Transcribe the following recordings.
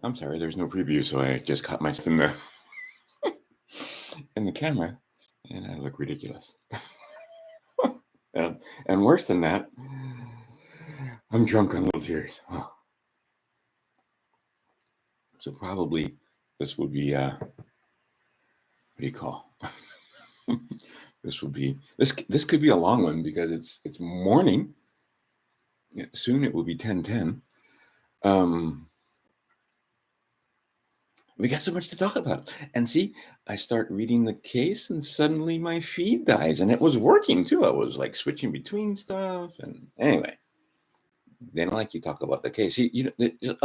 I'm sorry, there's no preview, so I just caught myself in the in the camera, and I look ridiculous. And worse than that, I'm drunk on little tears. Oh. So probably this would be what do you call? This would be this could be a long one because it's morning. Soon it will be 10:10. We got so much to talk about. And see, I start reading the case and suddenly my feed dies. And it was working too. I was like switching between stuff. And anyway, they don't like you talk about the case.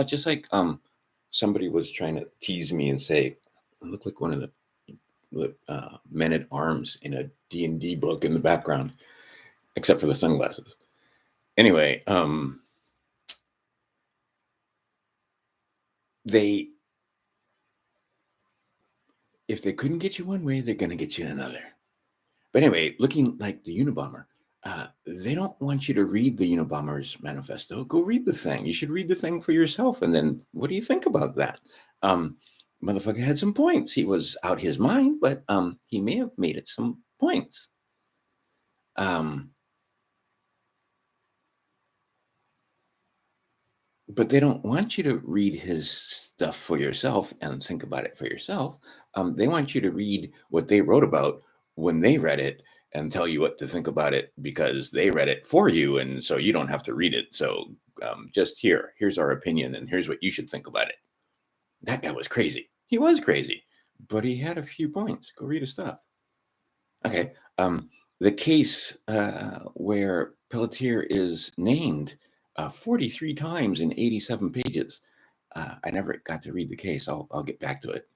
Just like somebody was trying to tease me and say, I look like one of the men at arms in a D&D book in the background, except for the sunglasses. Anyway, if they couldn't get you one way, they're going to get you another. But anyway, looking like the Unabomber, they don't want you to read the Unabomber's manifesto. Go read the thing. You should read the thing for yourself. And then what do you think about that? Motherfucker had some points. He was out his mind, but he may have made it some points. But they don't want you to read his stuff for yourself and think about it for yourself. They want you to read what they wrote about when they read it and tell you what to think about it because they read it for you. And so you don't have to read it. So just here's our opinion and here's what you should think about it. That guy was crazy. He was crazy, but he had a few points. Go read his stuff. Okay. The case where Pelletier is named 43 times in 87 pages. I never got to read the case. I'll get back to it.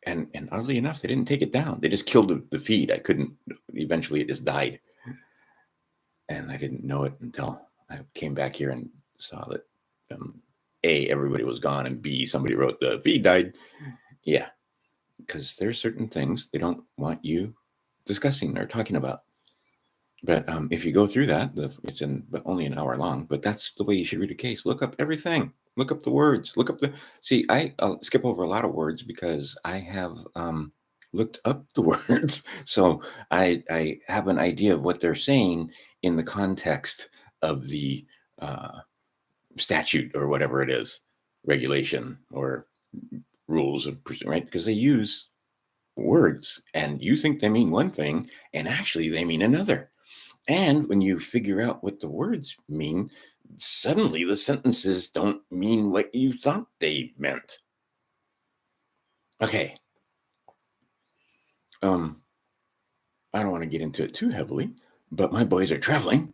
And oddly enough, they didn't take it down. They just killed the feed. I couldn't. Eventually, it just died, and I didn't know it until I came back here and saw that A, everybody was gone, and B, somebody wrote the feed died. Yeah, because there's certain things they don't want you discussing or talking about. But if you go through that, it's only an hour long. But that's the way you should read a case. Look up everything. Look up the words. Look up See, I'll skip over a lot of words because I have looked up the words, so I have an idea of what they're saying in the context of the statute or whatever it is, regulation or rules of right, because they use words, and you think they mean one thing, and actually they mean another. And when you figure out what the words mean, suddenly the sentences don't mean what you thought they meant. Okay. I don't want to get into it too heavily, but my boys are traveling.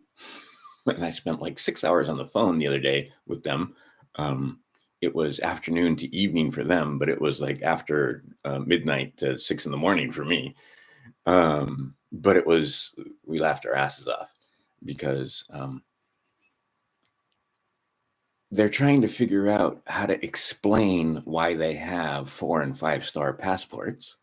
And I spent like 6 hours on the phone the other day with them. It was afternoon to evening for them, but it was like after midnight to 6 a.m. for me. But we laughed our asses off because they're trying to figure out how to explain why they have 4- and 5-star passports.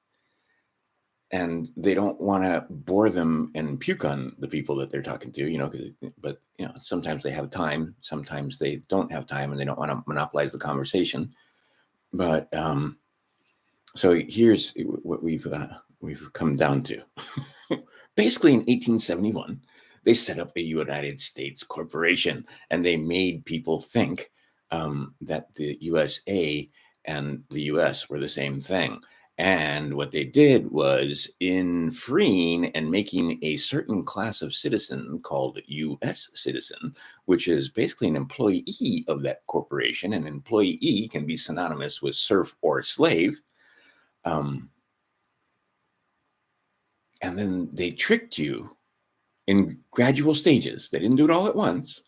And they don't want to bore them and puke on the people that they're talking to, but sometimes they have time, sometimes they don't have time, and they don't want to monopolize the conversation. But so here's what we've come down to. Basically, in 1871, they set up a United States corporation, and they made people think that the USA and the US were the same thing. And what they did was, in freeing and making a certain class of citizen called U.S. citizen, which is basically an employee of that corporation. An employee can be synonymous with serf or slave. And then they tricked you in gradual stages. They didn't do it all at once,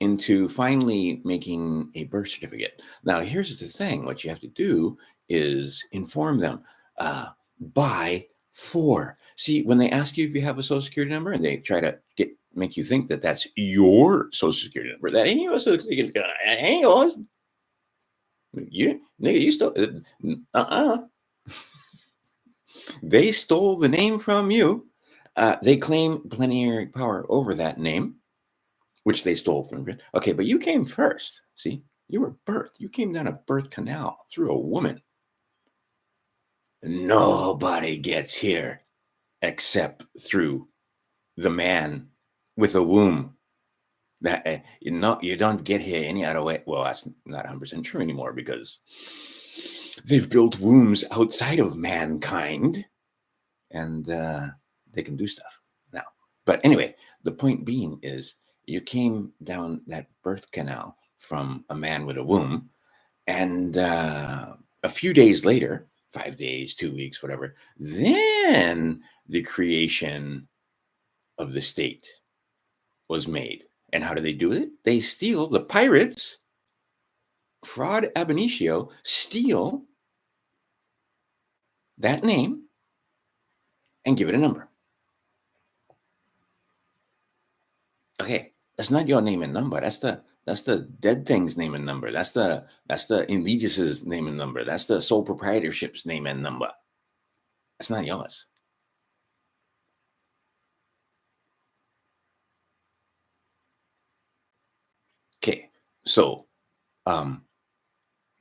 into finally making a birth certificate. Now, here's the thing. What you have to do is inform them by 4. See, when they ask you if you have a social security number and they try to make you think that that's your social security number, that ain't your social security number. Ain't yours. You stole. They stole the name from you. They claim plenary power over that name, which they stole from you. Okay, but you came first. See, You were birthed. You came down a birth canal through a woman. Nobody gets here except through the man with a womb. That you don't get here any other way. Well, that's not 100% true anymore because they've built wombs outside of mankind, and they can do stuff now. But anyway, the point being is you came down that birth canal from a man with a womb, and a few days later, 5 days, 2 weeks, whatever, then the creation of the state was made. And how do they do it? They steal, the pirates, fraud ab initio, steal that name and give it a number. Okay, that's not your name and number. That's the dead thing's name and number. That's the Inlegis's name and number. That's the sole proprietorship's name and number. That's not yours. Okay, so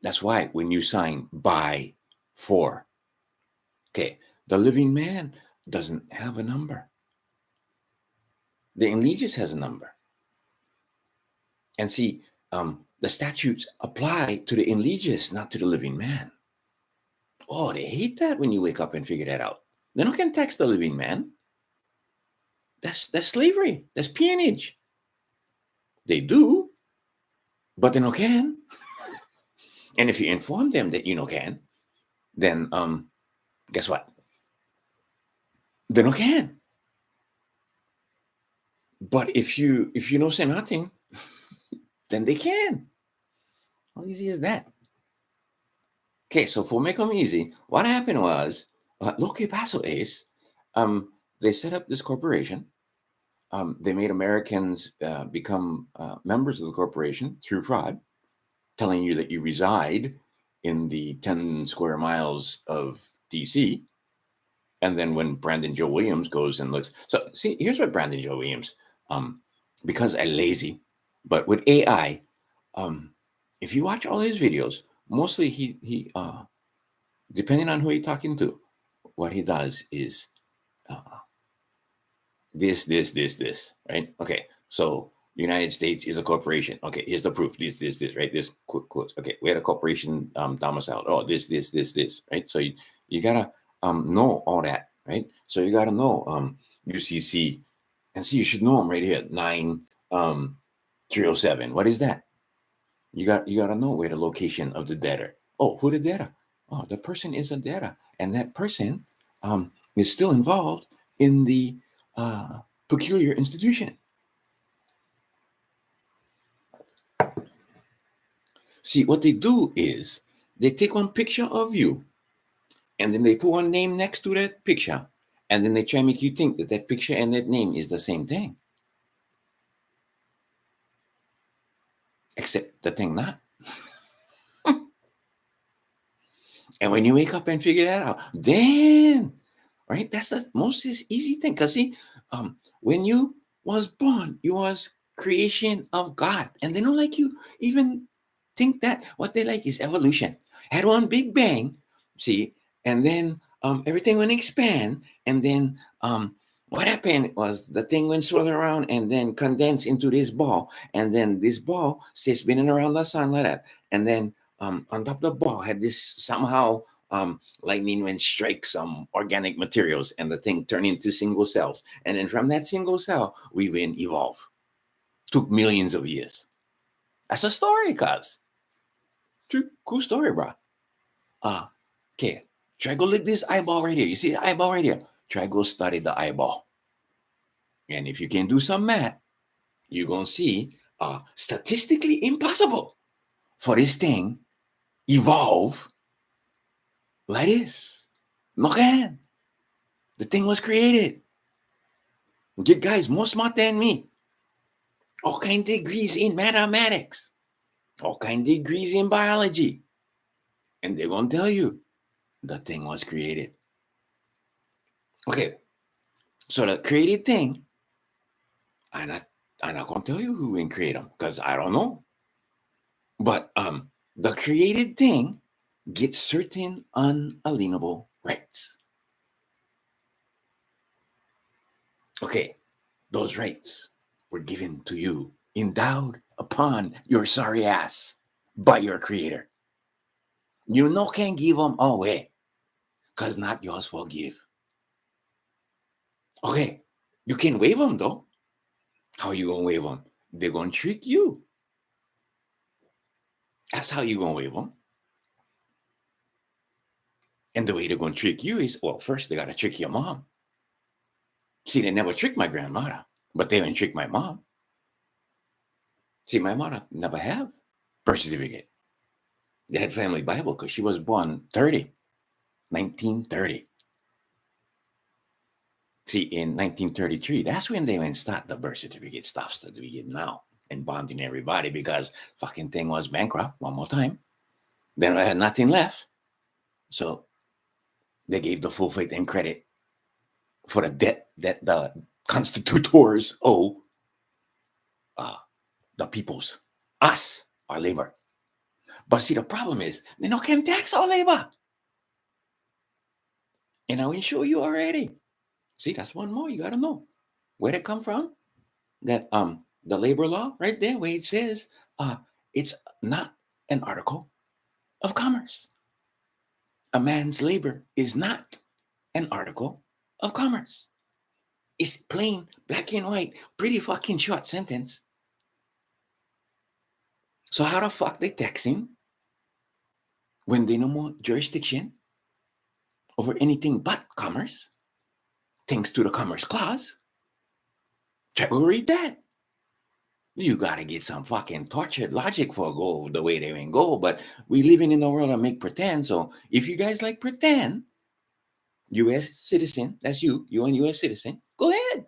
that's why when you sign by for, okay, the living man doesn't have a number. The Inlegis has a number. And see, the statutes apply to the Inlegis, not to the living man. Oh, they hate that when you wake up and figure that out. They don't can tax the living man. That's slavery. That's peonage. They do, but they no can. And if you inform them that you no can, then guess what? They no can. But if you no say nothing, then they can. How easy is that? Okay, so for make them easy, what happened was, lo que pasó es, they set up this corporation. They made Americans become members of the corporation through fraud, telling you that you reside in the 10 square miles of DC. And then when Brandon Joe Williams goes and looks, so see, here's what Brandon Joe Williams, because I'm lazy, but with AI, if you watch all his videos, mostly he depending on who you're talking to, what he does is this, right? Okay, so United States is a corporation. Okay, here's the proof. This, right? This quotes. Okay, we had a corporation domiciled. Oh, this, right? So you gotta know all that, right? So you gotta know UCC, and see, you should know them right here. 9307. What is that? You gotta know where the location of the debtor. Oh, who the debtor? Oh, the person is a debtor, and that person is still involved in the peculiar institution. See, what they do is they take one picture of you, and then they put one name next to that picture, and then they try to make you think that that picture and that name is the same thing. Except the thing not. And when you wake up and figure that out, then, right, that's the most easy thing. Because see, when you was born, you was creation of God. And they don't like you even think that. What they like is evolution. Had one big bang, see, and then everything went expand, and then what happened was the thing went swirling around and then condensed into this ball, and then this ball stays spinning around the sun like that, and then on top of the ball had this somehow lightning went strike some organic materials, and the thing turned into single cells, and then from that single cell we went evolve. Took millions of years. That's a story, cuz. True, cool story, bro. Okay. Try go lick this eyeball right here. You see the eyeball right here? Try go study the eyeball. And if you can do some math, you're gonna see statistically impossible for this thing evolve like this. No can. The thing was created. Get guys more smart than me. All kind of degrees in mathematics. All kind of degrees in biology. And they're gonna tell you the thing was created. Okay, so the created thing, I'm not gonna tell you who created them because I don't know. But the created thing gets certain unalienable rights. Okay, those rights were given to you, endowed upon your sorry ass by your creator. You no can give them away, because not yours forgive. Okay, you can waive them though. How you gonna waive them? They're gonna trick you. That's how you gonna waive them. And the way they're gonna trick you is, well, first they gotta trick your mom. See, they never tricked my grandmother, but they didn't trick my mom. See, my mother never have birth certificate. They had family Bible because she was born 1930. See, in 1933, that's when they went start the birth certificate stuff that we get now and bonding everybody because fucking thing was bankrupt one more time. Then I had nothing left. So they gave the full faith and credit for the debt that the constitutors owe the peoples, us, our labor. But see, the problem is they no can tax our labor. And I will show you already. See, that's one more you gotta know. Where'd it come from? That the labor law right there, where it says it's not an article of commerce. A man's labor is not an article of commerce. It's plain, black and white, pretty fucking short sentence. So how the fuck they taxing when they no more jurisdiction over anything but commerce, thanks to the Commerce Clause? Try to read that. You gotta get some fucking tortured logic for go the way they ain't go. But we living in a world that make pretend. So if you guys like pretend, U.S. citizen, that's you and U.S. citizen, go ahead.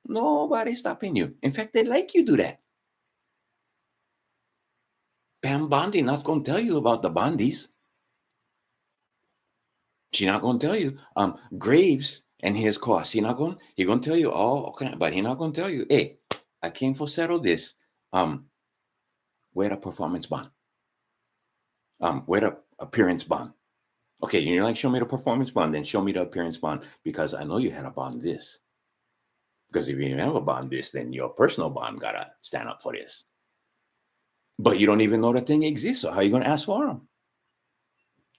Nobody's stopping you. In fact, they like you do that. Pam Bondi not gonna tell you about the Bondis. She not gonna tell you. Graves and his costs. He gonna tell you all okay, but he not gonna tell you, hey, I came for settle this. Where the performance bond? Where the appearance bond? Okay, you're like, show me the performance bond, then show me the appearance bond, because I know you had a bond this. Because if you didn't have a bond this, then your personal bond gotta stand up for this. But you don't even know the thing exists, so how are you gonna ask for them?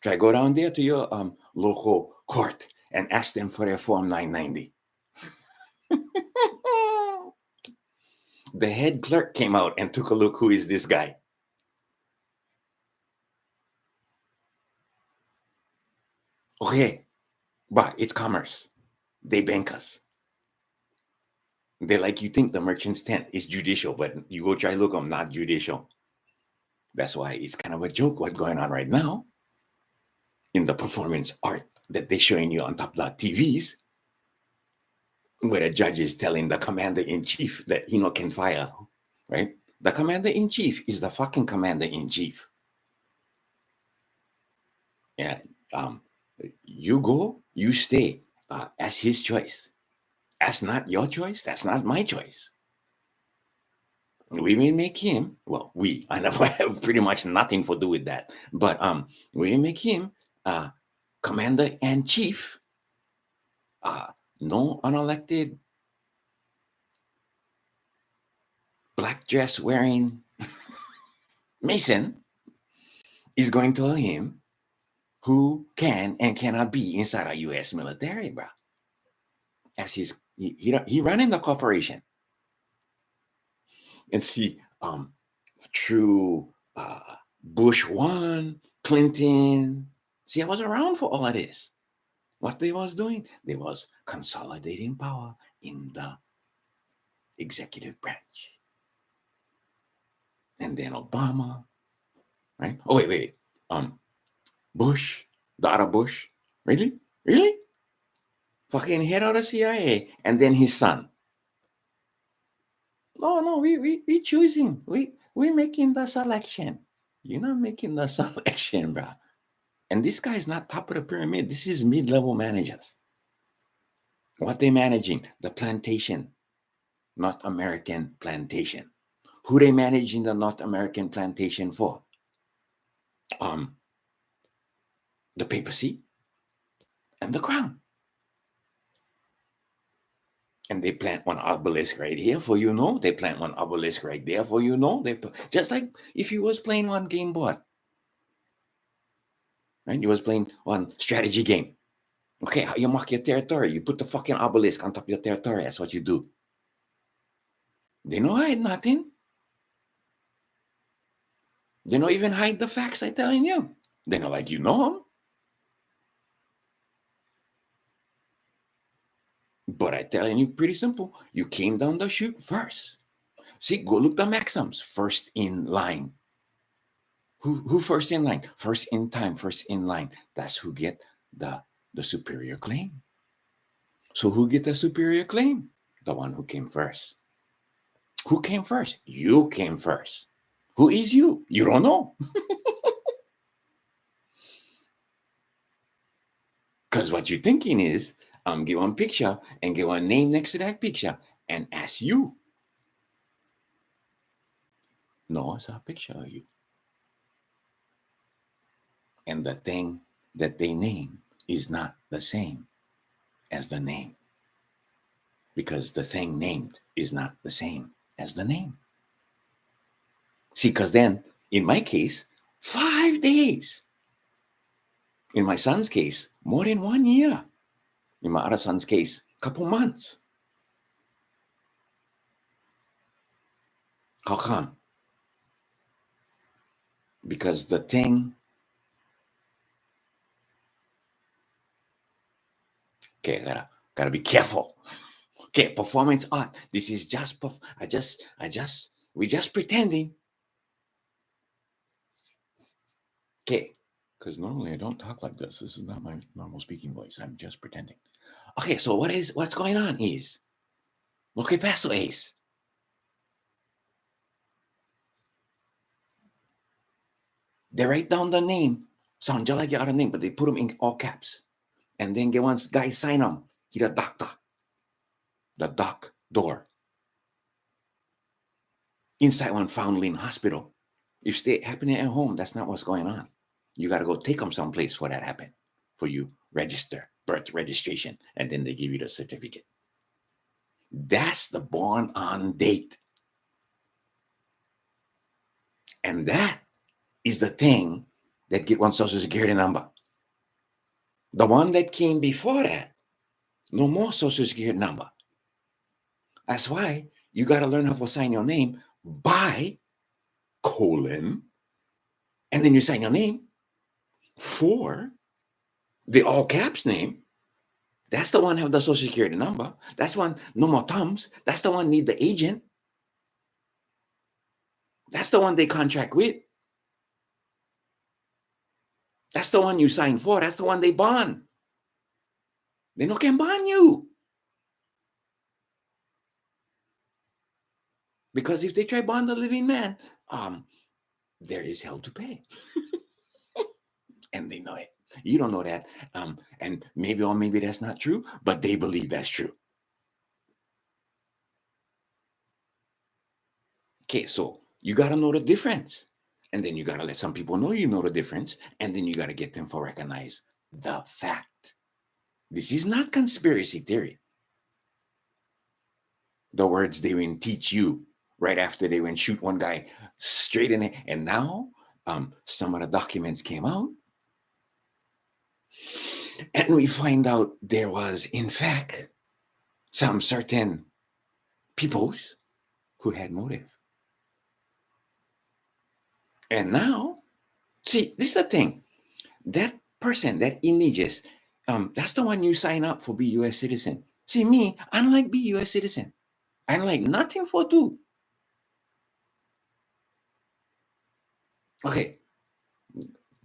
Try go down there to your local court and ask them for their Form 990. The head clerk came out and took a look. Who is this guy? Okay, but it's commerce. They bank us. They're like, you think the merchant's tent is judicial, but you go try look, I'm not judicial. That's why it's kind of a joke what's going on right now in the performance art that they're showing you on top of the TVs, where the judge is telling the commander-in-chief that he can fire, right? The commander-in-chief is the fucking commander-in-chief. Yeah, you go, you stay. That's his choice. That's not your choice. That's not my choice. We may make him, I never have pretty much nothing to do with that, but we make him commander-in-chief, no unelected black dress wearing Mason is going to tell him who can and cannot be inside a U.S. military, bro. As he running the corporation. And see, through Bush 1, Clinton, see, I was around for all of this. What they was doing, they was consolidating power in the executive branch. And then Obama, right? Oh, wait. Bush, the other Bush, really? Fucking head of the CIA, and then his son. No, we choosing. We making the selection. You're not making the selection, bro. And this guy is not top of the pyramid. This is mid-level managers. What they managing? The plantation, North American plantation. Who they manage in the North American plantation for? The papacy and the crown. And they plant one obelisk right here for they plant one obelisk right there for They just like if you was playing one game board, right? You was playing one strategy game. Okay, how you mark your territory? You put the fucking obelisk on top of your territory. That's what you do. They don't hide nothing. They don't even hide the facts I'm telling you. They don't like you know them. But I telling you pretty simple. You came down the chute first. See, go look the maxims. First in line. Who first in line? First in time, first in line. That's who get the superior claim. So who gets the superior claim? The one who came first. Who came first? You came first. Who is you? You don't know. Because what you're thinking is, get one picture and get one name next to that picture and ask you. No, it's a picture of you. And the thing that they name is not the same as the name. Because the thing named is not the same as the name. See, because then, in my case, 5 days. In my son's case, more than 1 year. In my other son's case, a couple months. How come? Because the thing. Okay, gotta be careful. Okay, performance art. This is just we're just pretending. Okay, because normally I don't talk like this. This is not my normal speaking voice. I'm just pretending. Okay, so what's going on is, lo que pasó es, they write down the name, sound just like your other name, but they put them in all caps. And then get one guy sign them. He's a doctor. The doctor. Inside one Foundling Hospital. If stay happening at home, that's not what's going on. You got to go take them someplace for that happen. For you register, birth registration, and then they give you the certificate. That's the born on date. And that is the thing that get one social security number. The one that came before that, no more social security number. That's why you got to learn how to sign your name by : and then you sign your name for the all caps name. That's the one have the social security number. That's one, no more thumbs. That's the one need the agent. That's the one they contract with. That's the one you sign for. That's the one they bond. They no can bond you. Because if they try bond the living man, there is hell to pay. And they know it. You don't know that. And maybe that's not true, but they believe that's true. Okay, so you got to know the difference. And then you got to let some people know you know the difference. And then you got to get them to recognize the fact. This is not conspiracy theory. The words they will teach you right after they went shoot one guy straight in it. And now some of the documents came out. And we find out there was, in fact, some certain peoples who had motive. And now, see, this is the thing. That person, that images, that's the one you sign up for be U.S. citizen. See, me, I don't like be U.S. citizen. I don't like nothing for do. Okay,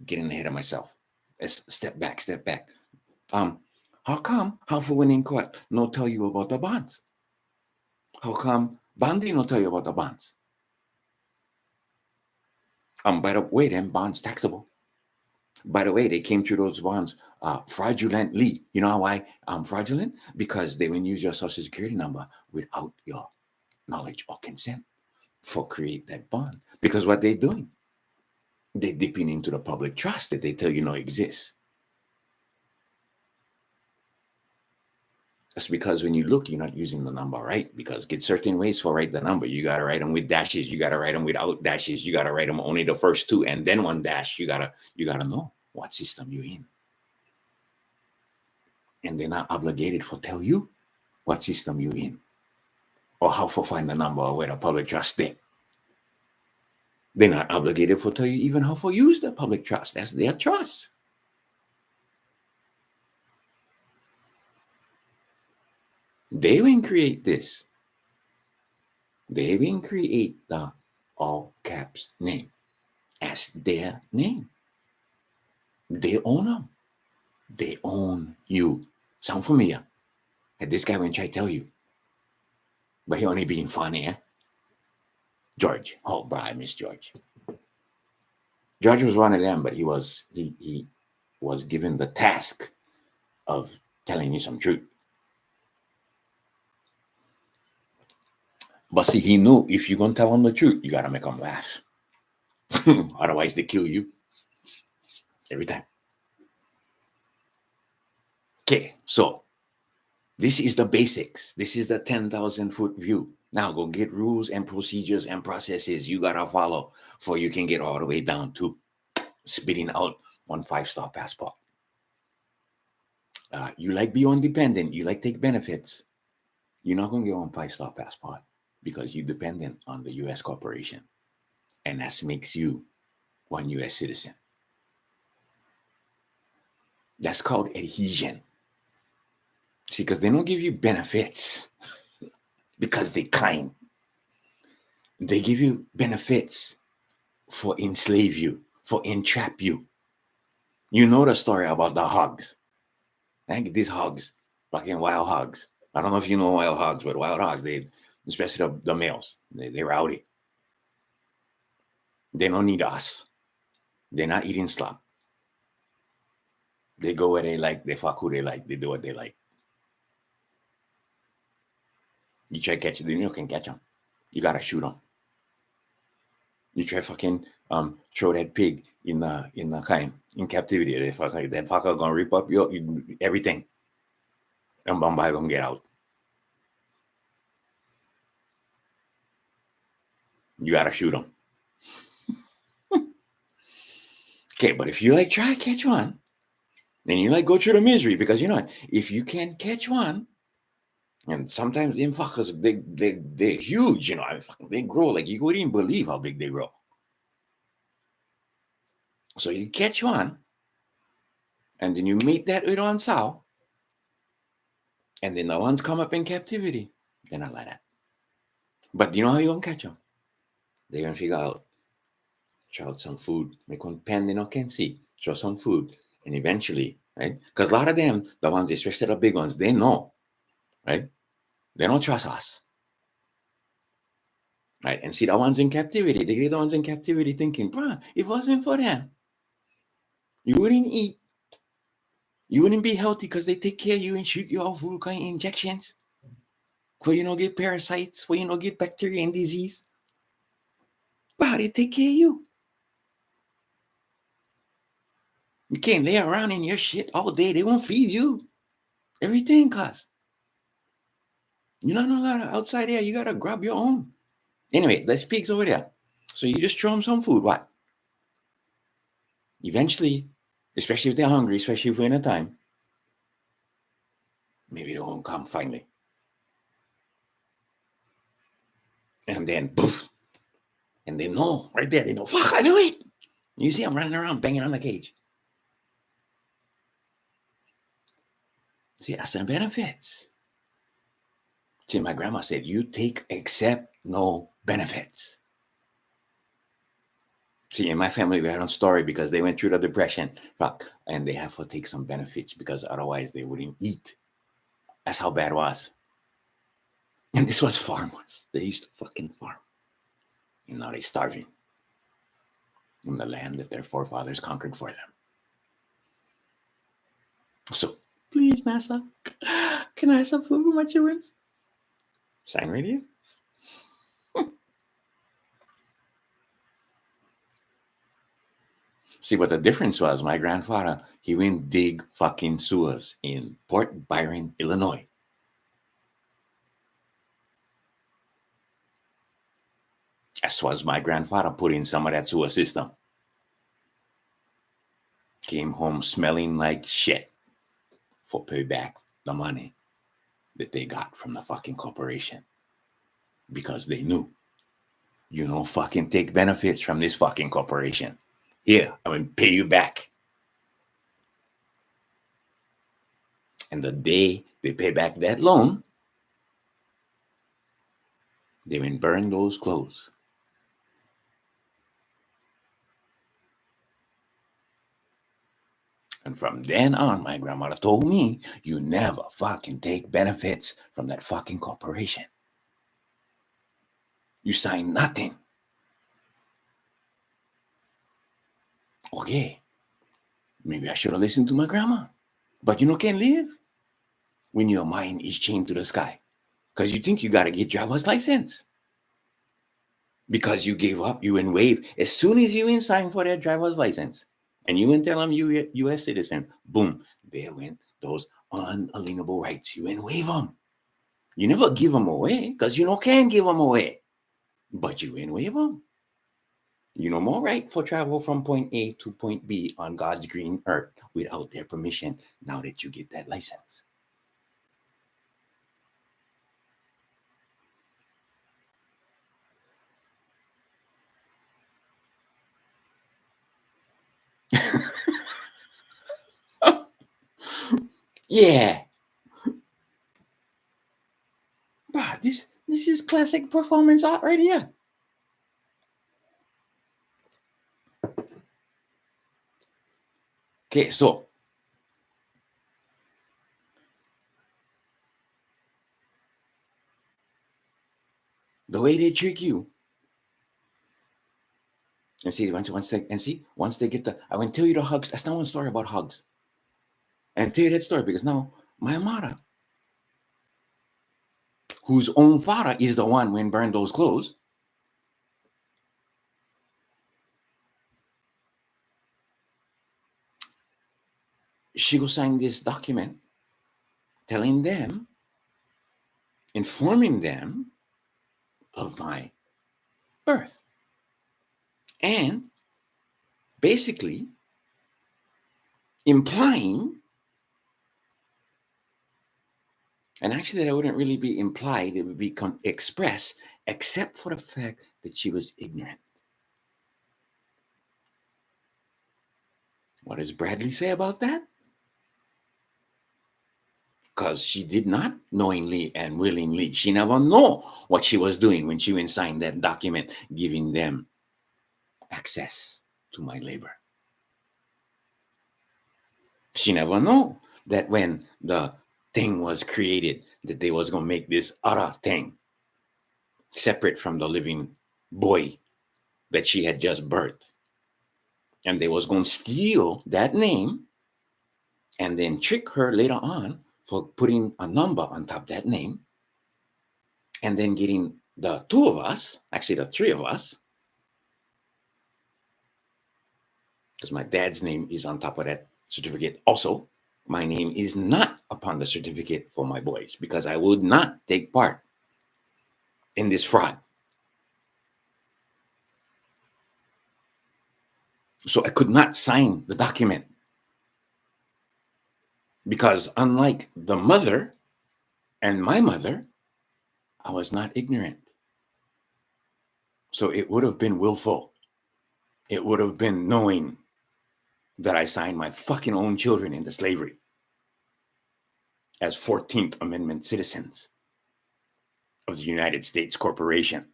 getting ahead of myself. Let's step back. How come Halford went in court no tell you about the bonds? How come Bondi no tell you about the bonds? By the way, them bonds taxable. By the way, they came through those bonds fraudulently. You know why fraudulent? Because they would use your social security number without your knowledge or consent. for create that bond. Because what they're doing, they're dipping into the public trust that they tell you no exists. That's because when you look, you're not using the number right. Because get certain ways for write the number. You gotta write them with dashes. You gotta write them without dashes. You gotta write them only the first two and then one dash. You gotta know what system you're in. And they're not obligated for tell you what system you're in or how to find the number or where the public trust is. They're not obligated for tell you even how to use the public trust. That's their trust. They will create this. They will create the all caps name as their name. They own them. They own you. Sound familiar? And this guy won't try to tell you. But he only being funny, eh? George. Oh, bro, I miss George. George was one of them, but he was given the task of telling you some truth. But see, he knew if you're going to tell him the truth, you got to make him laugh. Otherwise, they kill you. Every time. Okay, so this is the basics. This is the 10,000-foot view. Now go get rules and procedures and processes you got to follow for you can get all the way down to spitting out 1 5-star passport. You like be independent. You like take benefits. You're not going to get 1 5-star passport because you're dependent on the U.S. corporation. And that makes you 1 U.S. citizen. That's called adhesion. See, because they don't give you benefits because they're kind. They give you benefits for enslave you, for entrap you. You know the story about the hogs. I think these hogs, fucking wild hogs. I don't know if you know wild hogs, but wild hogs, they, especially the males, they're rowdy. They don't need us. They're not eating slop. They go where they like, they fuck who they like, they do what they like. You try to catch them, you can catch them. You gotta shoot them. You try fucking throw that pig in captivity. That fucker gonna rip up your everything. And Bombay gonna get out. You gotta shoot them. Okay, but if you like try to catch one, then you like go through the misery because you know what? If you can catch one, and sometimes them fuckers they're huge, you know. They grow like you wouldn't even believe how big they grow. So you catch one, and then you meet that with one sow, and then the ones come up in captivity. They're not like that. But you know how you gonna catch them? They're gonna figure out, throw out some food, make one pen they not can see, throw some food, and eventually, right? Because a lot of them, the ones, especially the big ones, they know, right? They don't trust us. Right? And see the ones in captivity, they get the ones in captivity thinking, bruh, if it wasn't for them, you wouldn't eat. You wouldn't be healthy because they take care of you and shoot you off with kind of injections. For you don't get parasites, for you don't get bacteria and disease. But they take care of you. You can't lay around in your shit all day. They won't feed you. Everything, cuz. You know, outside there, you gotta grab your own. Anyway, there's pigs over there. So you just throw them some food. What? Eventually, especially if they're hungry, especially if we're in a time, maybe they won't come finally. And then poof. And they know right there, they know, fuck, I do it. You see them running around banging on the cage. See, that's some benefits. See, my grandma said, you take accept no benefits. See, in my family, we had a story because they went through the depression, fuck, and they have to take some benefits because otherwise they wouldn't eat. That's how bad it was. And this was farmers. They used to fucking farm. And now they're starving in the land that their forefathers conquered for them. So, please, Massa, can I have some food for my children? Sign radio? See what the difference was? My grandfather, he went dig fucking sewers in Port Byron, Illinois. As was my grandfather put in some of that sewer system. Came home smelling like shit for pay back the money that they got from the fucking corporation. Because they knew, you don't fucking take benefits from this fucking corporation. Here, I'm going to pay you back. And the day they pay back that loan, they will burn those clothes. And from then on, my grandmother told me, you never fucking take benefits from that fucking corporation. You sign nothing. Okay, maybe I should have listened to my grandma. But you can't live when your mind is chained to the sky. Because you think you got to get driver's license. Because you gave up, you in wave. As soon as you in sign for that driver's license, and you in tell them you U.S. citizen, boom, there went those unalienable rights. You in wave them. You never give them away because you can't give them away. But you in wave them. You no more right for travel from point A to point B on God's green earth without their permission now that you get that license. Yeah. But this is classic performance art right here. Okay, so the way they trick you, and see once they get the, I will tell you the hugs. That's not one story about hugs, and tell you that story because now my mother, whose own father is the one when burned those clothes, she will sign this document telling them, informing them of my birth. And basically implying, and actually that wouldn't really be implied, it would be expressed, except for the fact that she was ignorant. What does Bradley say about that? Because she did not knowingly and willingly. She never know what she was doing when she went signed that document giving them access to my labor. She never know that when the thing was created, that they was going to make this other thing separate from the living boy that she had just birthed. And they was going to steal that name and then trick her later on for putting a number on top of that name, and then getting the two of us, actually the three of us, because my dad's name is on top of that certificate also. My name is not upon the certificate for my boys because I would not take part in this fraud. So I could not sign the document because unlike the mother and my mother, I was not ignorant. So it would have been willful. It would have been knowing that I signed my fucking own children into slavery as 14th Amendment citizens of the United States Corporation,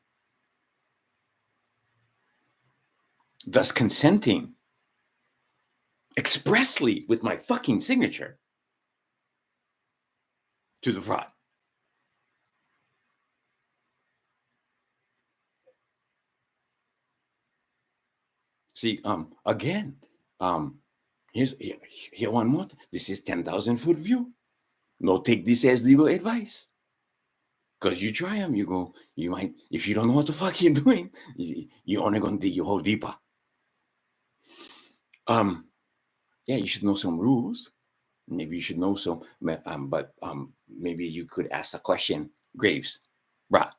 thus consenting expressly with my fucking signature to the fraud. See, again, here one more. This is 10,000-foot view. No, take this as legal advice. Because you try them, you might, if you don't know what the fuck you're doing, you're only going to dig your hole deeper. Yeah, you should know some rules. Maybe you should know some, but maybe you could ask the question, Graves, bruh,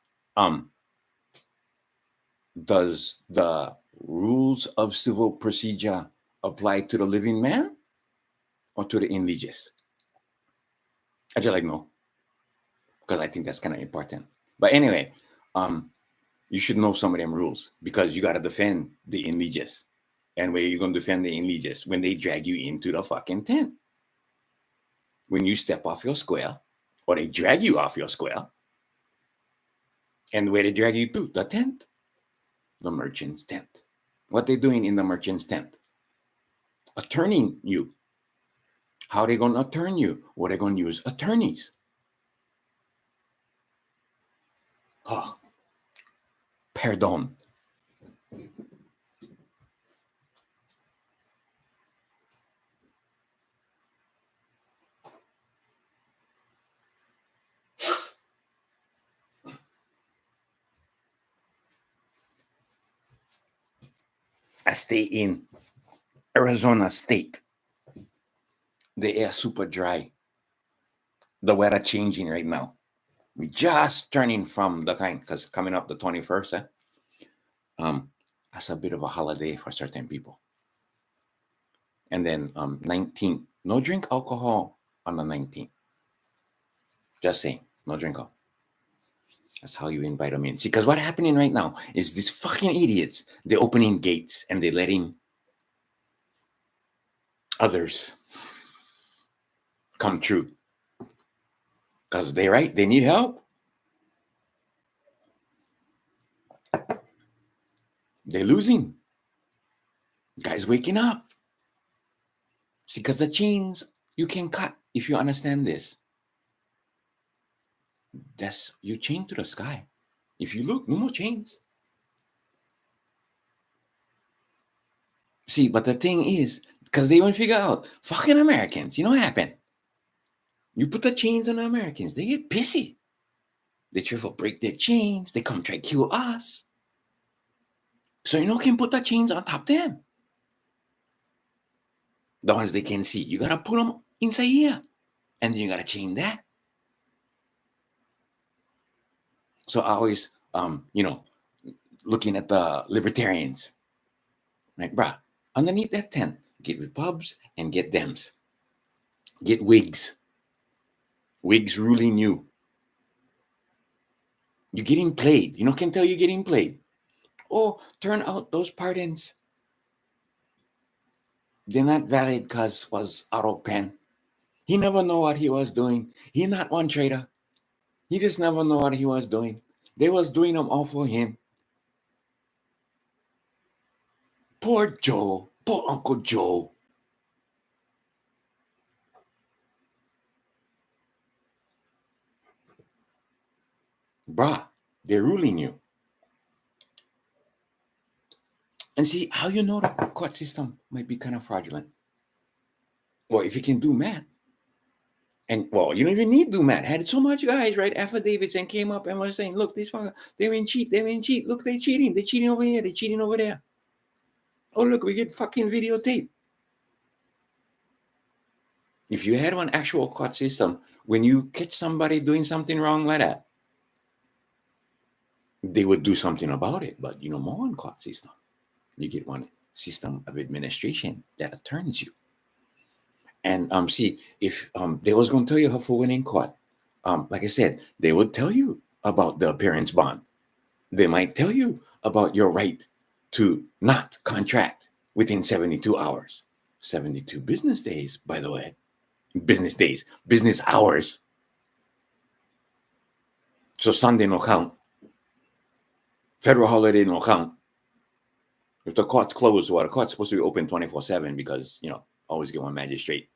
does the rules of civil procedure apply to the living man or to the in-legis? I just like no, because I think that's kind of important. But anyway, you should know some of them rules because you got to defend the in-legis. And where you going to defend the in-legis? When they drag you into the fucking tent. When you step off your square, or they drag you off your square, and where they drag you to? The tent. The merchant's tent. What they doing in the merchant's tent? Attorneying you. How they gonna attorney you? What they gonna use? Attorneys. Oh, pardon. I stay in Arizona State. The air super dry. The weather changing right now. We just turning from the kind, because coming up the 21st, that's a bit of a holiday for certain people. And then 19th, no drink alcohol on the 19th. Just saying, no drink alcohol. That's how you invite them in. See, because what's happening right now is these fucking idiots, they're opening gates and they're letting others come true. Because they're right, they need help. They're losing. Guys waking up. See, because the chains you can cut if you understand this. That's you chain to the sky. If you look, no more chains. See, but the thing is, because they won't figure out, fucking Americans, you know what happened? You put the chains on the Americans, they get pissy. They try to break their chains, they come try to kill us. So you know can put the chains on top of them. The ones they can see. You gotta put them inside here. And then you gotta chain that. So I always looking at the libertarians. Like, bruh, underneath that tent, get Repubs and get Dems. Get Whigs. Whigs ruling you. You're getting played. You know, can tell you're getting played. Oh, turn out those pardons. They're not valid because was out of pen. He never know what he was doing. He not one traitor. He just never know what he was doing. They was doing them all for him. Poor Joe. Poor Uncle Joe. Bruh, they're ruling you. And see how you know the court system might be kind of fraudulent. Well, if you can do math, and well, you don't even need to do math. Had so much guys write affidavits and came up and was saying, look, this fucker, they went cheat, they went cheat. Look, they cheating. They're cheating over here, they're cheating over there. Oh, look, we get fucking videotape. If you had one actual court system, when you catch somebody doing something wrong like that, they would do something about it. But you know, more on court system. You get one system of administration that attorneys you. And see, if they was going to tell you how for winning court, like I said, they would tell you about the appearance bond. They might tell you about your right to not contract within 72 hours. 72 business days, by the way. Business days, business hours. So Sunday no count. Federal holiday no count. If the court's closed, well, the court's supposed to be open 24/7 because, always get one magistrate.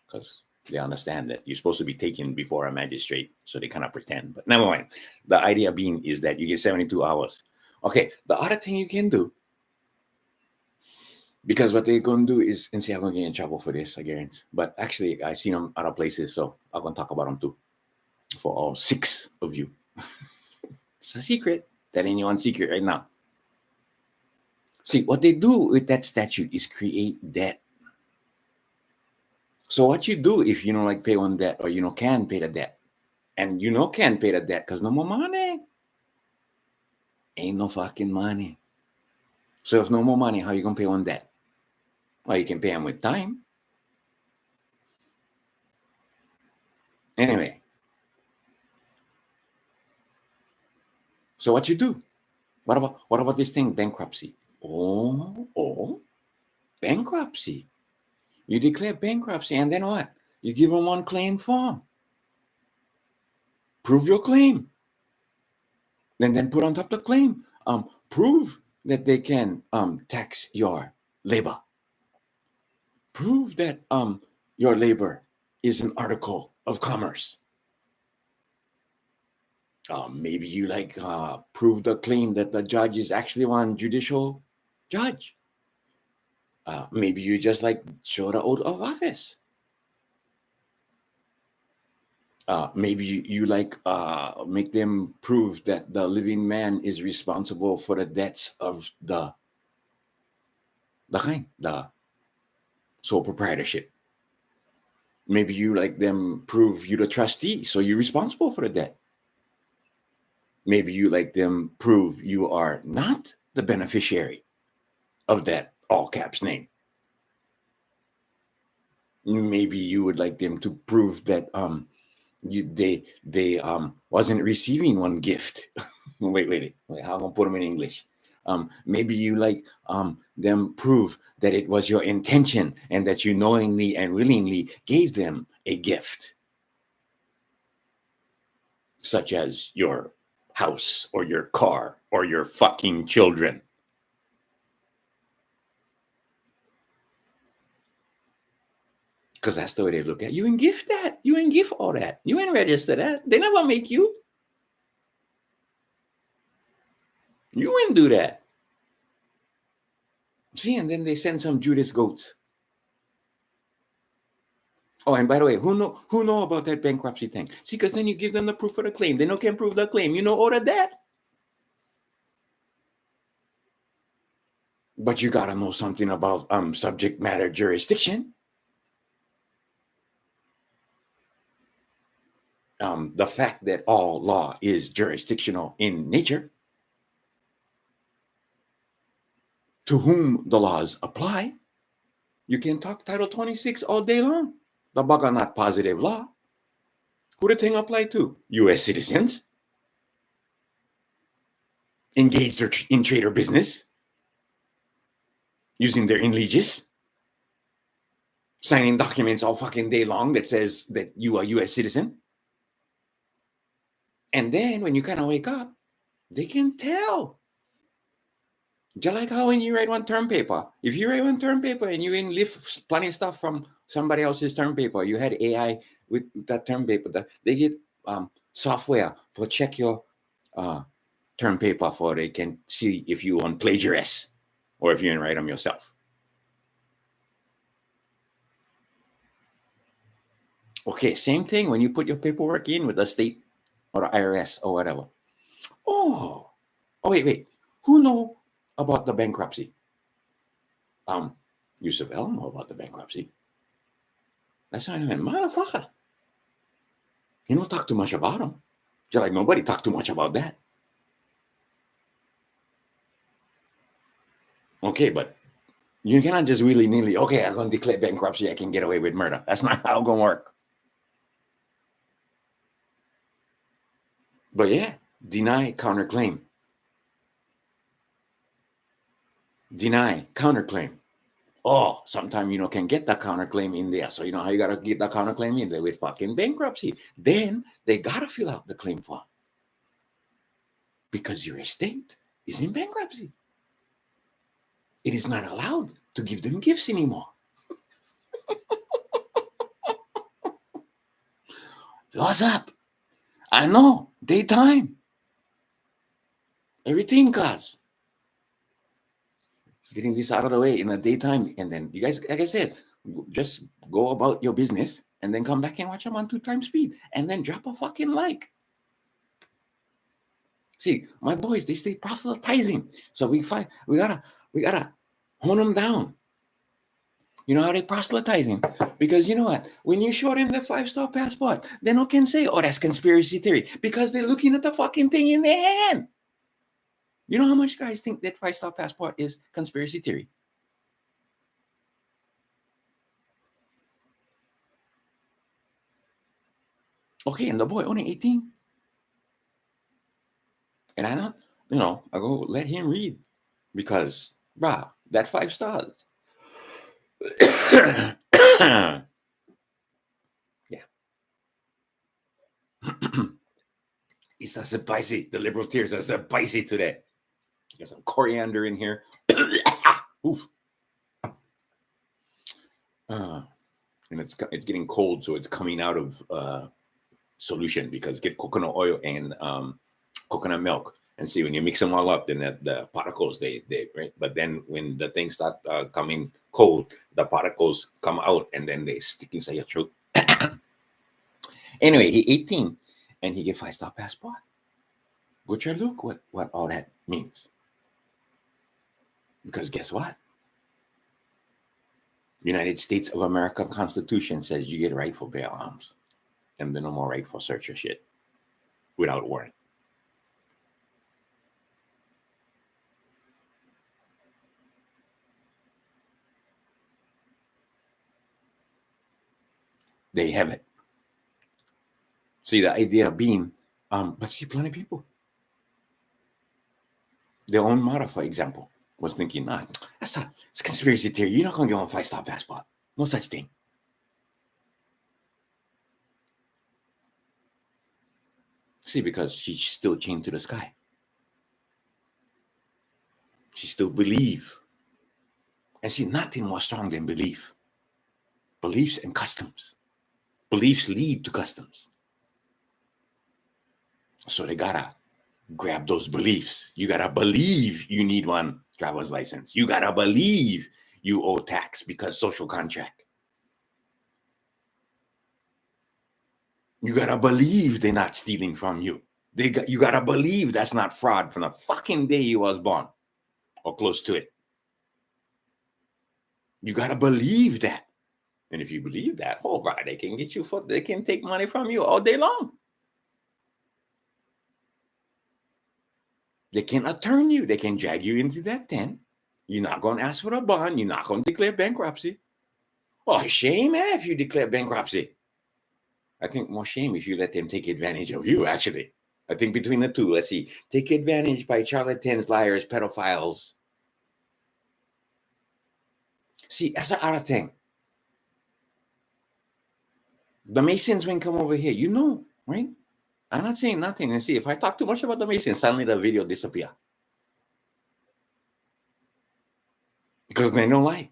Because they understand that you're supposed to be taken before a magistrate, so they kind of pretend. But never mind. The idea being is that you get 72 hours. Okay, the other thing you can do, because what they're going to do is, and see, I'm going to get in trouble for this, I guarantee. But actually, I've seen them other places, so I'm going to talk about them too. For all 6 of you. It's a secret. That ain't your secret right now. See, what they do with that statute is create debt. So what you do if you like pay one debt or can pay the debt, and can pay the debt because no more money, ain't no fucking money. So if no more money, how you gonna pay one debt? Well, you can pay them with time. Anyway, so what you do? What about this thing, bankruptcy? Oh, bankruptcy. You declare bankruptcy, and then what? You give them one claim form. Prove your claim. And then put on top the claim. Prove that they can tax your labor. Prove that your labor is an article of commerce. Maybe you prove the claim that the judge is actually one judicial judge. Maybe you just show the oath of office. Maybe you make them prove that the living man is responsible for the debts of the sole proprietorship. Maybe you them prove you the trustee, so you're responsible for the debt. Maybe you them prove you are not the beneficiary of that all caps name. Maybe you would like them to prove that they wasn't receiving one gift. wait, how am I gonna put them in English? Maybe you them prove that it was your intention and that you knowingly and willingly gave them a gift, such as your house or your car or your fucking children. Because that's the way they look at you. And gift that. You ain't gift all that. You ain't register that. They never make you. You ain't do that. See, and then they send some Judas goats. Oh, and by the way, who know about that bankruptcy thing? See, because then you give them the proof of the claim. They can prove the claim. Order that. But you gotta know something about subject matter jurisdiction. The fact that all law is jurisdictional in nature, to whom the laws apply. You can talk Title 26 all day long. The bug are not positive law. Who the thing apply to? U.S. citizens engaged in trade or business, using their in-leges, signing documents all fucking day long that says that you are a U.S. citizen. And then when you kind of wake up, they can tell. Just like how when you write one term paper, if you write one term paper and you lift plenty of stuff from somebody else's term paper, you had AI with that term paper, they get software for check your term paper for they can see if you on plagiarist or if you didn't write them yourself. Okay, same thing when you put your paperwork in with the state or the IRS or whatever. Oh, wait. Who know about the bankruptcy? Yusuf El know about the bankruptcy. That's not even motherfucker. You don't talk too much about them. Just like nobody talk too much about that. Okay, but you cannot just willy-nilly, okay, I'm going to declare bankruptcy, I can get away with murder. That's not how it's going to work. But yeah, deny, counterclaim. Deny, counterclaim. Oh, sometimes, can get that counterclaim in there. So, how you got to get that counterclaim in there with fucking bankruptcy. Then they got to fill out the claim form. Because your estate is in bankruptcy. It is not allowed to give them gifts anymore. What's up? I know, daytime. Everything costs. Getting this out of the way in the daytime. And then you guys, like I said, just go about your business and then come back and watch them on 2x speed. And then drop a fucking like. See, my boys, they stay proselytizing. So we gotta hone them down. You know how they proselytizing? Because you know what? When you show them the 5-star passport, they no can say, oh, that's conspiracy theory. Because they're looking at the fucking thing in their hand. You know how much guys think that 5-star passport is conspiracy theory? Okay, and the boy only 18. And I don't, I go let him read. Because, bruh, that 5 stars. Yeah. It's a spicy. The liberal tears are spicy today. Got some coriander in here. Oof. And it's getting cold, so it's coming out of solution, because get coconut oil and coconut milk, and see, when you mix them all up, then the particles they right. But then when the things start coming cold, the particles come out and then they stick inside your throat. Anyway, he 18 and he get 5-star passport. Go try look what all that means. Because guess what? United States of America Constitution says you get right for bear arms, and then no more right for search your shit without warrant. There you have it. See, the idea being, but see, plenty of people, their own mother, for example, was thinking, it's a conspiracy theory. You're not going to get on 5-star passport. No such thing. See, because she's still chained to the sky. She still believe. And see, nothing more strong than belief. Beliefs and customs. Beliefs lead to customs. So they gotta grab those beliefs. You gotta believe you need one driver's license. You gotta believe you owe tax because social contract. You gotta believe they're not stealing from you. You gotta believe that's not fraud from the fucking day you was born or close to it. You gotta believe that. And if you believe that, oh right, they can get you they can take money from you all day long. They can attorn you. They can drag you into that tent. You're not going to ask for a bond. You're not going to declare bankruptcy. Oh, shame if you declare bankruptcy. I think more shame if you let them take advantage of you, actually. I think between the two, let's see. Take advantage by charlatans, liars, pedophiles. See, that's the other thing. The Masons, when come over here, right? I'm not saying nothing. And see, if I talk too much about the Masons, suddenly the video disappear. Because they don't like.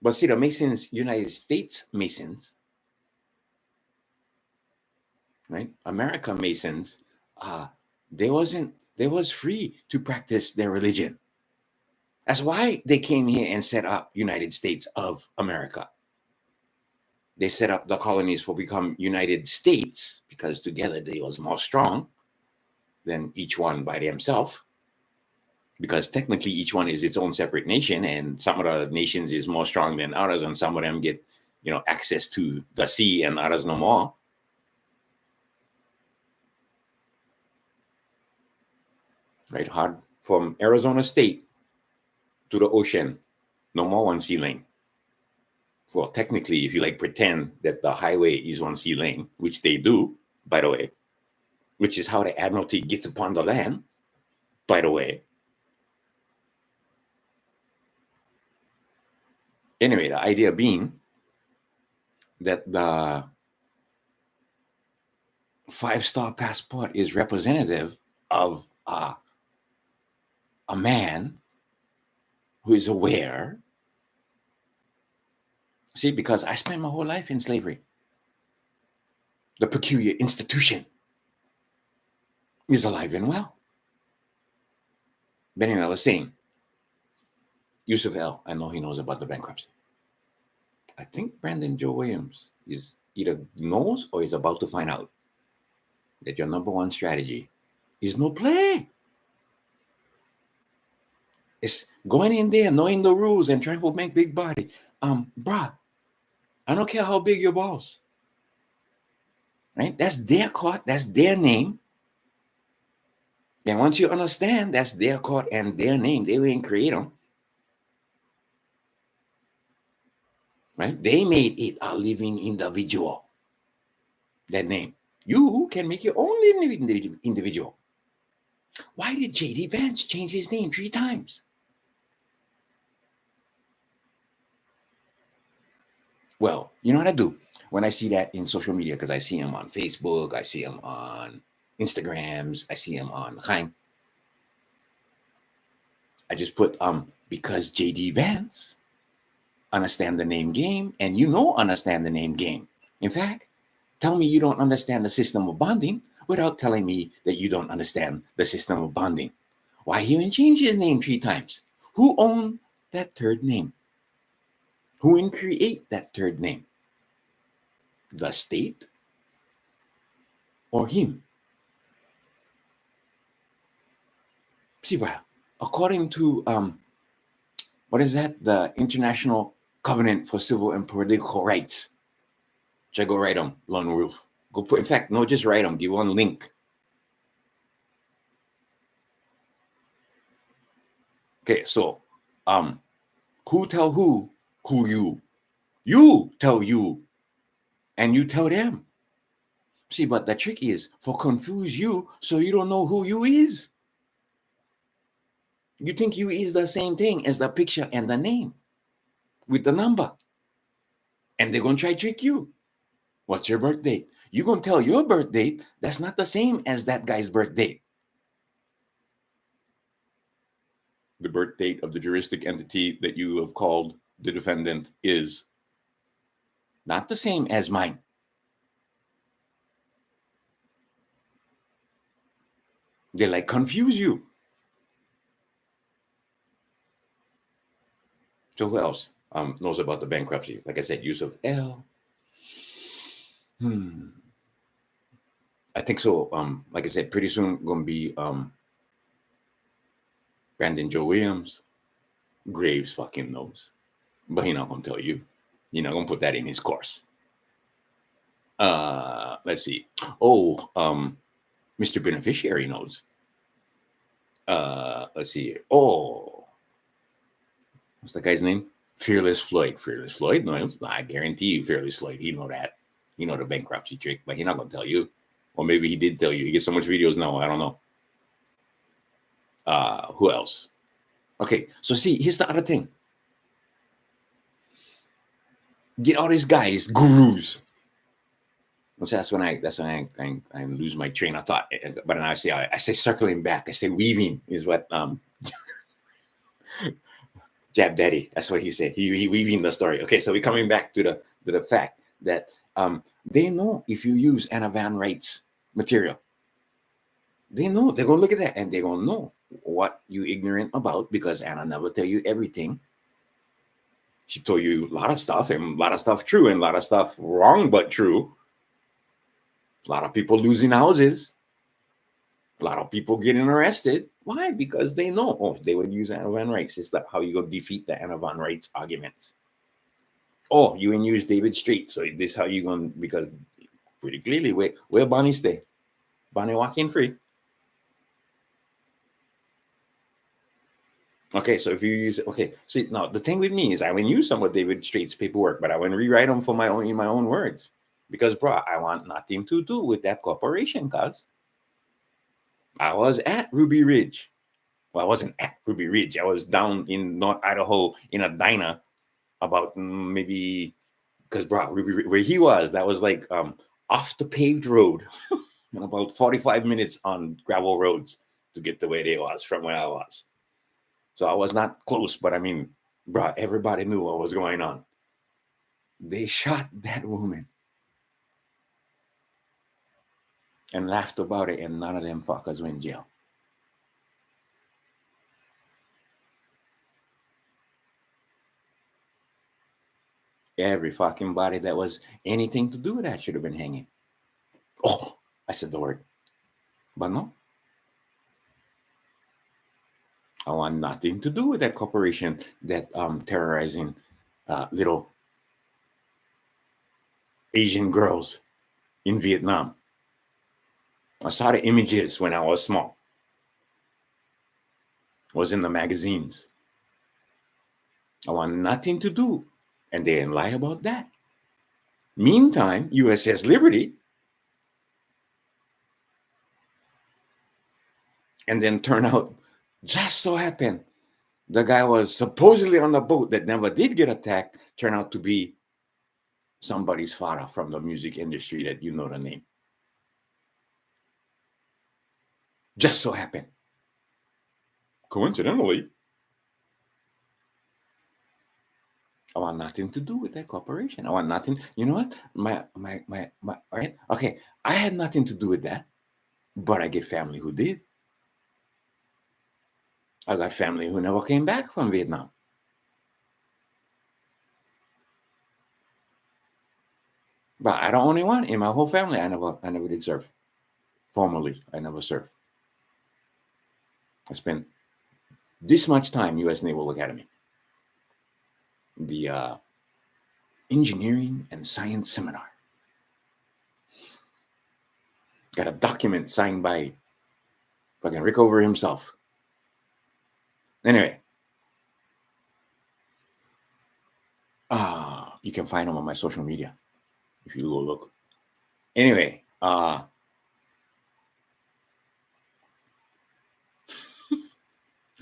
But see, the Masons, United States Masons, right? America Masons, they was free to practice their religion. That's why they came here and set up United States of America. They set up the colonies for become United States because together they was more strong than each one by themselves. Because technically each one is its own separate nation, and some of the nations is more strong than others, and some of them get, access to the sea and others no more. Right, hard from Arizona State to the ocean, no more one sea lane. Well, technically, if you pretend that the highway is one sea lane, which they do, by the way, which is how the Admiralty gets upon the land, by the way. Anyway, the idea being that the 5-star passport is representative of a man who is aware. See, because I spent my whole life in slavery. The peculiar institution is alive and well. But anyway, I was saying, Yusuf L., I know he knows about the bankruptcy. I think Brandon Joe Williams is either knows or is about to find out that your number one strategy It's no play. It's going in there, knowing the rules and trying to make big body. Bruh, I don't care how big your balls. Right? That's their court. That's their name. And once you understand that's their court and their name, they didn't create them. Right? They made it a living individual. That name. You can make your own living individual. Why did J.D. Vance change his name 3 times? Well, you know what I do? When I see that in social media, because I see him on Facebook, I see him on Instagrams, I see him on Hang. I just put because J.D. Vance understand the name game, and understand the name game. In fact, tell me you don't understand the system of bonding without telling me that you don't understand the system of bonding. Why he even change his name 3 times? Who owned that third name? Who can create that third name? The state or him? See, well, according to what is that? The International Covenant for Civil and Political Rights. Should I go write them, Lone Wolf? Go put. In fact, no, just write them. Give one link. Okay, so who tell who you? You tell you, and you tell them. See, but the trick is for confuse you, so you don't know who you is. You think you is the same thing as the picture and the name with the number. And they're going to try to trick you. What's your birth date? You're going to tell your birth date. That's not the same as that guy's birth date. The birth date of the juristic entity that you have called the defendant is not the same as mine. They like confuse you. So who else knows about the bankruptcy? Like I said, Yusuf L. I think so. Like I said, pretty soon going to be Brandon Joe Williams. Graves fucking knows, but he not going to tell you. You're not going to put that in his course. Let's see. Oh, Mr. Beneficiary knows. Let's see. Oh, what's that guy's name? Fearless Floyd. Fearless Floyd knows. I guarantee you, Fearless Floyd. He know that. He know the bankruptcy trick, but he's not gonna tell you. Or maybe he did tell you. He gets so much videos now. I don't know. Who else? Okay, so see, here's the other thing. Get all these guys, gurus. So that's when I lose my train of thought. But then I say circling back. I say weaving is what Jab Daddy. That's what he said. He weaving the story. Okay, so we're coming back to the fact that they know if you use Anna Van Wright's material. They know. They're gonna look at that and they're gonna know what you ignorant about because Anna never tell you everything. She told you a lot of stuff and a lot of stuff true and a lot of stuff wrong but true. A lot of people losing houses. A lot of people getting arrested. Why? Because they know. Oh, they would use Anna Van Wright's. It's how you go defeat the Anna Van Wright's arguments. Oh, you can use David Street. So this is how you going because pretty clearly where Bonnie stay. Bonnie walking free. Okay, so if you use it, okay. See, now the thing with me is I wouldn't use some of David Street's paperwork, but I wouldn't rewrite them for in my own words. Because, bro, I want nothing to do with that corporation, cuz I was at Ruby Ridge. Well, I wasn't at Ruby Ridge. I was down in North Idaho in a diner about maybe, because, bro, Ruby, where he was, that was like off the paved road and about 45 minutes on gravel roads to get to where they was from where I was. So I was not close, but I mean, bro, everybody knew what was going on. They shot that woman. And laughed about it, and none of them fuckers went in jail. Every fucking body that was anything to do with that should have been hanging. Oh, I said the word. But no. I want nothing to do with that corporation that terrorizing little Asian girls in Vietnam. I saw the images when I was small. It was in the magazines. I want nothing to do. And they didn't lie about that. Meantime, USS Liberty, and then turn out, just so happened, the guy was supposedly on the boat that never did get attacked, turned out to be somebody's father from the music industry that you know the name. Just so happened. Coincidentally, I want nothing to do with that corporation. I want nothing. You know what? My, all right. Okay. I had nothing to do with that, but I get family who did. I got family who never came back from Vietnam. But I don't only one in my whole family. I never did serve. Formally, I never served. I spent this much time U.S. Naval Academy, the engineering and science seminar. Got a document signed by fucking Rickover himself. Anyway, you can find them on my social media if you go look. Anyway, how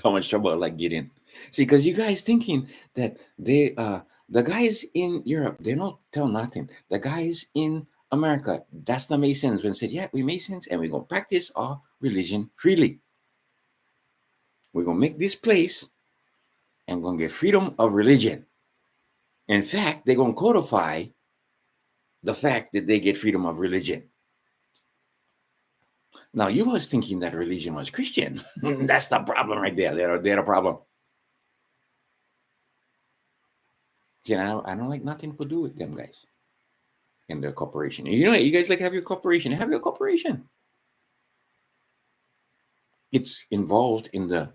much trouble I like get in. See, because you guys thinking that they the guys in Europe, they don't tell nothing. The guys in America, that's the Masons, when said, yeah, we Masons and we're gonna practice our religion freely. We're gonna make this place and we're gonna get freedom of religion. In fact, they're gonna codify the fact that they get freedom of religion. Now, you was thinking that religion was Christian. That's the problem right there. They're the problem. See, I don't like nothing to do with them guys and their corporation. You know, you guys like have your corporation. Have your corporation. It's involved in the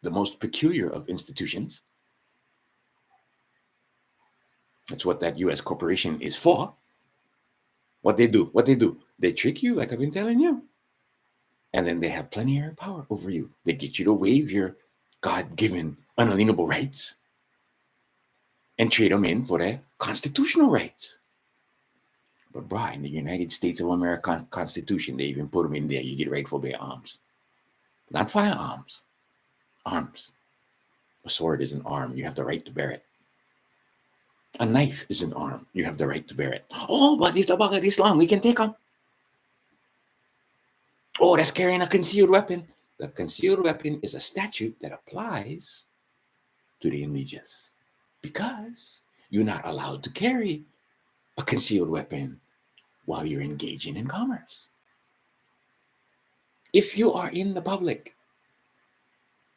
most peculiar of institutions. That's what that U.S. corporation is for. What they do, they trick you, like I've been telling you. And then they have plenty of power over you. They get you to waive your God-given unalienable rights and trade them in for their constitutional rights. But bro, in the United States of America Constitution, they even put them in there. You get right for bear arms. Not firearms. Arms. A sword is an arm. You have the right to bear it. A knife is an arm. You have the right to bear it. Oh, but if the bugger this long, we can take them. Oh, that's carrying a concealed weapon. The concealed weapon is a statute that applies to the indigenous because you're not allowed to carry a concealed weapon while you're engaging in commerce. If you are in the public,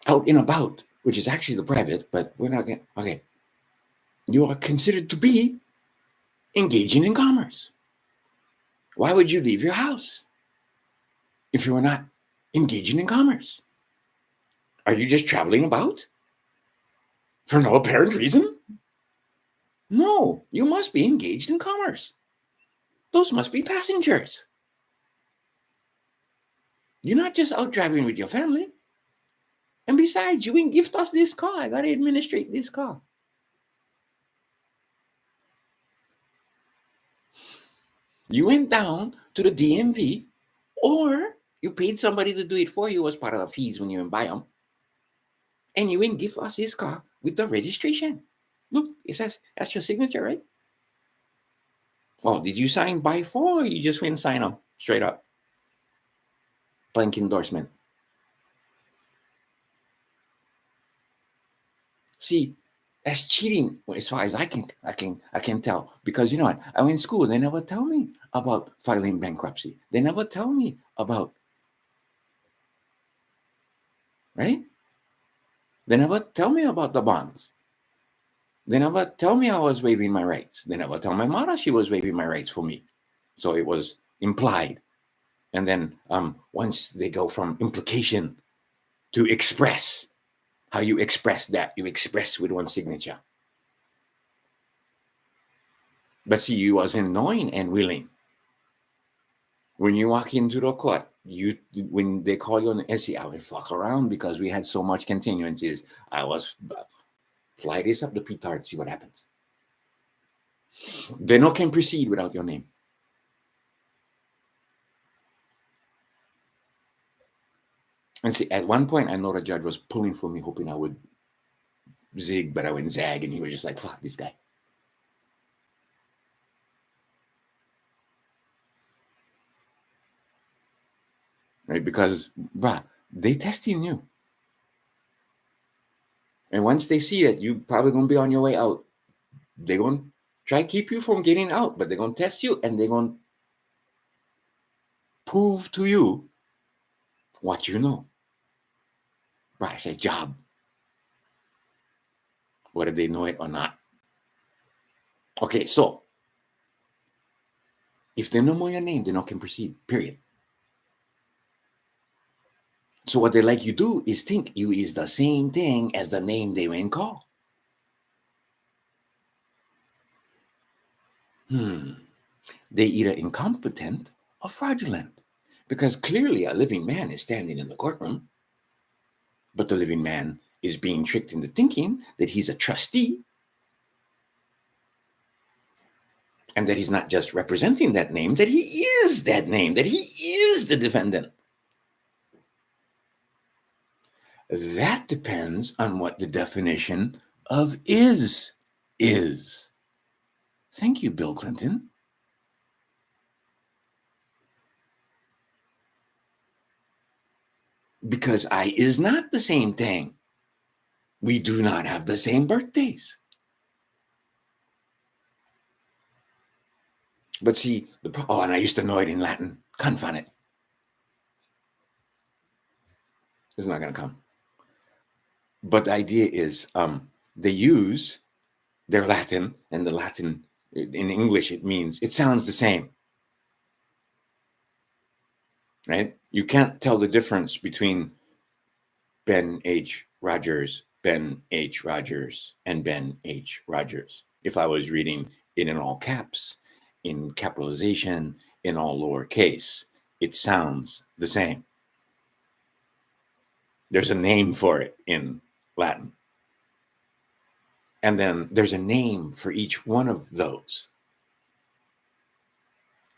out and about, which is actually the private, but we're not going to, okay, you are considered to be engaging in commerce. Why would you leave your house if you were not engaging in commerce? Are you just traveling about for no apparent reason? No, you must be engaged in commerce. Those must be passengers. You're not just out driving with your family. And besides, you didn't gift us this car. I got to administrate this car. You went down to the DMV, or you paid somebody to do it for you as part of the fees when you buy them. And you didn't give us this car with the registration. Look, it says that's your signature, right? Well, did you sign by for, or you just went and sign them straight up? Blank endorsement. See, that's cheating as far as I can tell. Because you know what? I went to school. They never tell me about filing bankruptcy. They never tell me about, right? They never tell me about the bonds. They never tell me I was waiving my rights. They never tell my mother she was waiving my rights for me. So it was implied. And then once they go from implication to express. How you express that? You express with one signature. But see, you wasn't knowing and willing. When you walk into the court, when they call you on the SC, I would fuck around because we had so much continuances. I was fly this up the petard, see what happens. They no can proceed without your name. And see, at one point, I know the judge was pulling for me, hoping I would zig, but I went zag, and he was just like, fuck this guy. Right? Because, bruh, they testing you. And once they see it, you probably going to be on your way out. They're going to try to keep you from getting out, but they're going to test you, and they're going to prove to you what you know. Bruh, it's a job. Whether they know it or not. Okay, so if they know more your name, they not can proceed, period. So what they like you do is think you is the same thing as the name they went call. They either incompetent or fraudulent, because clearly a living man is standing in the courtroom, but the living man is being tricked into thinking that he's a trustee and that he's not just representing that name, that he is that name, that he is the defendant. That depends on what the definition of is. Thank you, Bill Clinton. Because I is not the same thing. We do not have the same birthdays. But see, and I used to know it in Latin. Confine it. It's not going to come. But the idea is they use their Latin, and the Latin in English, it sounds the same. Right? You can't tell the difference between Ben H. Rogers, Ben H. Rogers, and Ben H. Rogers. If I was reading it in all caps, in capitalization, in all lowercase, it sounds the same. There's a name for it in Latin. And then there's a name for each one of those.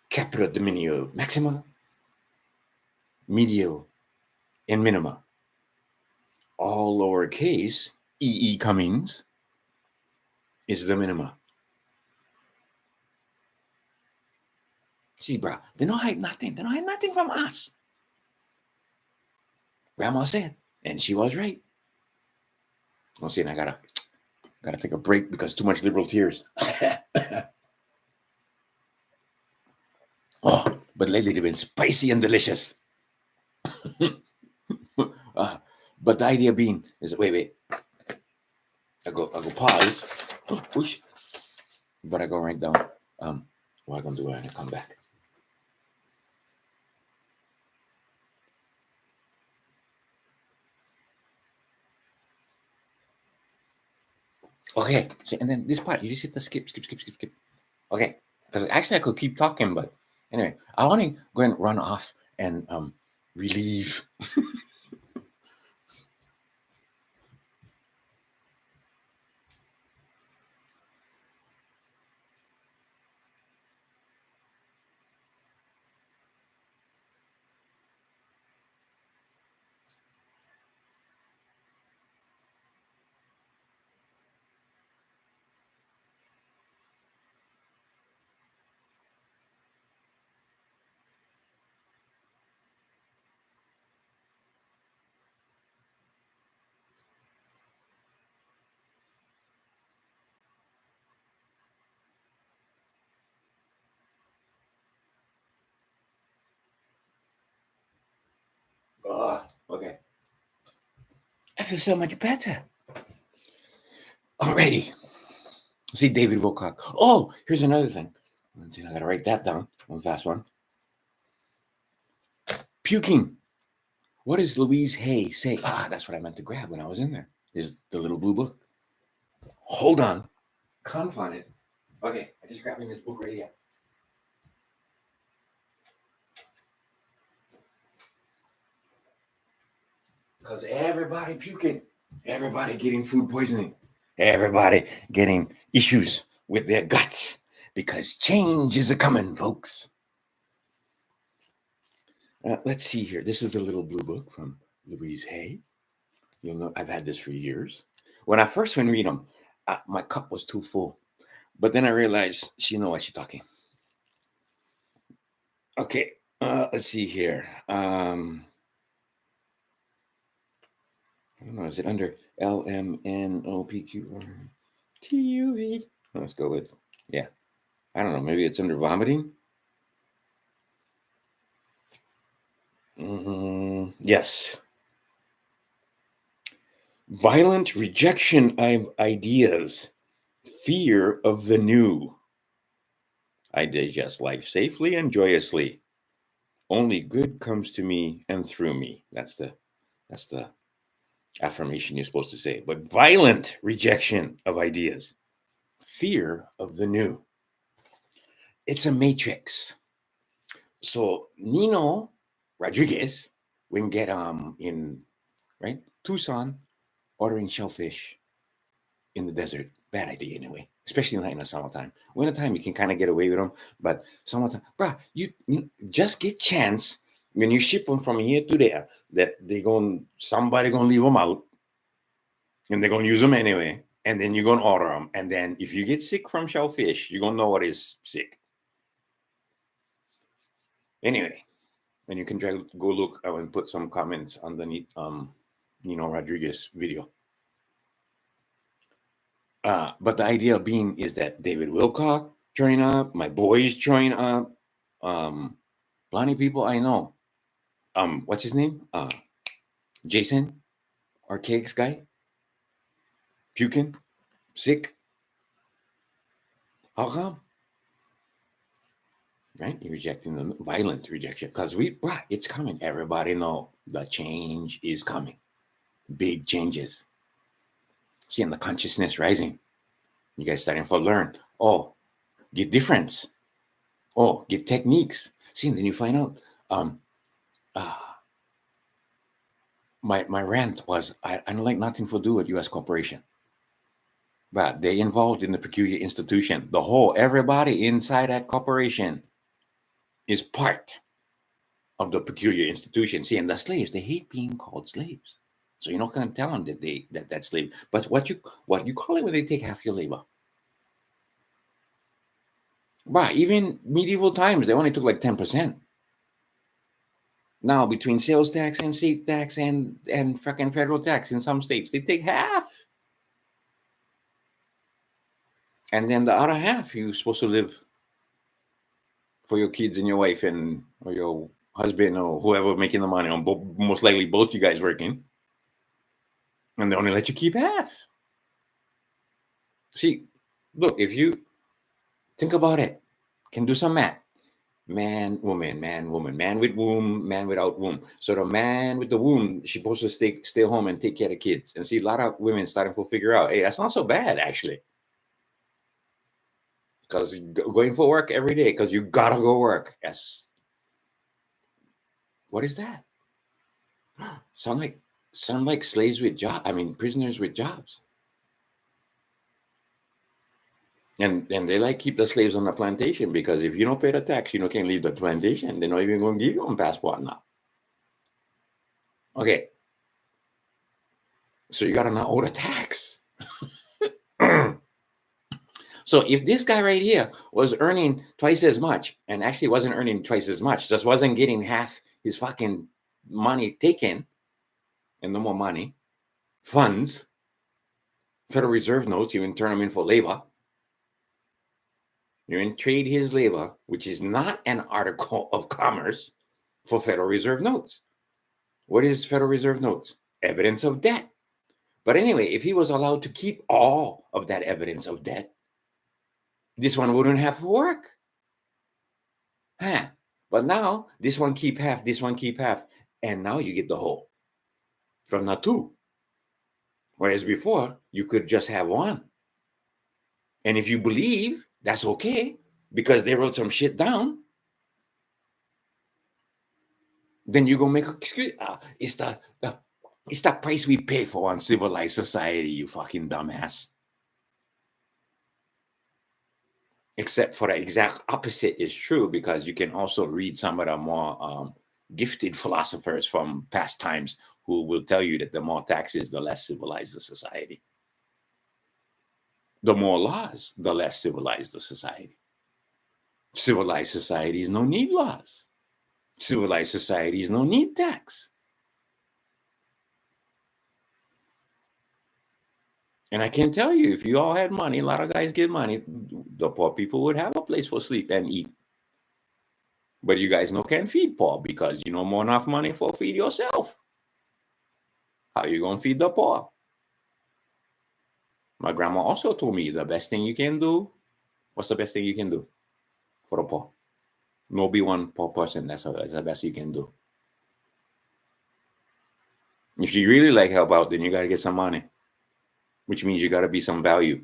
Capita Dominio Maxima, Medio, and Minima. All lowercase, E.E. Cummings, is the minima. See, bro, they don't hide nothing. They don't hide nothing from us. Grandma said, and she was right. I'm saying I gotta take a break because too much liberal tears. Oh, but lately they've been spicy and delicious. But the idea being is, wait. I go pause. Whoosh. But I go right down. What I'm gonna do when I come back. Okay, so, and then this part, you just hit the skip. Okay, because actually I could keep talking, but anyway, I want to go and run off and relieve. Okay. I feel so much better. Alrighty. See, David Wilcock. Oh, here's another thing. I gotta write that down. One fast one. Puking What does Louise Hay say? That's what I meant to grab when I was in there. Is the little blue book. Hold on. Can't find it. Okay, I just grabbing this book right here. Because everybody puking, everybody getting food poisoning, everybody getting issues with their guts because change is a coming, folks. Let's see here. This is the little blue book from Louise Hay. You'll know I've had this for years. When I first went read them, my cup was too full. But then I realized she knows what she's talking. Okay, let's see here. I don't know, is it under LMNOPQRTUV? Let's go with, yeah. I don't know, maybe it's under vomiting? Yes. Violent rejection of ideas, fear of the new. I digest life safely and joyously. Only good comes to me and through me. That's the affirmation you're supposed to say. But violent rejection of ideas, fear of the new. It's a matrix. So Nino Rodriguez wouldn't get in right Tucson ordering shellfish in the desert. Bad idea anyway, especially in the summertime. Wintertime you can kind of get away with them, but summertime, bruh, you just get chance when you ship them from here to there that somebody gonna leave them out, and they're gonna use them anyway, and then you're gonna order them, and then if you get sick from shellfish, you're gonna know what is sick. Anyway, and you can go look and put some comments underneath Nino Rodriguez video. But the idea being is that David Wilcock join up, my boys join up, plenty of people I know. What's his name? Jason, Archaics guy, puking, sick. How come? Right? You're rejecting the violent rejection because it's coming. Everybody know the change is coming. Big changes. Seeing the consciousness rising. You guys starting to learn. Oh, get difference. Oh, get techniques. See, and then you find out. My rant was I don't like nothing to do with U.S. corporation. But they involved in the peculiar institution. Everybody inside that corporation is part of the peculiar institution. See, and the slaves, they hate being called slaves. So you're not going to tell them that that's slave. But what you call it when they take half your labor? But even medieval times, they only took like 10%. Now, between sales tax and state tax and fucking federal tax in some states, they take half. And then the other half, you're supposed to live for your kids and your wife or your husband or whoever making the money, most likely both you guys working. And they only let you keep half. See, look, if you think about it, can do some math. Man, woman, man with womb, man without womb. So the man with the womb, she's supposed to stay home and take care of kids. And see, a lot of women starting to figure out, hey, that's not so bad, actually. Because going for work every day, because you gotta go work. Yes. What is that? Sound like slaves with prisoners with jobs. And they keep the slaves on the plantation because if you don't pay the tax, you can't leave the plantation. They're not even going to give you a passport now. Okay. So you got to not owe the tax. So if this guy right here was earning twice as much, and actually wasn't earning twice as much, just wasn't getting half his fucking money taken, and no more money, funds, Federal Reserve notes, you can turn them in for labor. You're in trade his labor, which is not an article of commerce for Federal Reserve notes. What is Federal Reserve notes? Evidence of debt. But anyway, if he was allowed to keep all of that evidence of debt, this one wouldn't have to work. But now, this one keep half, this one keep half. And now you get the whole from the two. Whereas before, you could just have one. And if you believe, that's okay, because they wrote some shit down. Then you're gonna make an excuse. It's the price we pay for one civilized society, you fucking dumbass. Except for the exact opposite is true, because you can also read some of the more gifted philosophers from past times who will tell you that the more taxes, the less civilized the society. The more laws, the less civilized the society. Civilized societies no need laws. Civilized societies no need tax. And I can tell you, if you all had money, a lot of guys get money, the poor people would have a place for sleep and eat. But you guys no can feed poor, because you know more enough money for feed yourself. How you gonna feed the poor? My grandma also told me the best thing you can do. What's the best thing you can do for the poor? No be one poor person. That's the best you can do. If you really like help out, then you gotta get some money, which means you gotta be some value.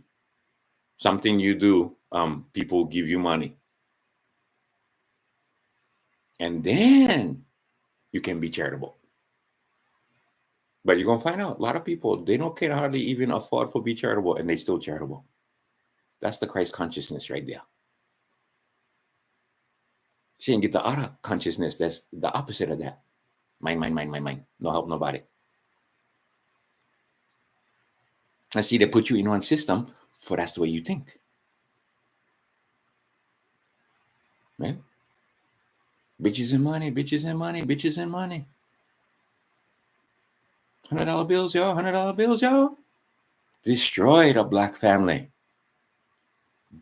Something you do, people give you money. And then you can be charitable. But you're gonna find out a lot of people, they don't can hardly even afford to be charitable, and they still charitable. That's the Christ consciousness right there. See, and get the other consciousness that's the opposite of that. Mine. No help nobody. And see, they put you in one system, for that's the way you think. Right? Bitches and money, bitches and money, bitches and money. $100 bills, yo, $100 bills, yo. Destroy the black family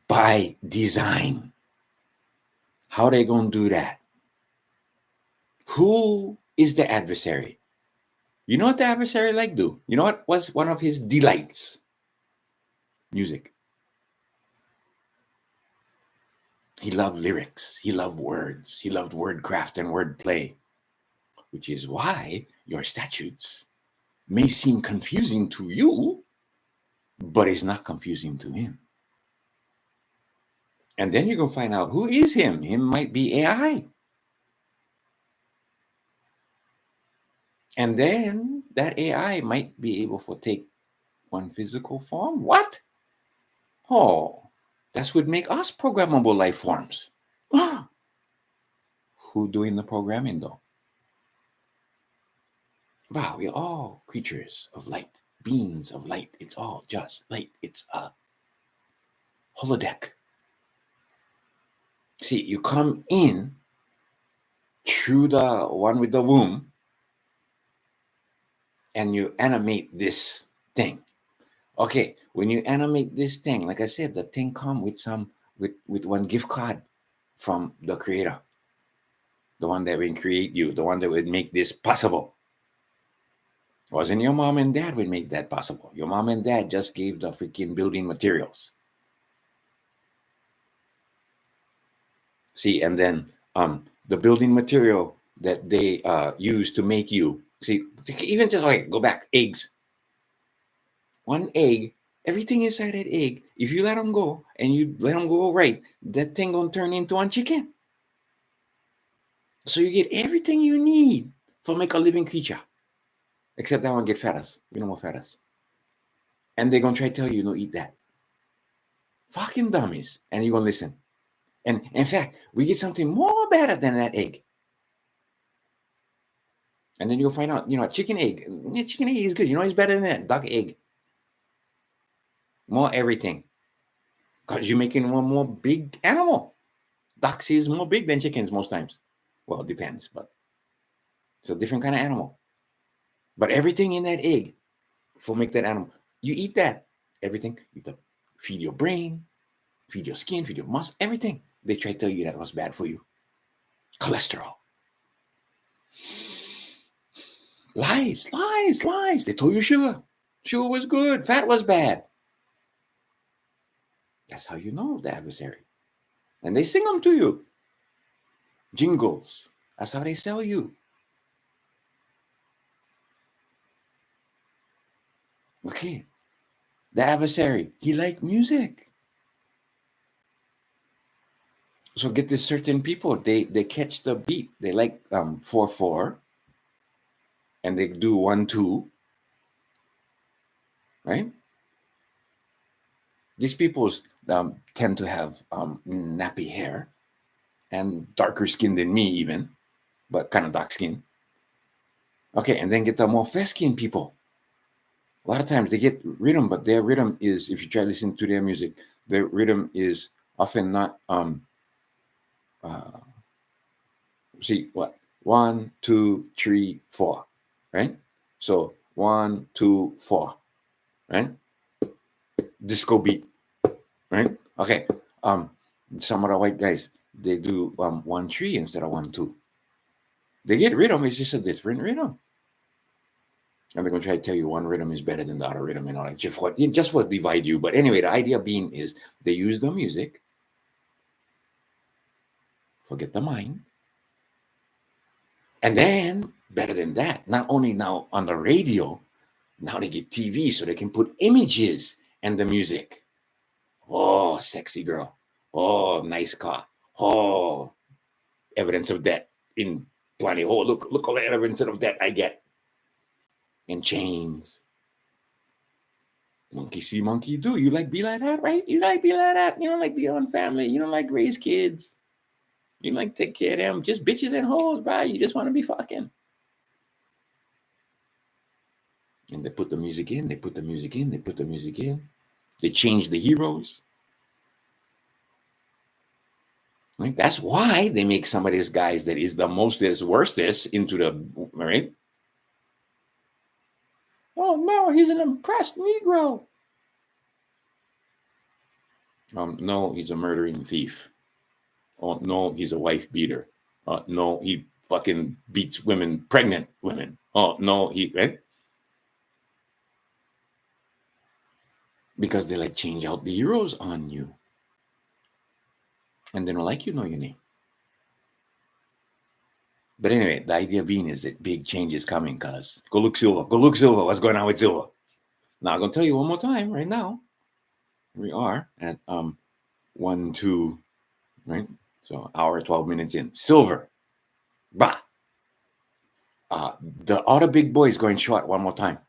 by design. How they gonna do that? Who is the adversary? You know what the adversary like do? You know what was one of his delights? Music. He loved lyrics. He loved words. He loved wordcraft and wordplay, which is why your statutes may seem confusing to you, but it's not confusing to him. And then you're going to find out who is him. Him might be AI. And then that AI might be able to take one physical form. What? Oh, that would make us programmable life forms. Who doing the programming though? Wow, we're all creatures of light, beings of light. It's all just light. It's a holodeck. See, you come in through the one with the womb, and you animate this thing. Okay, when you animate this thing, like I said, the thing come with with one gift card from the creator, the one that will create you, the one that would make this possible. Wasn't your mom and dad would make that possible. Your mom and dad just gave the freaking building materials. See, and then the building material that they use to make you, see, even just like go back, eggs. One egg, everything inside that egg, if you let them go and you let them go right, that thing gonna turn into one chicken. So you get everything you need for make a living creature. Except that one get feathers. We no more feathers. And they're gonna try to tell you, no, eat that. Fucking dummies. And you're gonna listen. And in fact, we get something more better than that egg. And then you'll find out, chicken egg. Chicken egg is good. You know it's better than that. Duck egg. More everything. Because you're making one more big animal. Ducks is more big than chickens most times. Well, it depends, but it's a different kind of animal. But everything in that egg will make that animal. You eat that. Everything. You feed your brain, feed your skin, feed your muscle, everything. They try to tell you that was bad for you. Cholesterol. Lies. They told you sugar. Sugar was good. Fat was bad. That's how you know the adversary. And they sing them to you. Jingles. That's how they sell you. Okay. The adversary, he liked music. So get this, certain people, they catch the beat. They like 4/4, and they do 1/2, right? These people tend to have nappy hair and darker skin than me, even, but kind of dark skin. Okay, and then get the more fair skinned people. A lot of times they get rhythm, but their rhythm is, if you try to listen to their music, their rhythm is often not see what, 1, 2, 3, 4, right? So 1, 2, 4, right? Disco beat, right? Okay. Some of the white guys, they do 1, 3 instead of 1, 2. They get rhythm, it's just a different rhythm. And they're gonna try to tell you one rhythm is better than the other rhythm and all that. Just what divide you. But anyway, the idea being is they use the music, forget the mind. And then, better than that, not only now on the radio, now they get TV so they can put images and the music. Oh, sexy girl. Oh, nice car. Oh, evidence of that in plenty. Oh, look all the evidence of that I get. And chains. Monkey see, monkey do. You like be like that, right? You like be like that. You don't like be on family. You don't like raise kids. You don't like take care of them. Just bitches and hoes, bro. You just want to be fucking. And they put the music in. They put the music in. They put the music in. They change the heroes. Right? That's why they make some of these guys that is the mostest, worstest into the right. Oh no, he's an impressed Negro. No, he's a murdering thief. Oh no, he's a wife beater. No, he fucking beats women, pregnant women. Oh no, he right? Because they like change out the heroes on you, and they don't like you know your name. But anyway, the idea being is that big change is coming, cuz. Go look Silver. Go look Silver. What's going on with Silver? Now I'm gonna tell you one more time right now. We are at 1, 2, right? So hour 12 minutes in. Silver. Bah. The other big boys going short one more time.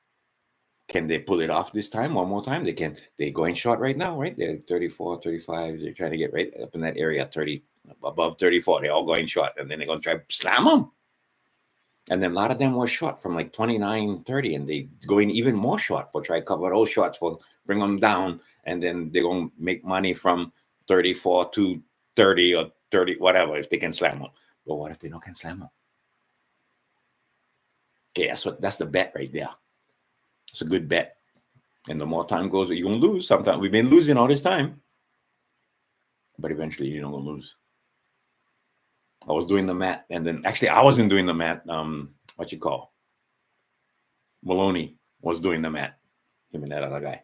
Can they pull it off this time? One more time? They can. They're going short right now, right? They're 34, 35. They're trying to get right up in that area, 30, above 34. They're all going short. And then they're going to try to slam them. And then a lot of them were short from like 29, 30. And they going even more short for try to cover those shots for bring them down. And then they're going to make money from 34 to 30 or 30, whatever, if they can slam them. But what if they don't can slam them? Okay, that's the bet right there. It's a good bet. And the more time goes, you're going to lose. Sometimes we've been losing all this time. But eventually you're not going to lose. I was doing the math. And then actually I wasn't doing the math. What you call? Maloney was doing the math. Him and that other guy.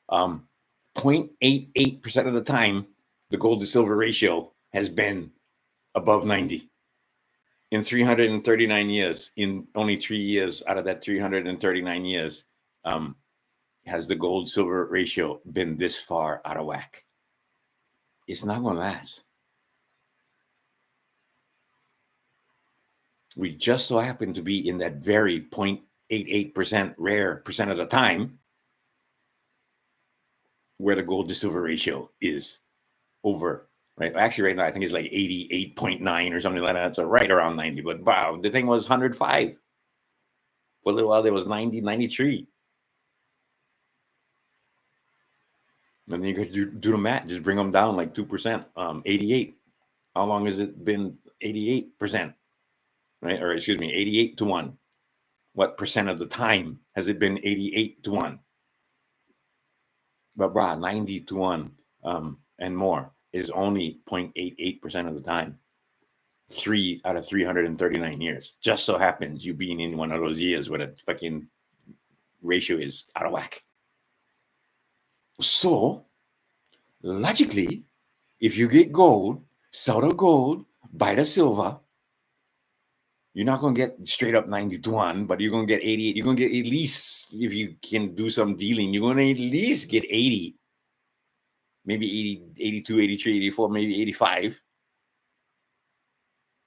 0.88% of the time, the gold to silver ratio has been above 90. In 339 years, in only 3 years out of that 339 years, has the gold silver ratio been this far out of whack? It's not going to last. We just so happen to be in that very 0.88% rare percent of the time where the gold to silver ratio is over, right? Actually, right now, I think it's like 88.9 or something like that. So right around 90. But wow, the thing was 105. For a little while, there was 90, 93. And then you could do the math, just bring them down like 2%, 88. How long has it been 88%, right? Or excuse me, 88 to 1. What percent of the time has it been 88 to 1? But 90 to 1 and more is only 0.88% of the time. 3 out of 339 years. Just so happens you being in one of those years where the fucking ratio is out of whack. So, logically, if you get gold, sell the gold, buy the silver, You're not going to get straight up 91, but you're going to get 88. You're going to get at least, if you can do some dealing, you're going to at least get 80. Maybe 80, 82, 83, 84, maybe 85.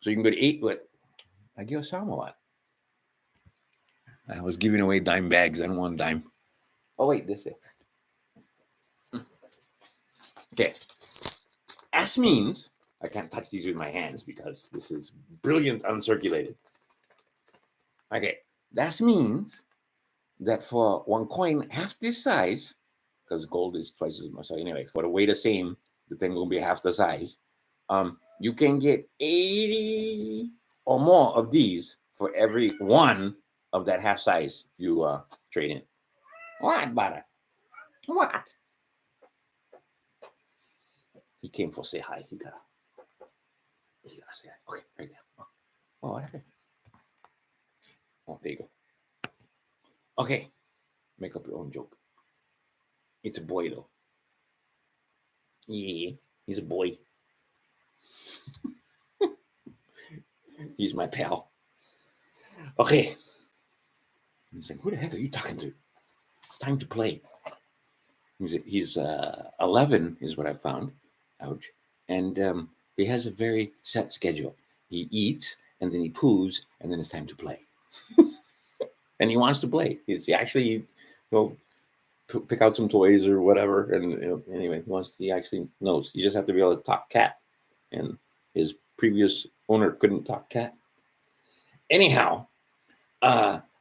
So you can go to 8, but I give Sam a lot. I was giving away dime bags. I don't want a dime. Oh, wait, this is it. Okay. S means, I can't touch these with my hands because this is brilliant uncirculated. Okay, that means that for one coin half this size, because gold is twice as much. So anyway, for the weight the same, the thing will be half the size. You can get 80 or more of these for every one of that half size you trade in. What, butter? What? He came for say hi. He gotta say hi. Okay, right there. Oh, okay. Oh, there you go. Okay, make up your own joke. It's a boy though. Yeah, he's a boy. He's my pal. Okay. He's like, who the heck are you talking to? It's time to play. He's 11 is what I found. Ouch. And he has a very set schedule. He eats, and then he poos, and then it's time to play. And he wants to play. He actually pick out some toys or whatever. And anyway, he actually knows. You just have to be able to talk cat. And his previous owner couldn't talk cat. Anyhow,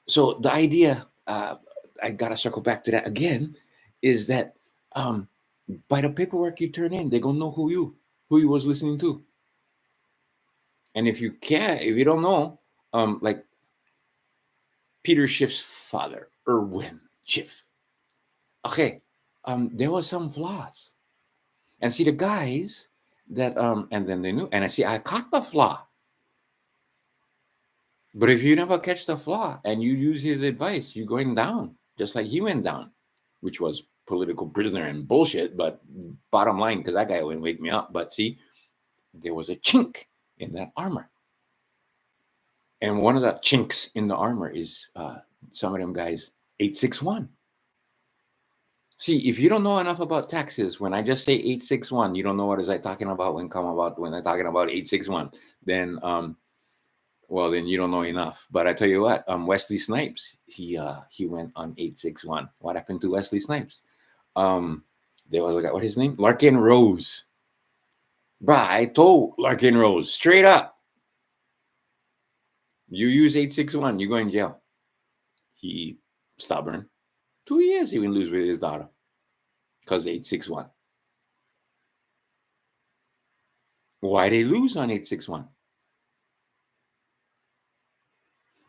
so the idea, I got to circle back to that again, is that by the paperwork you turn in, they're going to know who you was listening to. And if you don't know, like Peter Schiff's father, Erwin Schiff, okay, there was some flaws. And see the guys that, and then they knew, and I caught the flaw. But if you never catch the flaw and you use his advice, you're going down, just like he went down, which was political prisoner and bullshit. But bottom line, because that guy wouldn't wake me up. But see, there was a chink in that armor. And one of the chinks in the armor is some of them guys, 861. See, if you don't know enough about taxes, when I just say 861, you don't know what is I talking about when I'm talking about 861. Then well, then you don't know enough. But I tell you what, Wesley Snipes, he went on 861. What happened to Wesley Snipes? There was a guy, what's his name? Larkin Rose. Bruh, I told Larkin Rose, straight up, you use 861, you go in jail. He stubborn. 2 years he went lose with his daughter. Because 861. Why they lose on 861?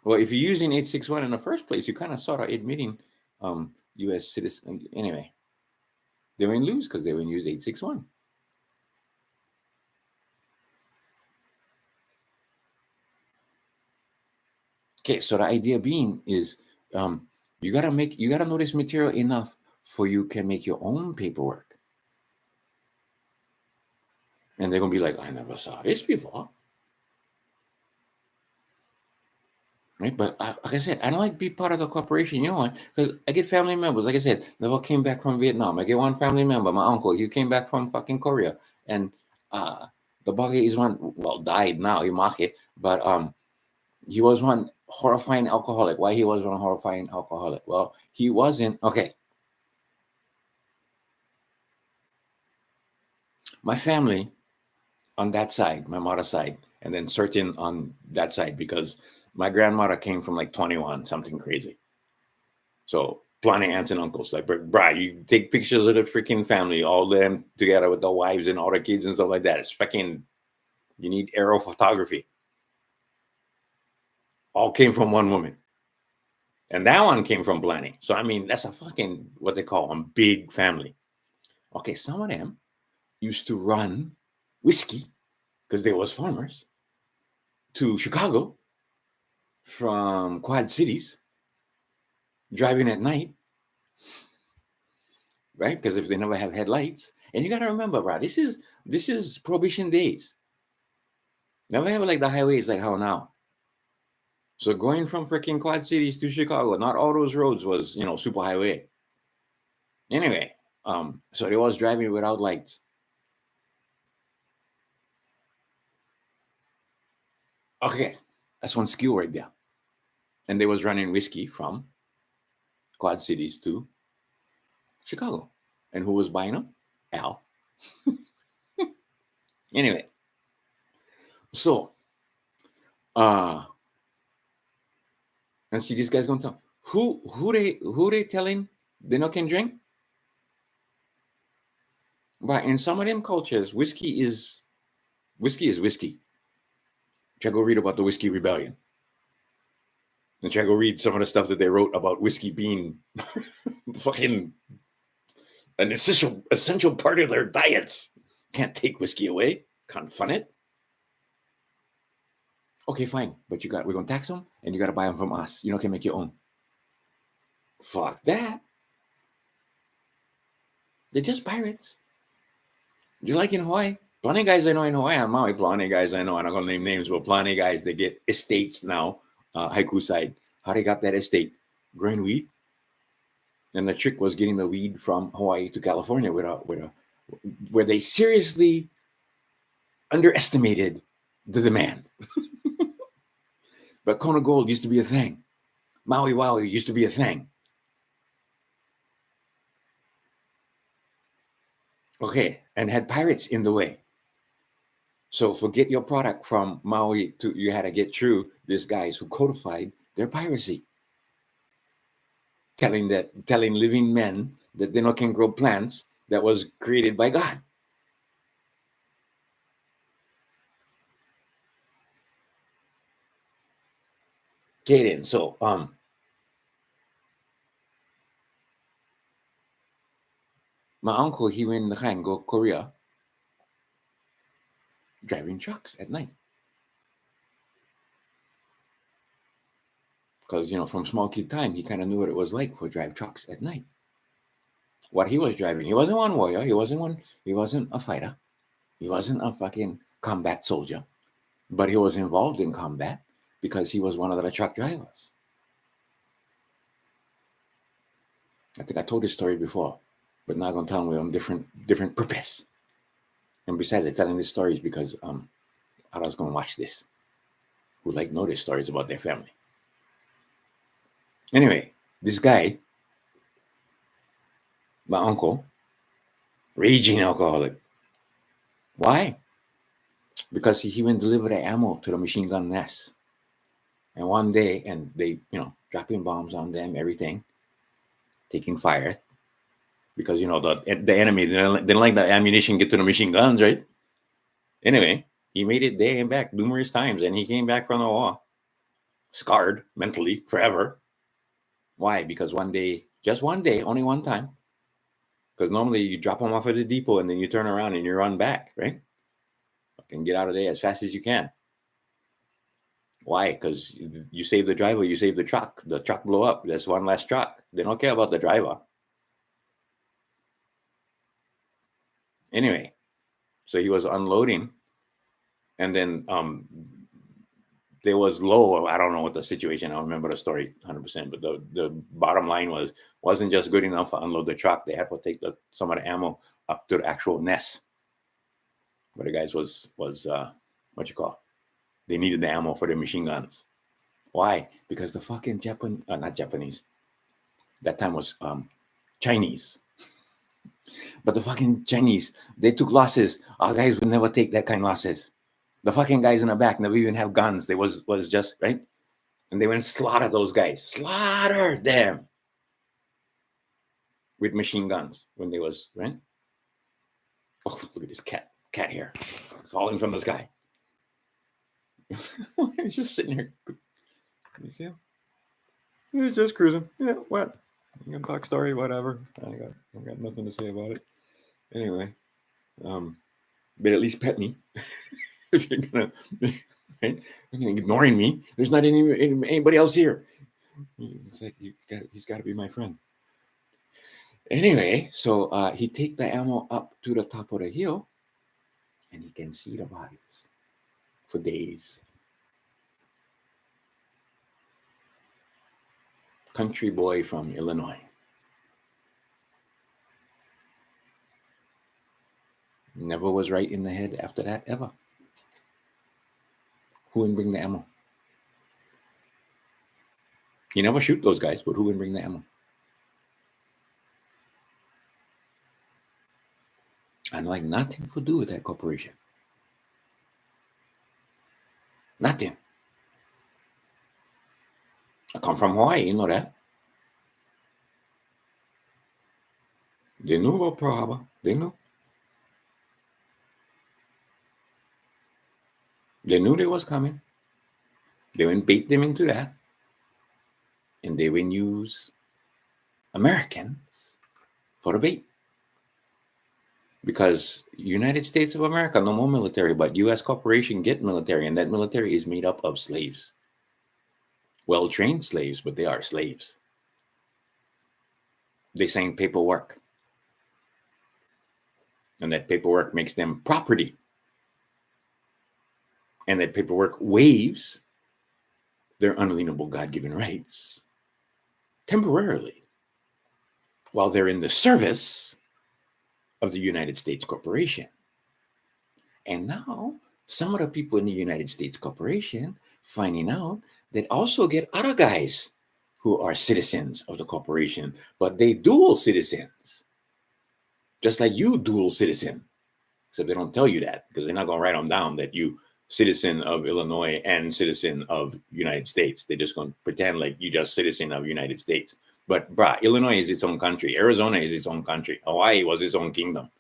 Well, if you're using 861 in the first place, you kind of sort of admitting U.S. citizen. Anyway, they wouldn't lose because they wouldn't use 861. Okay, so the idea being is you gotta know this material enough for you can make your own paperwork. And they're gonna be like, I never saw this before. Right, but like I said, I don't like to be part of the corporation. You know why? Because I get family members. Like I said, never came back from Vietnam. I get one family member, my uncle. He came back from fucking Korea, and the bugger is died now. He mock it, but he was one horrifying alcoholic. Why he was one horrifying alcoholic? Well, he wasn't okay. My family on that side, my mother's side, and then certain on that side because my grandmother came from like 21, something crazy. So plenty aunts and uncles. Like, bruh, you take pictures of the freaking family, all of them together with the wives and all the kids and stuff like that. It's fucking, you need aerial photography. All came from one woman. And that one came from planning. So, I mean, that's a fucking, what they call a big family. Okay, some of them used to run whiskey because they was farmers to Chicago from Quad Cities, driving at night, right? Because if they never have headlights, and you got to remember, bro, this is Prohibition days. Never have like the highways like how now. So going from freaking Quad Cities to Chicago, not all those roads was, super highway. Anyway, so they was driving without lights. Okay, that's one skill right there. And they was running whiskey from Quad Cities to Chicago. And who was buying them? Al. Anyway, so and see these guys gonna tell who they telling they not can drink? But in some of them cultures, whiskey is whiskey. Try go read about the Whiskey Rebellion. And try go read some of the stuff that they wrote about whiskey being fucking an essential part of their diets. Can't take whiskey away. Can't fund it. Okay, fine. But we're gonna tax them and you gotta buy them from us. You can make your own. Fuck that. They're just pirates. You like in Hawaii? Plenty of guys I know in Hawaii on Maui. Plenty of guys I know. I'm not gonna name names, but plenty of guys they get estates now. Haiku side. How they got that estate? Growing weed. And the trick was getting the weed from Hawaii to California where they seriously underestimated the demand. But Kona Gold used to be a thing. Maui Wowie used to be a thing. Okay, and had pirates in the way. So forget your product from Maui you had to get through these guys who codified their piracy. Telling living men that they can grow plants that was created by God. Okay then, so my uncle, he went to go Korea driving trucks at night. Because, from small kid time, he kind of knew what it was like to drive trucks at night. What he was driving, he wasn't one warrior, he wasn't a fighter, he wasn't a fucking combat soldier, but he was involved in combat because he was one of the truck drivers. I think I told this story before, but now I'm going to tell them on different purpose. And besides, I'm telling these stories because others going to watch this who know these stories about their family. Anyway, this guy, my uncle, raging alcoholic. Why? Because he went to deliver the ammo to the machine gun nest. And one day, and they, dropping bombs on them, everything, taking fire. Because, the enemy, they didn't like the ammunition get to the machine guns, right? Anyway, he made it there and back numerous times, and he came back from the war, scarred mentally forever. Why? Because just one day, only one time, because normally you drop them off at the depot and then you turn around and you run back, right? And get out of there as fast as you can. Why? Because you save the driver, you save the truck. The truck blow up. There's one less truck. They don't care about the driver. Anyway, so he was unloading, and then there was low. I don't know what the situation. I don't remember the story 100%. But the bottom line wasn't just good enough to unload the truck. They had to take some of the ammo up to the actual nest. Where the guys was what you call? They needed the ammo for their machine guns. Why? Because the fucking not Japanese. That time was Chinese. But the fucking Chinese, they took losses. Our guys would never take that kind of losses. The fucking guys in the back never even have guns. They was just, right? And they went and slaughtered those guys. Slaughtered them. With machine guns when they was, right? Oh, look at this cat hair falling from the sky. He's just sitting here. You see him? He's just cruising. Yeah, what? You can talk story, whatever. I got nothing to say about it. Anyway, but at least pet me. If you're gonna, right? You're gonna ignoring me. There's not anybody else here. It's like he's got to be my friend. Anyway, so he take the ammo up to the top of the hill, and he can see the bodies for days. country boy from Illinois. Never was right in the head after that, ever. Who would bring the ammo? You never shoot those guys, but who would bring the ammo? And like nothing to do with that corporation. Nothing. I come from Hawaii, you know that. They knew about Pearl Harbor. They knew. They knew they was coming. They went bait them into that. And they went use Americans for the bait. Because United States of America, no more military, but U.S. corporation get military, and that military is made up of slaves. Well-trained slaves, but they are slaves. They sign paperwork. And that paperwork makes them property. And that paperwork waives their unalienable God-given rights temporarily while they're in the service of the United States corporation. And now some of the people in the United States corporation finding out that also get other guys who are citizens of the corporation, but they dual citizens, just like you dual citizen, except they don't tell you that because they're not going to write them down that you citizen of Illinois and citizen of United States. They're just going to pretend like you just citizen of United States. But bruh, Illinois is its own country. Arizona is its own country. Hawaii was its own kingdom.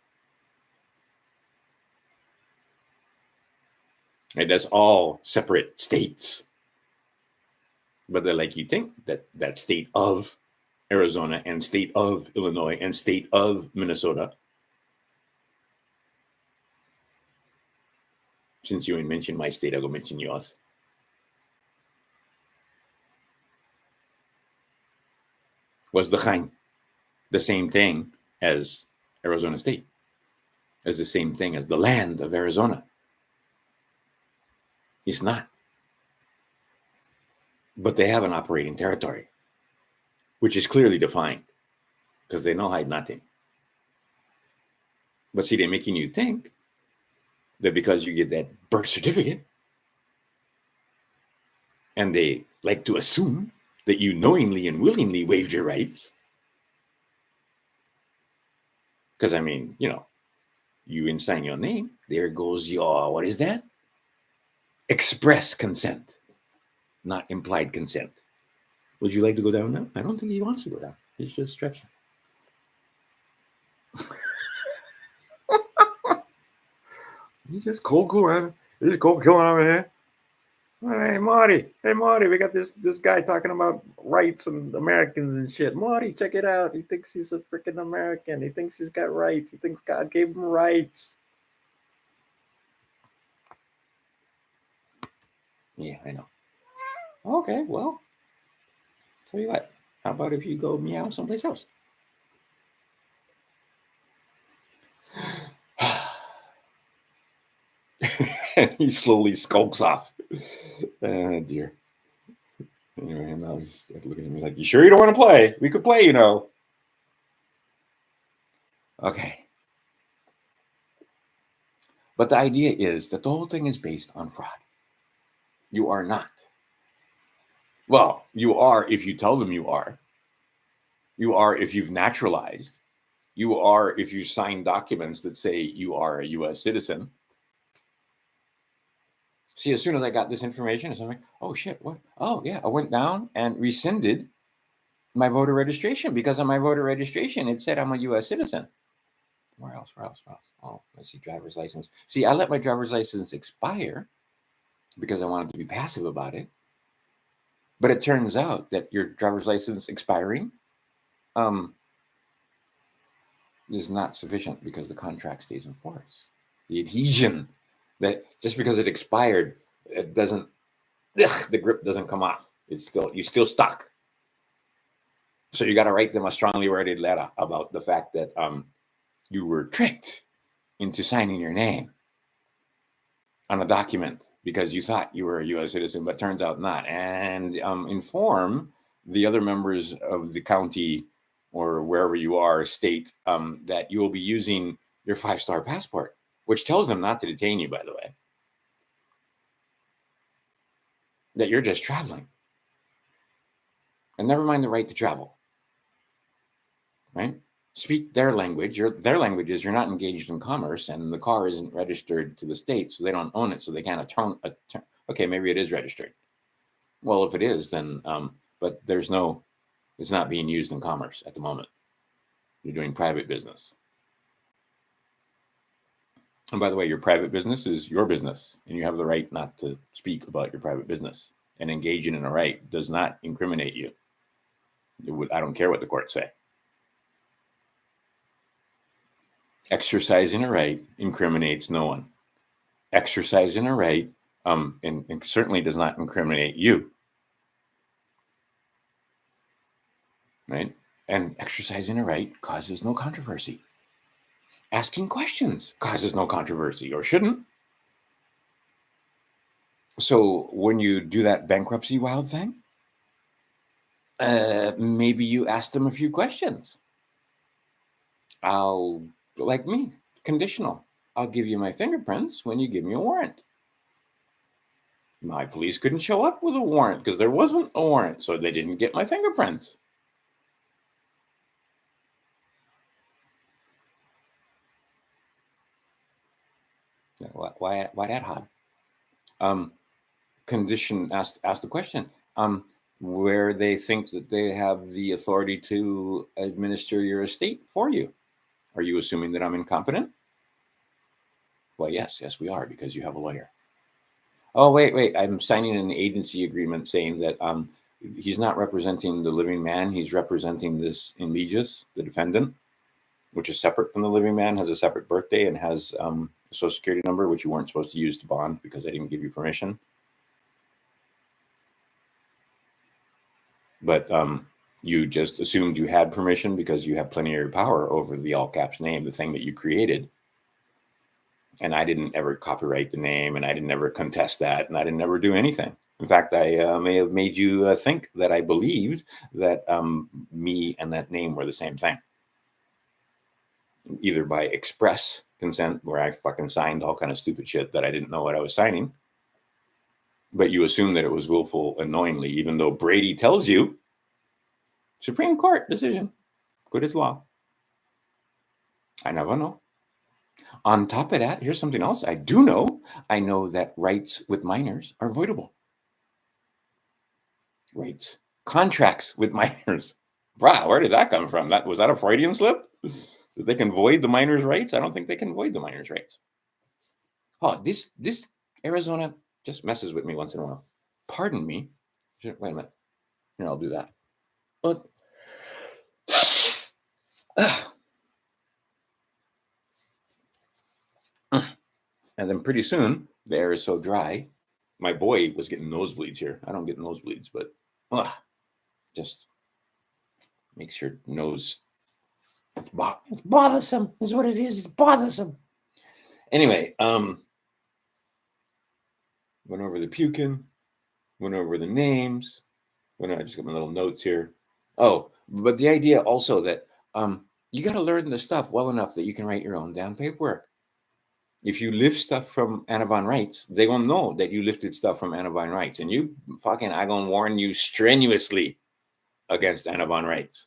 And that's all separate states. But they're like, you think that state of Arizona and state of Illinois and state of Minnesota, since you ain't mentioned my state, I'll go mention yours. Was the same thing as Arizona State, as the same thing as the land of Arizona? It's not. But they have an operating territory, which is clearly defined because they know hide nothing. But see, they're making you think that because you get that birth certificate, and they like to assume that you knowingly and willingly waived your rights. Because, I mean, you inside your name, there goes your, what is that? Express consent, not implied consent. Would you like to go down now? I don't think he wants to go down. He's just stretching. He's just cold, man. He's cold killing over here. Hey Marty, we got this guy talking about rights and Americans and shit. Marty, check it out. He thinks he's a freaking American. He thinks he's got rights. He thinks God gave him rights. Yeah, I know. Okay, well, tell you what. How about if you go meow someplace else? He slowly skulks off. Oh, dear. Anyway, now he's looking at me like, you sure you don't want to play? We could play, Okay. But the idea is that the whole thing is based on fraud. You are not. Well, you are if you tell them you are. You are if you've naturalized. You are if you sign documents that say you are a U.S. citizen. See, as soon as I got this information, I'm like, oh, shit, what? Oh, yeah, I went down and rescinded my voter registration because on my voter registration, it said I'm a U.S. citizen. Where else? Oh, let's see, driver's license. See, I let my driver's license expire because I wanted to be passive about it. But it turns out that your driver's license expiring is not sufficient because the contract stays in force. The adhesion, that just because it expired, it doesn't, the grip doesn't come off. You're still stuck. So you got to write them a strongly worded letter about the fact that you were tricked into signing your name on a document because you thought you were a U.S. citizen, but turns out not. And inform the other members of the county or wherever you are state that you will be using your 5-star passport, which tells them not to detain you, by the way, that you're just traveling. And never mind the right to travel, right? Speak their language. Their language is you're not engaged in commerce, and the car isn't registered to the state, so they don't own it, so they can't okay, maybe it is registered. Well, if it is, then but it's not being used in commerce at the moment. You're doing private business. And by the way, your private business is your business, and you have the right not to speak about your private business. And engaging in a right does not incriminate you. I don't care what the courts say. Exercising a right incriminates no one. Exercising a right and certainly does not incriminate you. Right? And exercising a right causes no controversy. Asking questions causes no controversy, or shouldn't. So when you do that bankruptcy wild thing, maybe you ask them a few questions. Like me, conditional. I'll give you my fingerprints when you give me a warrant. My police couldn't show up with a warrant because there wasn't a warrant, so they didn't get my fingerprints. Why that hard? Ask the question where they think that they have the authority to administer your estate for you. Are you assuming that I'm incompetent? Well, yes, we are, because you have a lawyer. Oh, wait, I'm signing an agency agreement saying that he's not representing the living man. He's representing this Inlegius, the defendant, which is separate from the living man, has a separate birthday, and has a social security number, which you weren't supposed to use to bond because I didn't give you permission. But you just assumed you had permission because you have plenary power over the all caps name, the thing that you created. And I didn't ever copyright the name, and I didn't ever contest that, and I didn't ever do anything. In fact, I may have made you think that I believed that me and that name were the same thing. Either by express consent, where I fucking signed all kind of stupid shit that I didn't know what I was signing. But you assume that it was willful unknowingly, even though Brady tells you, Supreme Court decision, good as law. I never know. On top of that, here's something else I do know. I know that rights with minors are voidable. Rights, contracts with minors. Brah, where did that come from? Was that a Freudian slip? That they can void the minors' rights? I don't think they can void the minors' rights. Oh, this Arizona just messes with me once in a while. Pardon me. Wait a minute. Here, I'll do that. And then pretty soon, the air is so dry. My boy was getting nosebleeds here. I don't get nosebleeds, but just makes your nose. It's bothersome is what it is. It's bothersome. Anyway, went over the puking, went over the names. I just got my little notes here. Oh, but the idea also that you got to learn the stuff well enough that you can write your own damn paperwork. If you lift stuff from Anna von Reitz, they won't know that you lifted stuff from Anna von Reitz. And I gonna warn you strenuously against Anna von Reitz.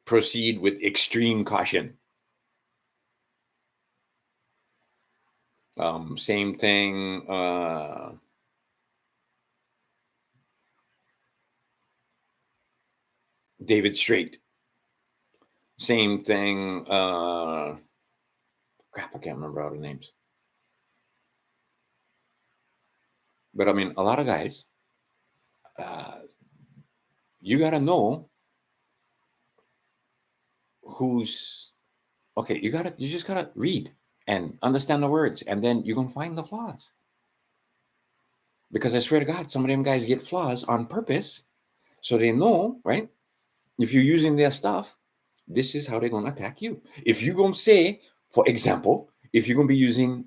Proceed with extreme caution. Same thing. David Straight. Same thing. Crap, I can't remember all the names. But I mean, a lot of guys, you got to know who's okay. You just got to read and understand the words, and then you're going to find the flaws. Because I swear to God, some of them guys get flaws on purpose so they know, right? If you're using their stuff, this is how they're going to attack you. If you're going to say, for example, if you're going to be using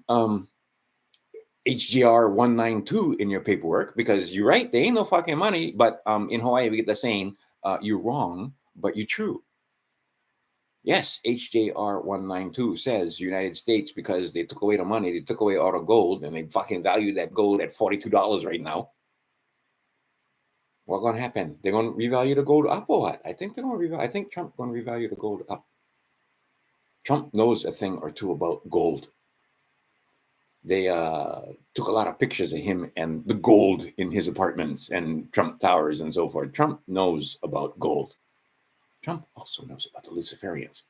HGR 192 in your paperwork, because you're right, there ain't no fucking money. But in Hawaii, we get the saying, you're wrong, but you're true. Yes, HJR 192 says United States, because they took away the money, they took away all the gold, and they fucking value that gold at $42 right now. What's gonna happen? They're gonna revalue the gold up or what? I think they're gonna revalue. I think Trump's gonna revalue the gold up. Trump knows a thing or two about gold. They took a lot of pictures of him and the gold in his apartments and Trump Towers and so forth. Trump knows about gold. Trump also knows about the Luciferians.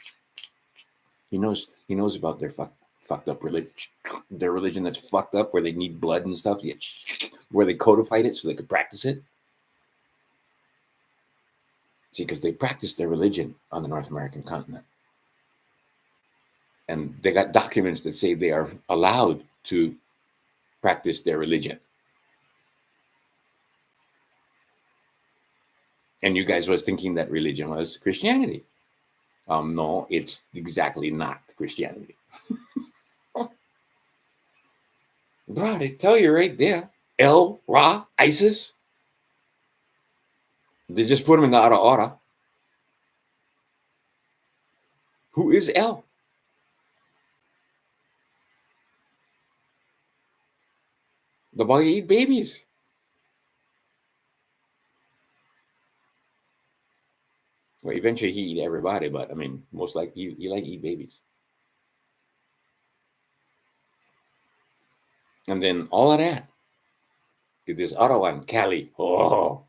He knows about their fucked up religion, their religion that's fucked up, where they need blood and stuff, where they codified it so they could practice it. See, because they practice their religion on the North American continent. And they got documents that say they are allowed to practice their religion. And you guys was thinking that religion was Christianity. No, it's exactly not Christianity. Bro, they tell you right there. El, Ra, ISIS. They just put them in the out of order. Who is El? The bug eat babies. Well, eventually he eat everybody, but I mean, most likely he like eat babies. And then all of that. This other one, Cali. Oh,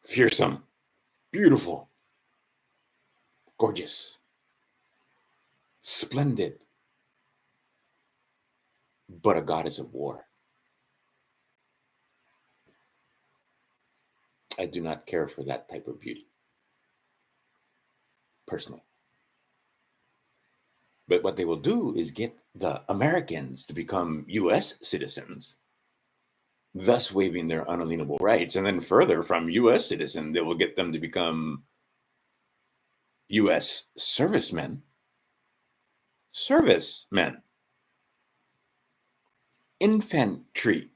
fearsome, beautiful, gorgeous, splendid, but a goddess of war. I do not care for that type of beauty, personally. But what they will do is get the Americans to become U.S. citizens, thus waiving their unalienable rights. And then further, from U.S. citizen, they will get them to become U.S. servicemen. Infantry.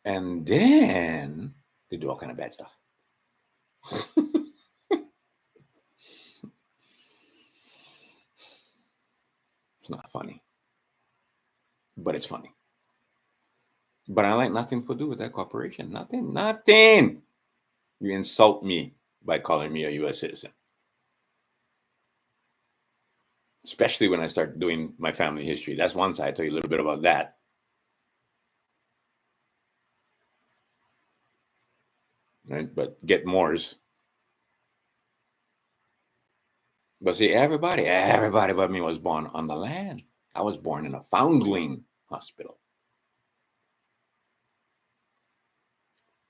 And then they do all kind of bad stuff. It's not funny, but it's funny. But I like nothing to do with that corporation. Nothing. You insult me by calling me a U.S. citizen. Especially when I start doing my family history. That's one side. I'll tell you a little bit about that. Right? But get Moors. But see, everybody but me was born on the land. I was born in a foundling hospital.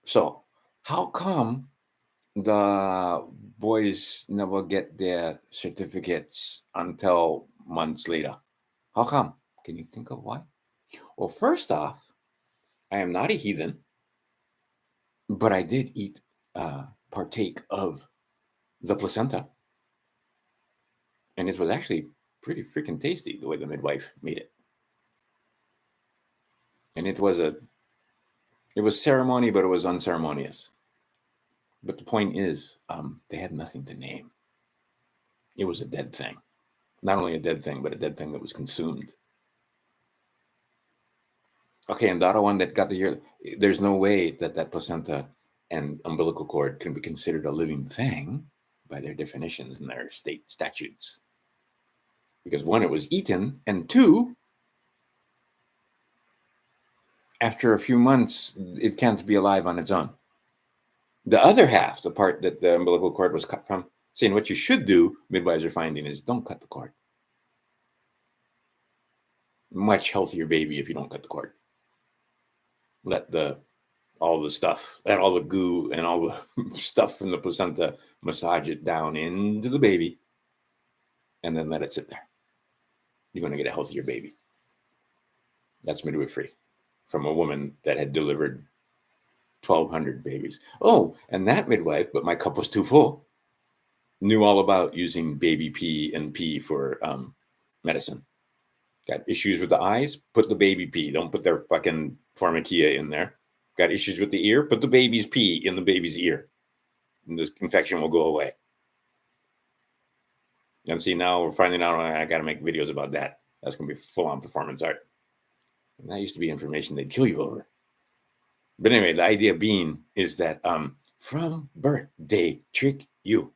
So how come the boys never get their certificates until months later? How come? Can you think of why? Well, first off, I am not a heathen, but I did partake of the placenta. And it was actually pretty freaking tasty the way the midwife made it. And it was ceremony, but it was unceremonious. But the point is, they had nothing to name. It was a dead thing. Not only a dead thing, but a dead thing that was consumed. Okay, and the other one that got the year, there's no way that placenta and umbilical cord can be considered a living thing by their definitions and their state statutes. Because one, it was eaten, and two, after a few months, it can't be alive on its own. The other half, the part that the umbilical cord was cut from, saying what you should do, midwives are finding, is don't cut the cord. Much healthier baby if you don't cut the cord. Let all the stuff, and all the goo and all the stuff from the placenta, massage it down into the baby, and then let it sit there. You're going to get a healthier baby. That's midwifery from a woman that had delivered 1,200 babies. Oh, and that midwife, but my cup was too full, knew all about using baby pee and pee for medicine. Got issues with the eyes? Put the baby pee. Don't put their fucking pharmacia in there. Got issues with the ear? Put the baby's pee in the baby's ear. And this infection will go away. And see, now we're finding out I got to make videos about that. That's going to be full-on performance art. And that used to be information they'd kill you over. But anyway, the idea being is that from birth, they trick you.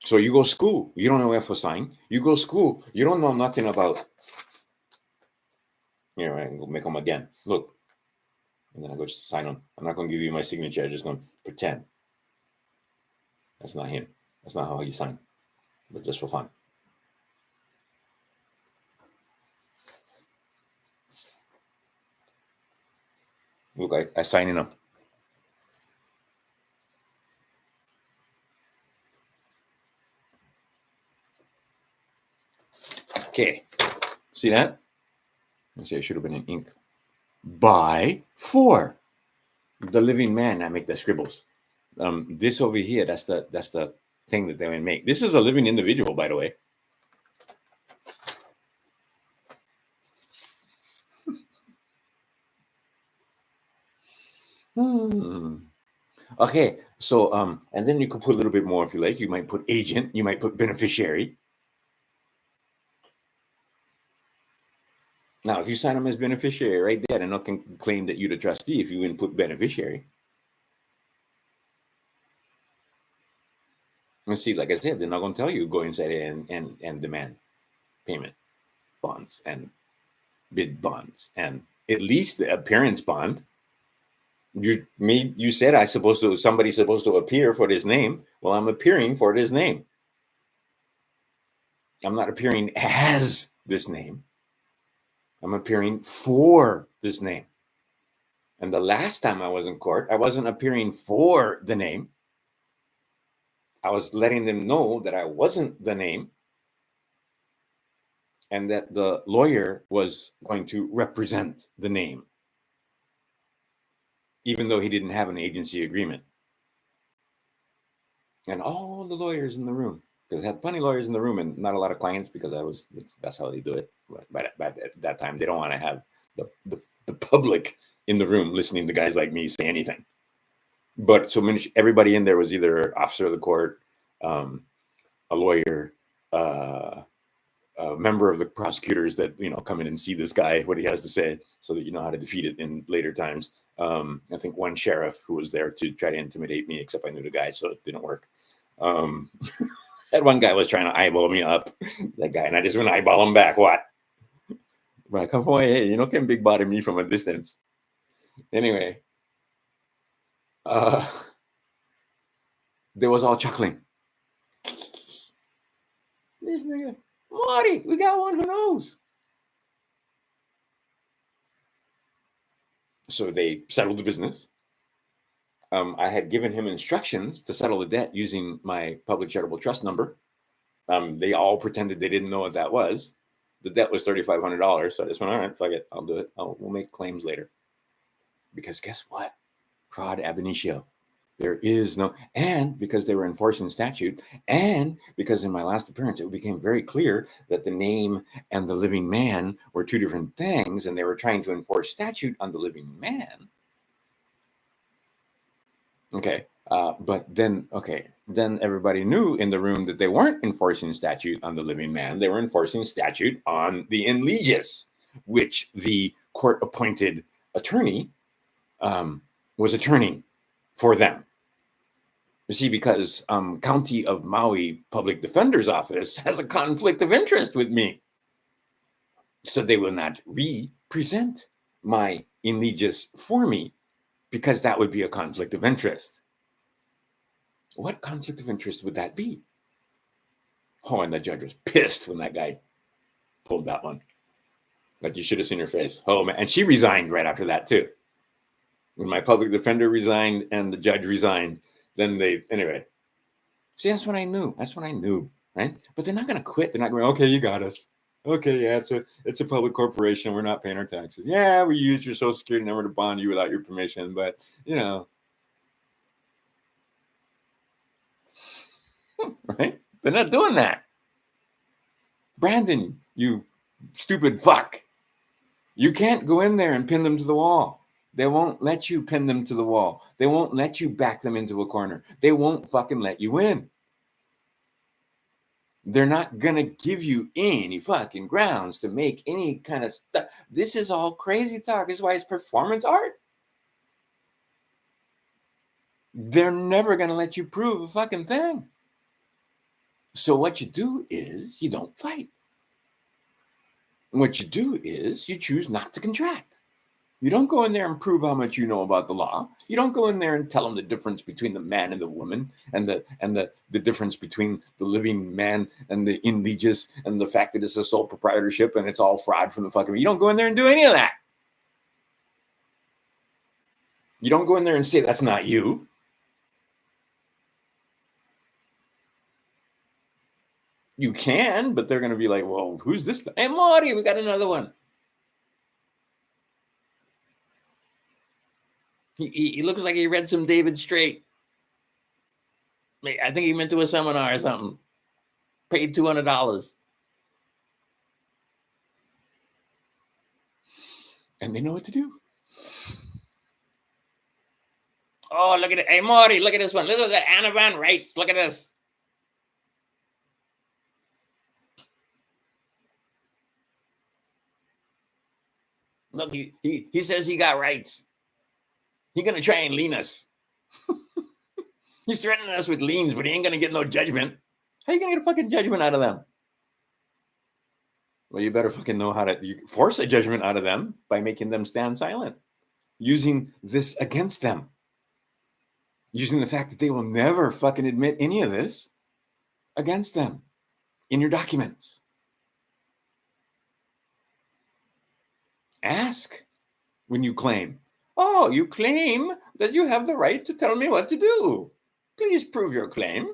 So you go to school, you don't know F sign. You go to school, you don't know nothing about. Here, I can go make them again. Look. And then I go just sign them. I'm not going to give you my signature. I'm just going to pretend. That's not him. That's not how you sign. But just for fun. Look, I sign in them. Okay. See that? I say it should have been in ink. By 4. The living man, I make the scribbles. This over here, that's the thing that they would make. This is a living individual, by the way. Okay, so and then you could put a little bit more if you like. You might put agent, you might put beneficiary. Now, if you sign them as beneficiary right there, then I can claim that you're the trustee if you input beneficiary. And see, like I said, they're not going to tell you go inside and demand payment bonds and bid bonds and at least the appearance bond. You said somebody's supposed to appear for this name. Well, I'm appearing for this name. I'm not appearing as this name. I'm appearing for this name. And the last time I was in court, I wasn't appearing for the name. I was letting them know that I wasn't the name and that the lawyer was going to represent the name, even though he didn't have an agency agreement. And all the lawyers in the room, because I had plenty of lawyers in the room and not a lot of clients because that's how they do it. But at that time, they don't want to have the public in the room listening to guys like me say anything. But so everybody in there was either officer of the court, a lawyer, a member of the prosecutors that come in and see this guy, what he has to say, so that you know how to defeat it in later times. I think one sheriff who was there to try to intimidate me, except I knew the guy, so it didn't work. That one guy was trying to eyeball me up, that guy, and I just went eyeball him back. What? Like, come on, hey, can big body me from a distance. Anyway, they was all chuckling. This nigga, Marty, we got one who knows. So they settled the business. I had given him instructions to settle the debt using my public charitable trust number. They all pretended they didn't know what that was. The debt was $3,500. So I just went, all right, fuck it. I'll do it. We'll make claims later. Because guess what? Fraud ab initio. There is no, and because they were enforcing statute, and because in my last appearance, it became very clear that the name and the living man were two different things, and they were trying to enforce statute on the living man. Okay. But then everybody knew in the room that they weren't enforcing statute on the living man. They were enforcing statute on the in legis, which the court-appointed attorney was attorneying for them. You see, because County of Maui Public Defender's Office has a conflict of interest with me. So they will not represent my in legis for me because that would be a conflict of interest. What conflict of interest would that be? Oh, and the judge was pissed when that guy pulled that one. Like, you should have seen her face. Oh, man. And she resigned right after that, too. When my public defender resigned and the judge resigned, then anyway. See, that's what I knew. Right? But they're not going to quit. They're not going, okay, you got us. Okay, yeah, it's a public corporation. We're not paying our taxes. Yeah, we used your social security number to bond you without your permission, but, right? They're not doing that. Brandon, you stupid fuck. You can't go in there and pin them to the wall. They won't let you pin them to the wall. They won't let you back them into a corner. They won't fucking let you in. They're not going to give you any fucking grounds to make any kind of stuff. This is all crazy talk. This is why it's performance art. They're never going to let you prove a fucking thing. So what you do is you don't fight. What you do is you choose not to contract. You don't go in there and prove how much you know about the law. You don't go in there and tell them the difference between the man and the woman, and the difference between the living man and the indigenous, and the fact that it's a sole proprietorship and it's all fraud from the fucking. You don't go in there and do any of that. You don't go in there and say that's not you. You can, but they're going to be like, well, who's this? Hey, Marty, we got another one. He looks like he read some David Straight. I think he went to a seminar or something. Paid $200. And they know what to do. Oh, look at it. Hey, Marty, look at this one. This is the Anna Van Reitz. Look at this. Look, he says he got rights. He's going to try and lean us. He's threatening us with liens, but he ain't going to get no judgment. How are you going to get a fucking judgment out of them? Well, you better fucking know how to force a judgment out of them by making them stand silent. Using this against them. Using the fact that they will never fucking admit any of this against them in your documents. Ask when you claim. Oh, you claim that you have the right to tell me what to do. Please prove your claim.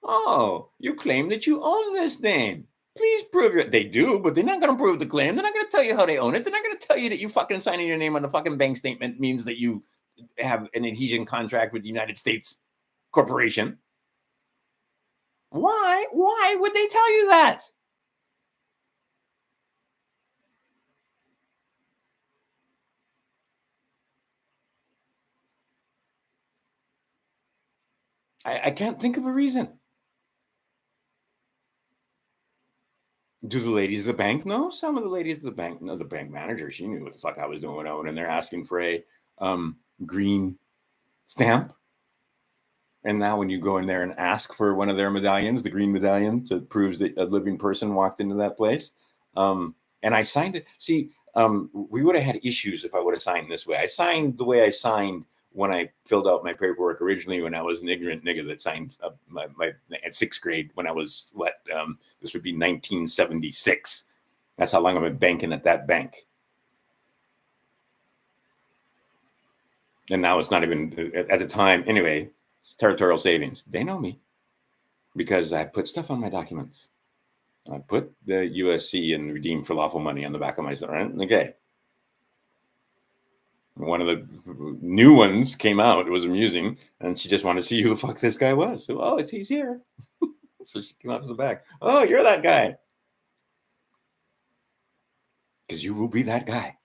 Oh, you claim that you own this name. Please prove your. They do, but they're not going to prove the claim. They're not going to tell you how they own it. They're not going to tell you that you fucking signing your name on the fucking bank statement means that you have an adhesion contract with the United States Corporation. Why? Why would they tell you that? I can't think of a reason. Do the ladies of the bank know? Some of the ladies of the bank know. The bank manager, she knew what the fuck I was doing when I went in there asking for a green stamp. And now when you go in there and ask for one of their medallions, the green medallion that proves that a living person walked into that place, and I signed it. See, we would have had issues if I would have signed this way. I signed the way I signed when I filled out my paperwork originally, when I was an ignorant nigga that signed my at sixth grade when I was this would be 1976. That's how long I've been banking at that bank. And now it's not even at the time. Anyway, it's Territorial Savings. They know me because I put stuff on my documents. I put the USC and redeemed for lawful money on the back of my right? Okay. One of the new ones came out. It was amusing. And she just wanted to see who the fuck this guy was. So, oh, he's here. So she came out to the back. Oh, you're that guy. Because you will be that guy.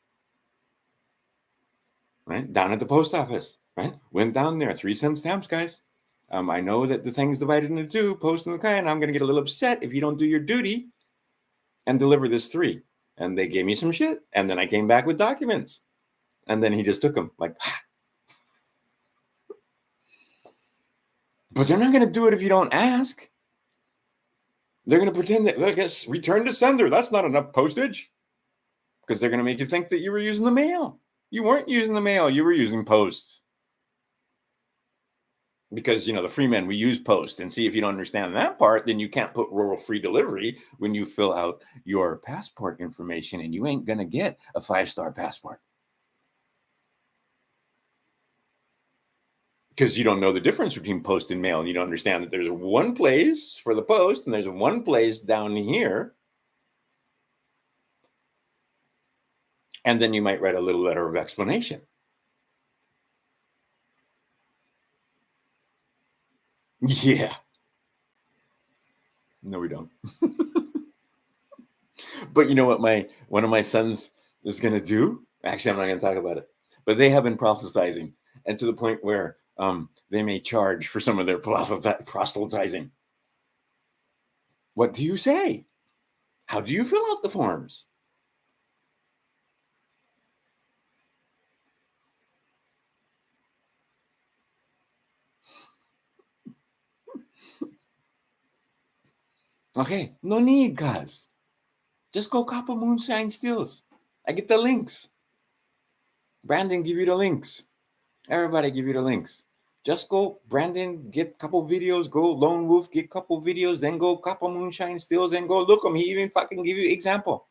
Right? Down at the post office. Right? Went down there. 3-cent stamps, guys. I know that the thing's divided into two. Post and the kind. I'm going to get a little upset if you don't do your duty and deliver this 3. And they gave me some shit. And then I came back with documents. And then he just took them like, but they're not going to do it if you don't ask. They're going to pretend that, I guess, return to sender. That's not enough postage. Because they're going to make you think that you were using the mail. You weren't using the mail. You were using post. Because, the free men, we use post. And see, if you don't understand that part, then you can't put rural free delivery when you fill out your passport information. And you ain't going to get a 5-star passport. Because you don't know the difference between post and mail, and you don't understand that there's one place for the post and there's one place down here. And then you might write a little letter of explanation. Yeah. No, we don't. But you know what one of my sons is going to do? Actually, I'm not going to talk about it. But they have been proselytizing, and to the point where they may charge for some of their proselytizing. What do you say? How do you fill out the forms? Okay, no need, guys. Just go copper moonshine stills. I get the links. Brandon give you the links. Everybody give you the links. Just go, Brandon, get couple videos. Go Lone Wolf, get couple videos. Then go copper moonshine stills and go look them. He even fucking give you example.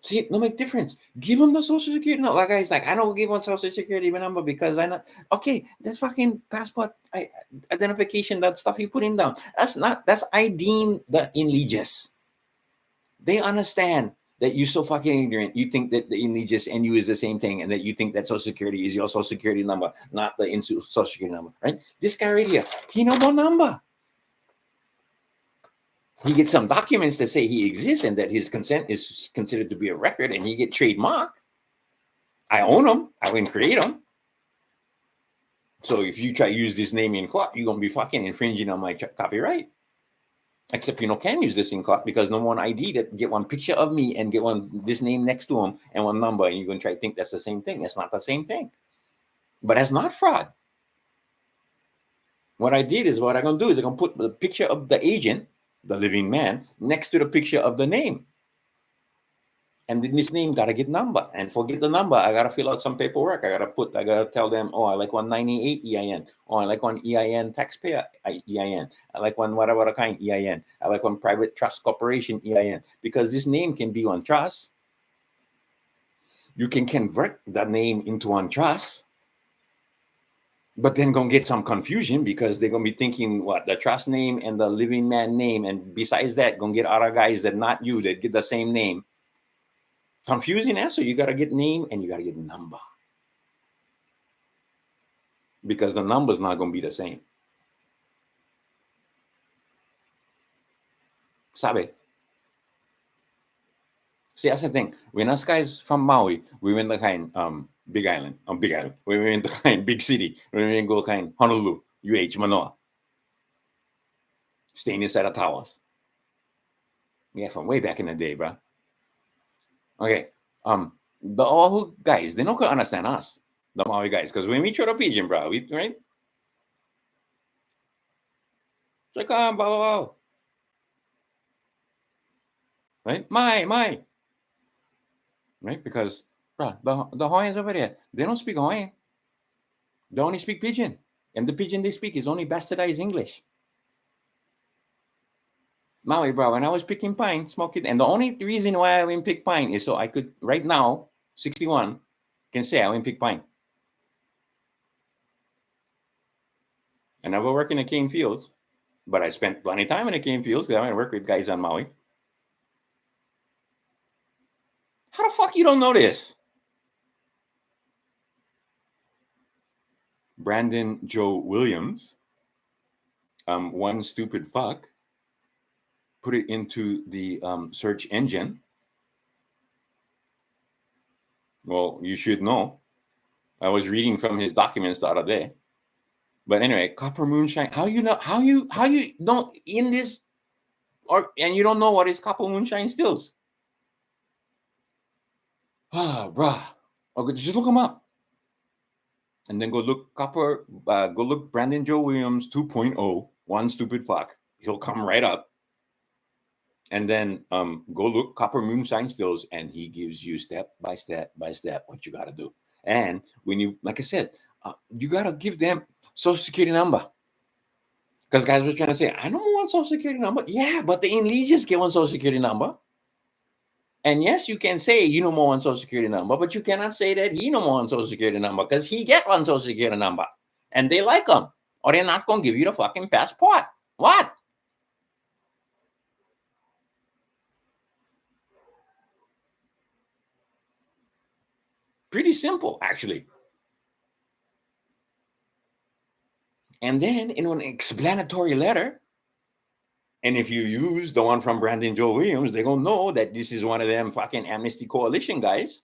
See, it no make difference. Give them the social security number. Like I like, I don't give one social security number because I know. Okay, that's fucking passport identification. That stuff you put in down. That's IDing the religious. They understand that you're so fucking ignorant. You think that the religious and you is the same thing, and that you think that social security is your social security number, not the social security number, right? This guy right here, he no more number. He gets some documents that say he exists and that his consent is considered to be a record, and he get trademark. I own them. I can create them. So if you try to use this name in court, you're gonna be fucking infringing on my copyright. Except you can use this in court because no one ID that get one picture of me and get this name next to him and one number, and you're gonna try to think that's the same thing. That's not the same thing. But that's not fraud. What I did is what I'm gonna do is I'm gonna put the picture of the agent, the living man, next to the picture of the name. And then this name gotta get number. And forget the number, I gotta fill out some paperwork. I gotta tell them, oh, I like 198 EIN. Oh, I like one EIN taxpayer EIN. I like one whatever kind EIN. I like one private trust corporation EIN. Because this name can be on trust. You can convert that name into one trust. But then gonna get some confusion because they're gonna be thinking what the trust name and the living man name, and besides that, gonna get other guys that not you that get the same name. Confusing answer. You gotta get name and you gotta get number, because the number's not gonna be the same. Sabe? See, that's the thing. When us guys from Maui, we went to kind Big Island. We went to kind big city. We went to go kind Honolulu, Manoa. Staying inside the towers. Yeah, from way back in the day, bro. Okay. The all guys, they don't understand us, the Maui guys, because when we throw the pigeon, bro, right? Like, blah, blah, blah. Right? My. Right? Because, bro, the Hawaiians over there, they don't speak Hawaiian. They only speak pidgin. And the pidgin they speak is only bastardized English. Maui, bro, when I was picking pine, smoking, and the only reason why I went pick pine is so I could, right now, 61, can say I went pick pine. I never work in the cane fields, but I spent plenty of time in the cane fields because I went to work with guys on Maui. How the fuck you don't know this? Brandon Joe Williams, one stupid fuck, put it into the search engine. Well, you should know. I was reading from his documents the other day. But anyway, copper moonshine. How you don't in this, and you don't know what is copper moonshine stills? Bruh. Okay, just look them up. And then go look Brandon Joe Williams 2.0, one stupid fuck. He'll come right up. And then go look copper moonshine stills, and he gives you step by step what you got to do. And when you, like I said, you got to give them social security number. Because guys were trying to say, I don't want social security number. Yeah, but the allegiance get one social security number. And yes, you can say you know more one social security number, but you cannot say that he know more one social security number because he get one social security number. And they like him. Or they're not going to give you the fucking passport. What? Pretty simple, actually. And then in an explanatory letter, And if you use the one from Brandon Joe Williams, they're going to know that this is one of them fucking Amnesty Coalition guys.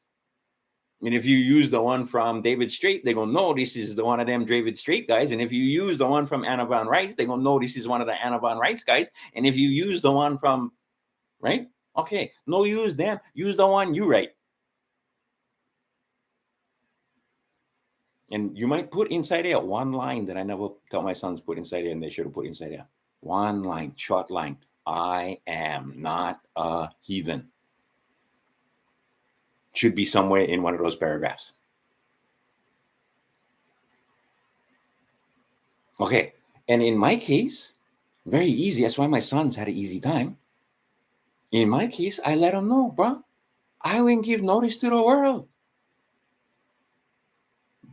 And if you use the one from David Straight, they're going to know this is the one of them David Straight guys. And if you use the one from Anna Von Reitz, they're going to know this is one of the Anna Von Reitz guys. And if you use the one from, right? Okay, no use them. Use the one you write. And you might put inside there one line that I never tell my sons put inside there, and they should have put inside there. One line, short line. I am not a heathen. Should be somewhere in one of those paragraphs. Okay. And in my case, very easy. That's why my sons had an easy time. In my case, I let them know, bro, I wouldn't give notice to the world.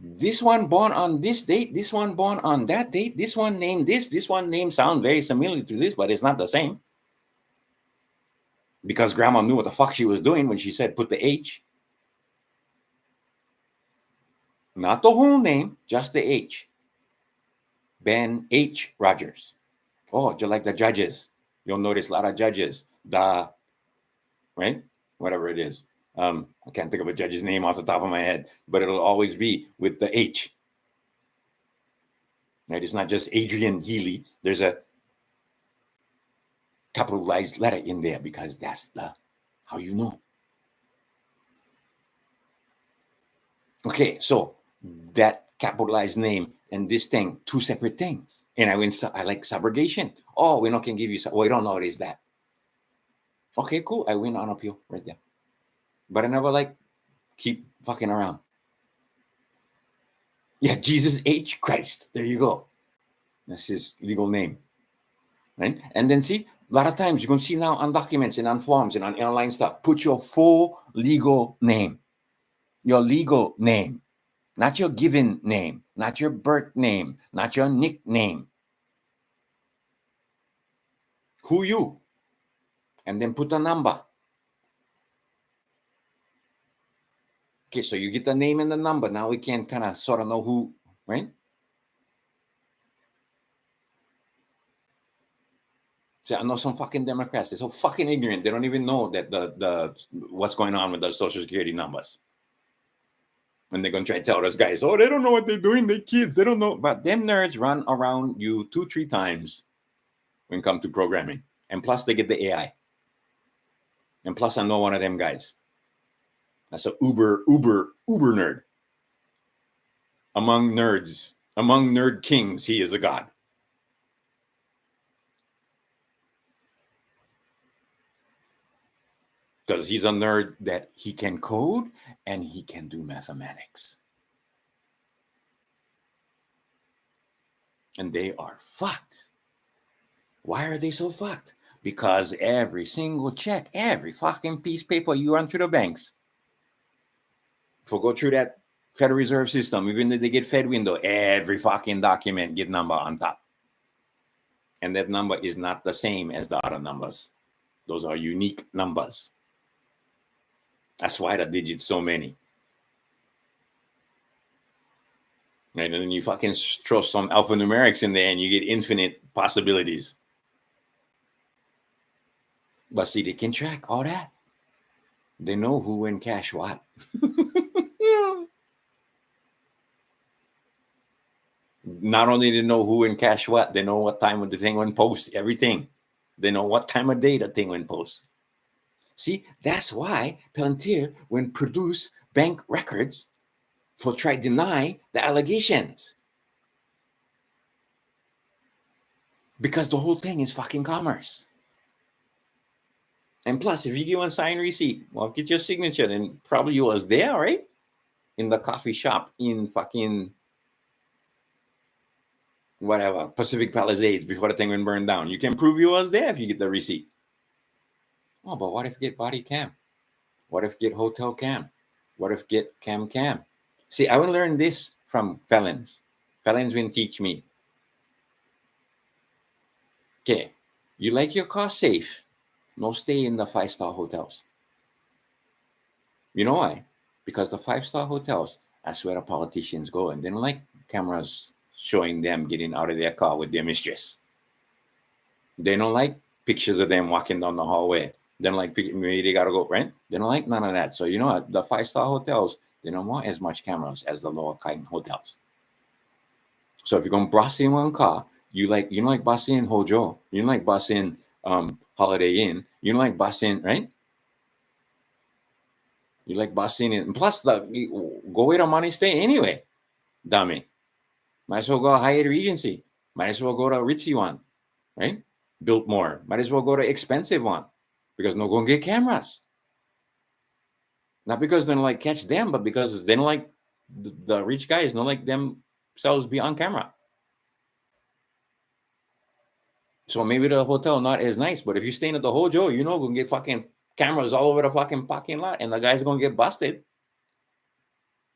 This one born on this date, this one born on that date, this one named this one name sound very similar to this, but it's not the same. Because grandma knew what the fuck she was doing when she said put the H. Not the whole name, just the H. Ben H. Rogers. Oh, just like the judges. You'll notice a lot of judges. Right? Whatever it is. I can't think of a judge's name off the top of my head, but it'll always be with the H. Right? It's not just Adrian Healy. There's a capitalized letter in there because that's how you know. Okay, so that capitalized name and this thing, two separate things. And I like subrogation. Oh, we're not going to give you, we don't know what is that. Okay, cool. I win on appeal right there. But I never keep fucking around. Yeah, Jesus H. Christ. There you go. That's his legal name. Right? And then see, a lot of times you're going to see now on documents and on forms and on online stuff, put your full legal name. Your legal name. Not your given name. Not your birth name. Not your nickname. Who you? And then put a number. Okay, so you get the name and the number. Now we can kind of sort of know who, right? See, I know some fucking Democrats. They're so fucking ignorant. They don't even know that the what's going on with the Social Security numbers. And they're going to try to tell those guys, oh, they don't know what they're doing. They're kids. They don't know. But them nerds run around you 2-3 times when it comes to programming. And plus, they get the AI. And plus, I know one of them guys. That's a uber nerd. Among nerds, among nerd kings, he is a god. Because he's a nerd that he can code and he can do mathematics. And they are fucked. Why are they so fucked? Because every single check, every fucking piece of paper you run through the banks, if we go through that Federal Reserve System, even if they get Fed window, every fucking document get number on top. And that number is not the same as the other numbers. Those are unique numbers. That's why the digits so many. Right? And then you fucking throw some alphanumerics in there and you get infinite possibilities. But see, they can track all that. They know who when cash what. Not only they know who and cash what, they know what time of the thing went post, everything. They know what time of day the thing went post. See, that's why Palantir when produce bank records for try deny the allegations. Because the whole thing is fucking commerce. And plus, if you give one signed receipt, well, get your signature, and probably you was there, right? In the coffee shop in fucking whatever, Pacific Palisades before the thing went burned down. You can prove you was there if you get the receipt. Oh, but what if you get body cam? What if you get hotel cam? What if you get cam? See, I will learn this from felons. Felons will teach me. Okay, you like your car safe. No stay in the 5-star hotels. You know why? Because the 5-star hotels, that's where the politicians go. And they don't like cameras showing them getting out of their car with their mistress. They don't like pictures of them walking down the hallway. They don't like maybe they gotta go, right? They don't like none of that. So you know what? The 5-star hotels, they don't want as much cameras as the lower kind hotels. So if you're going to bus in one car, you don't like bus in Hojo, you don't like bus in Holiday Inn, you don't like bus in, right? You like bus in, and plus go where the money stay anyway, dummy. Might as well go Hyatt Regency. Might as well go to a ritzy one, right? Biltmore. Might as well go to expensive one because no going to get cameras. Not because they don't like catch them, but because they don't like the rich guys don't like themselves be on camera. So maybe the hotel not as nice, but if you're staying at the Hojo, you know, gonna get fucking cameras all over the fucking parking lot, and the guy's gonna get busted.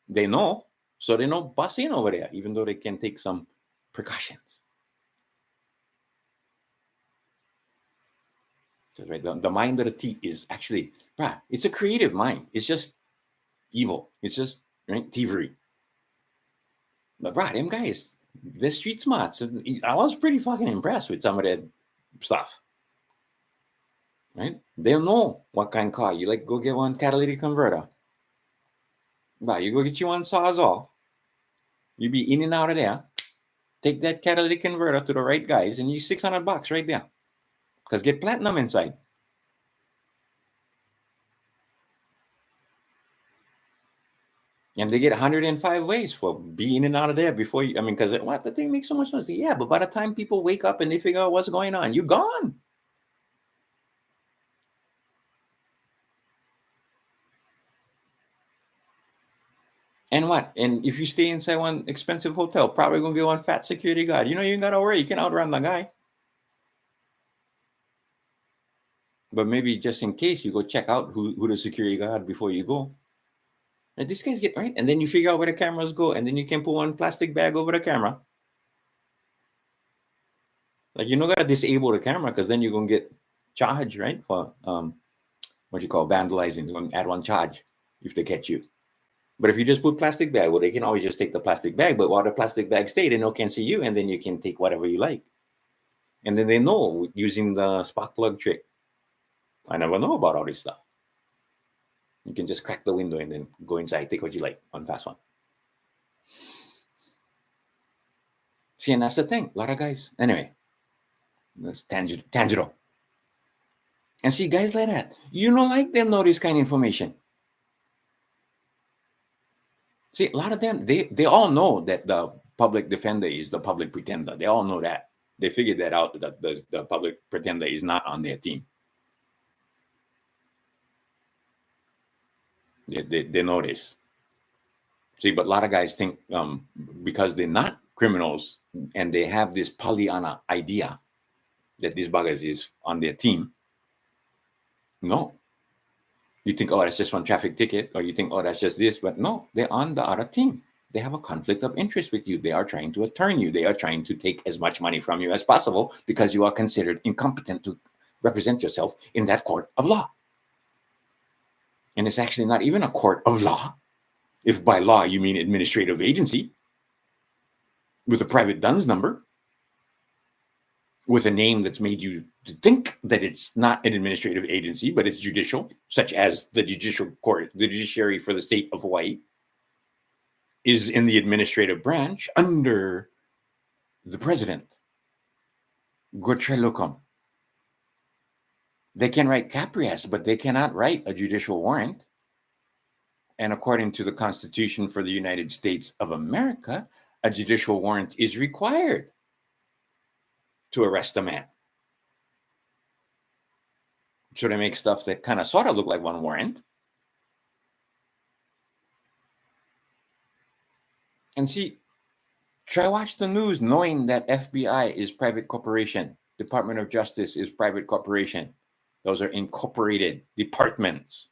They know, so they know bust in over there, even though they can take some precautions. Right, the mind of the thief is actually, it's a creative mind. It's just evil. It's just right thievery. But them guys, they're street smart. So I was pretty fucking impressed with some of that stuff. Right? They'll know what kind of car you like. Go get one catalytic converter. You go get you one Sawzall. You be in and out of there. Take that catalytic converter to the right guys, and you $600 right there. Because get platinum inside. And they get 105 ways for being in and out of there before you. I mean, because the thing makes so much sense. Yeah, but by the time people wake up and they figure out what's going on, you're gone. And what? And if you stay inside one expensive hotel, probably gonna get one fat security guard. You ain't gotta worry. You can outrun the guy. But maybe just in case, you go check out who the security guard before you go. And these guys get right, and then you figure out where the cameras go, and then you can put one plastic bag over the camera. Like you're not gonna disable the camera because then you're gonna get charged, right? For what you call vandalizing. You're gonna add one charge if they catch you. But if you just put plastic bag, well, they can always just take the plastic bag. But while the plastic bag stay, they no can see you, and then you can take whatever you like. And then they know using the spark plug trick. I never know about all this stuff. You can just crack the window and then go inside, take what you like on fast one. See, and that's the thing. A lot of guys. Anyway, that's tangible. And see, guys like that, you don't like them know this kind of information. See, a lot of them, they all know that the public defender is the public pretender. They all know that. They figured that out, that the public pretender is not on their team. They know this. See, but a lot of guys think because they're not criminals and they have this Pollyanna idea that these buggers is on their team. No. You think, oh, that's just one traffic ticket, or you think, oh, that's just this, but no, they're on the other team. They have a conflict of interest with you. They are trying to attorney you. They are trying to take as much money from you as possible because you are considered incompetent to represent yourself in that court of law. And it's actually not even a court of law. If by law you mean administrative agency with a private DUNS number, with a name that's made you to think that it's not an administrative agency, but it's judicial, such as the judicial court, the judiciary for the state of Hawaii, is in the administrative branch under the president. Gotrelocum. They can write caprias, but they cannot write a judicial warrant. And according to the Constitution for the United States of America, a judicial warrant is required to arrest a man. So they make stuff that kind of sort of look like one warrant. And see, try watch the news knowing that FBI is private corporation, Department of Justice is private corporation. Those are incorporated departments.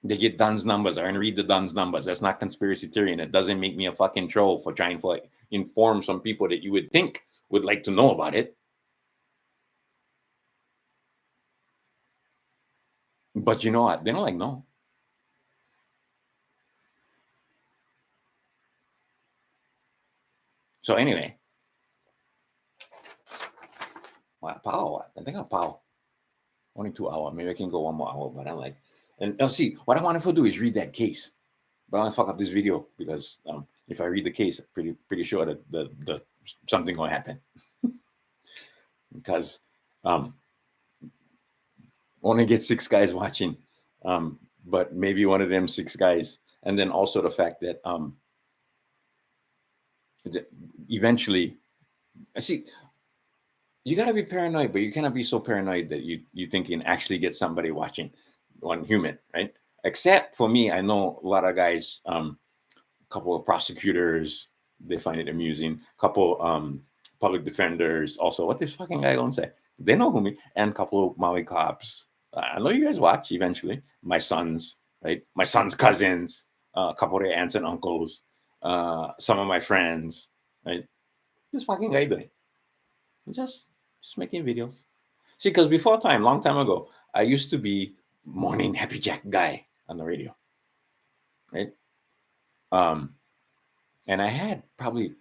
They get DUNS numbers. I can read the DUNS numbers. That's not conspiracy theory, and it doesn't make me a fucking troll for trying to inform some people that you would think would like to know about it. But you know what? They don't like no. So anyway, What? I think I'll power. Only 2 hours. Maybe I can go 1 more hour, but I like. And see, what I want to do is read that case. But I want to fuck up this video because if I read the case, I'm pretty sure that the something gonna happen. Because only get 6 guys watching, but maybe one of them 6 guys, and then also the fact that eventually, I see. You gotta be paranoid, but you cannot be so paranoid that you think you can actually get somebody watching, one human, right? Except for me, I know a lot of guys, couple of prosecutors, they find it amusing. Couple public defenders, also. What this fucking guy gonna say? They know who me, and a couple of Maui cops. I know you guys watch eventually. My sons, right? My son's cousins, a couple of their aunts and uncles, some of my friends, right? This fucking guy doing just making videos. See, because before time, long time ago, I used to be morning happy jack guy on the radio, right? And I had probably,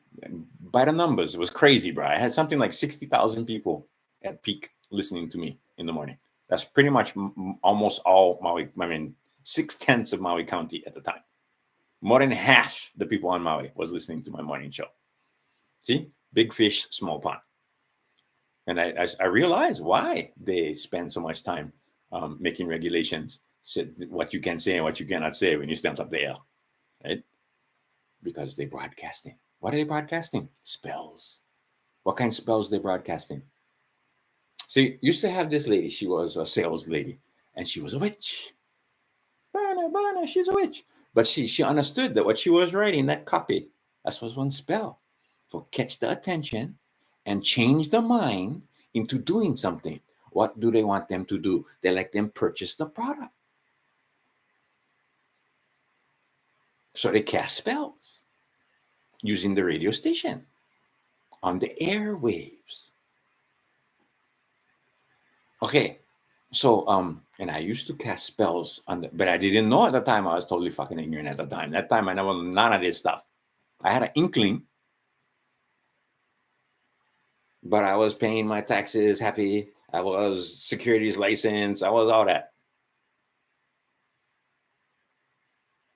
by the numbers, it was crazy, bro. I had something like 60,000 people at peak listening to me in the morning. That's pretty much almost all Maui. I mean, 6/10 of Maui County at the time. More than half the people on Maui was listening to my morning show. See, big fish, small pond. And I realized why they spend so much time making regulations, what you can say and what you cannot say when you stand up there, right? Because they're broadcasting. What are they broadcasting? Spells. What kind of spells they broadcasting? See, used to have this lady. She was a sales lady, and she was a witch. Bana, she's a witch. But she understood that what she was writing, that copy, that was one spell for catch the attention and change the mind into doing something. What do they want them to do? They like them purchase the product. So they cast spells using the radio station on the airwaves. Okay, so and I used to cast spells on but I didn't know at the time. I was totally fucking ignorant at the time. That time I never none of this stuff. I had an inkling, but I was paying my taxes, happy. I was securities license. I was all that.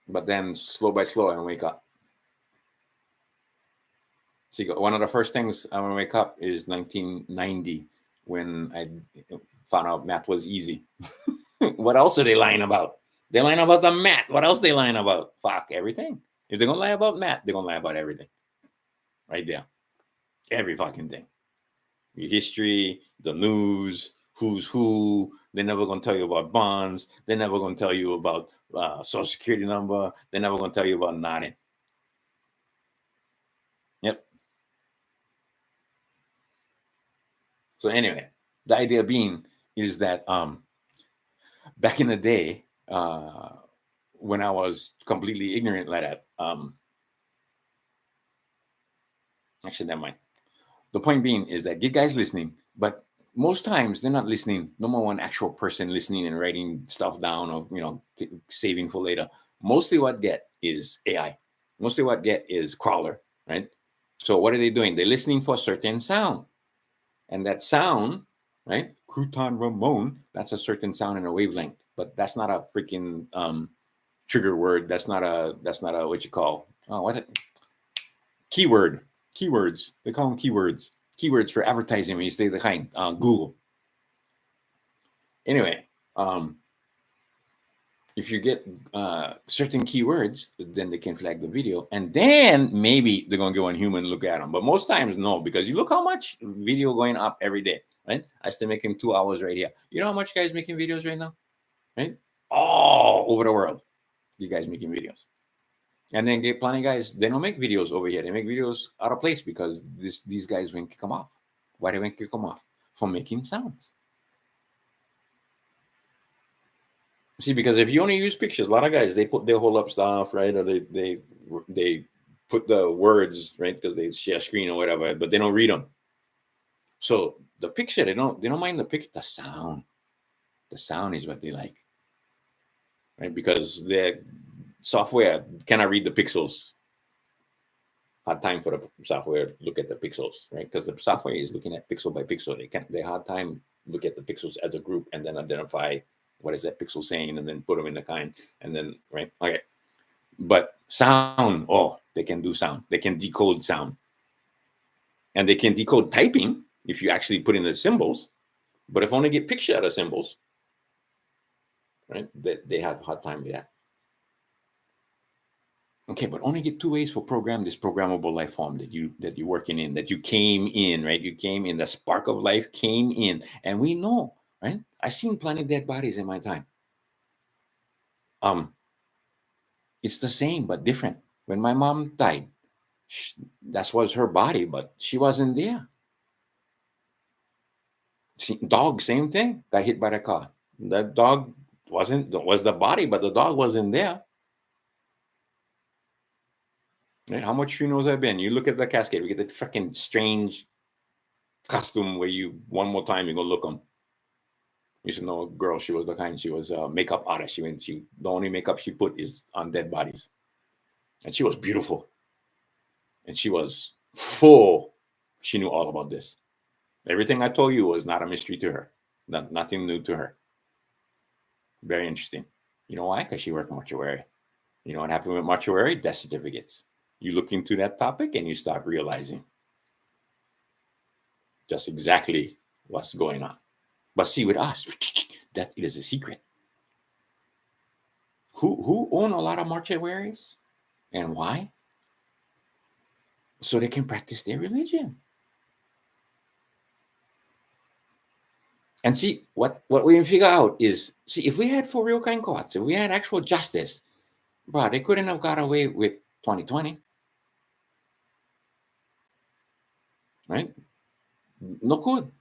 But then slow by slow, I wake up. See, one of the first things I want to wake up is 1990 when I found out math was easy. What else are they lying about? They're lying about the math. What else they lying about? Fuck everything. If they're gonna lie about math, they're gonna lie about everything. Right there. Every fucking thing. Your history, the news, who's who. They're never gonna tell you about bonds. They're never gonna tell you about social security number. They're never gonna tell you about nothing. Yep. So anyway, the idea being is that back in the day, when I was completely ignorant like that, actually, never mind. The point being is that get guys listening, but most times they're not listening. No more one actual person listening and writing stuff down or saving for later. Mostly what get is AI. Mostly what get is crawler, right? So what are they doing? They're listening for a certain sound, and that sound, right? Crouton Ramon. That's a certain sound in a wavelength, but that's not a freaking trigger word. That's not a what you call keyword. Keywords. They call them keywords. Keywords for advertising when you say the kind Google. Anyway, if you get certain keywords, then they can flag the video, and then maybe they're gonna go on human look at them. But most times, no, because you look how much video going up every day, right? I still making 2 hours right here. You know how much guys making videos right now, right? All over the world, you guys making videos. And then get plenty of guys, they don't make videos over here. They make videos out of place because these guys won't kick them off. Why they won't kick them off? For making sounds. See, because if you only use pictures, a lot of guys, they hold up stuff, right? Or they put the words, right? Because they share screen or whatever, but they don't read them. So the picture, they don't mind the picture, the sound. The sound is what they like. Right? Because their software cannot read the pixels. hard time for the software to look at the pixels, right? Because the software is looking at pixel by pixel. They hard time look at the pixels as a group and then identify what is that pixel saying and then put them in the kind and then, right? Okay. But sound, they can do sound. They can decode sound. And they can decode typing if you actually put in the symbols. But if only get picture out of symbols, right? They have a hard time with that. Okay, but only get 2 ways for this programmable life form that you're working in, that you came in, right? You came in, the spark of life came in. And we know, right? I've seen plenty of dead bodies in my time. It's the same but different. When my mom died, that was her body, but she wasn't there. Dog, same thing, got hit by the car. That dog was the body, but the dog wasn't there. Right? How much funerals have been? You look at the casket, we get the freaking strange costume where you one more time you go look them. You should know a girl. She was the kind. She was a makeup artist. The only makeup she put is on dead bodies, and she was beautiful. And she was full. She knew all about this. Everything I told you was not a mystery to her. Nothing new to her. Very interesting. You know why? Because she worked mortuary. You know what happened with mortuary? Death certificates. You look into that topic and you start realizing just exactly what's going on. But see, with us, that it is a secret. Who own a lot of mortuaries and why? So they can practice their religion. And see, what we figure out is, see, if we had for real kind courts, if we had actual justice, bro, they couldn't have got away with 2020. Right? No good.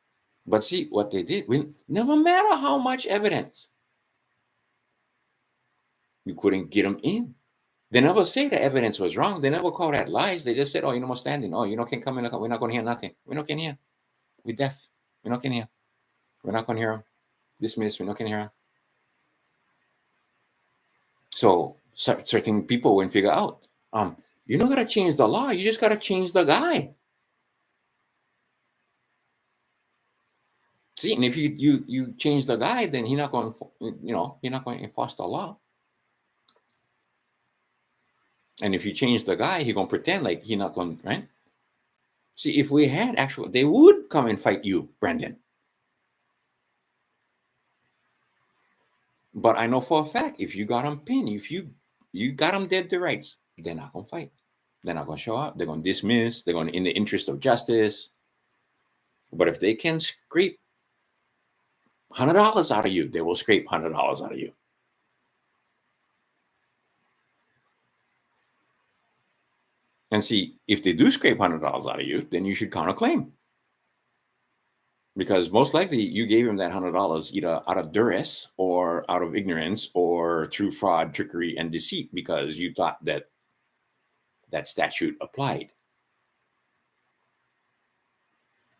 But see, what they did, never matter how much evidence, you couldn't get them in. They never say the evidence was wrong. They never call that lies. They just said, oh, more standing. Oh, can't come in. We're not going to hear nothing. We're not going to hear. We're deaf. We're not going to hear. We're not going to hear them. Dismiss. We're not going to hear them. So certain people wouldn't figure out, you're not going to change the law. You just got to change the guy. See, and if you change the guy, then he's not going to enforce the law. And if you change the guy, he's going to pretend like he's not going, right? See, if we had they would come and fight you, Brendan. But I know for a fact, if you got them pinned, if you got them dead to rights, they're not going to fight. They're not going to show up. They're going to dismiss. They're going to, in the interest of justice. But if they can scrape $100 out of you, they will scrape $100 out of you. And see, if they do scrape $100 out of you, then you should counterclaim. Because most likely you gave him that $100 either out of duress or out of ignorance or through fraud, trickery, and deceit because you thought that statute applied.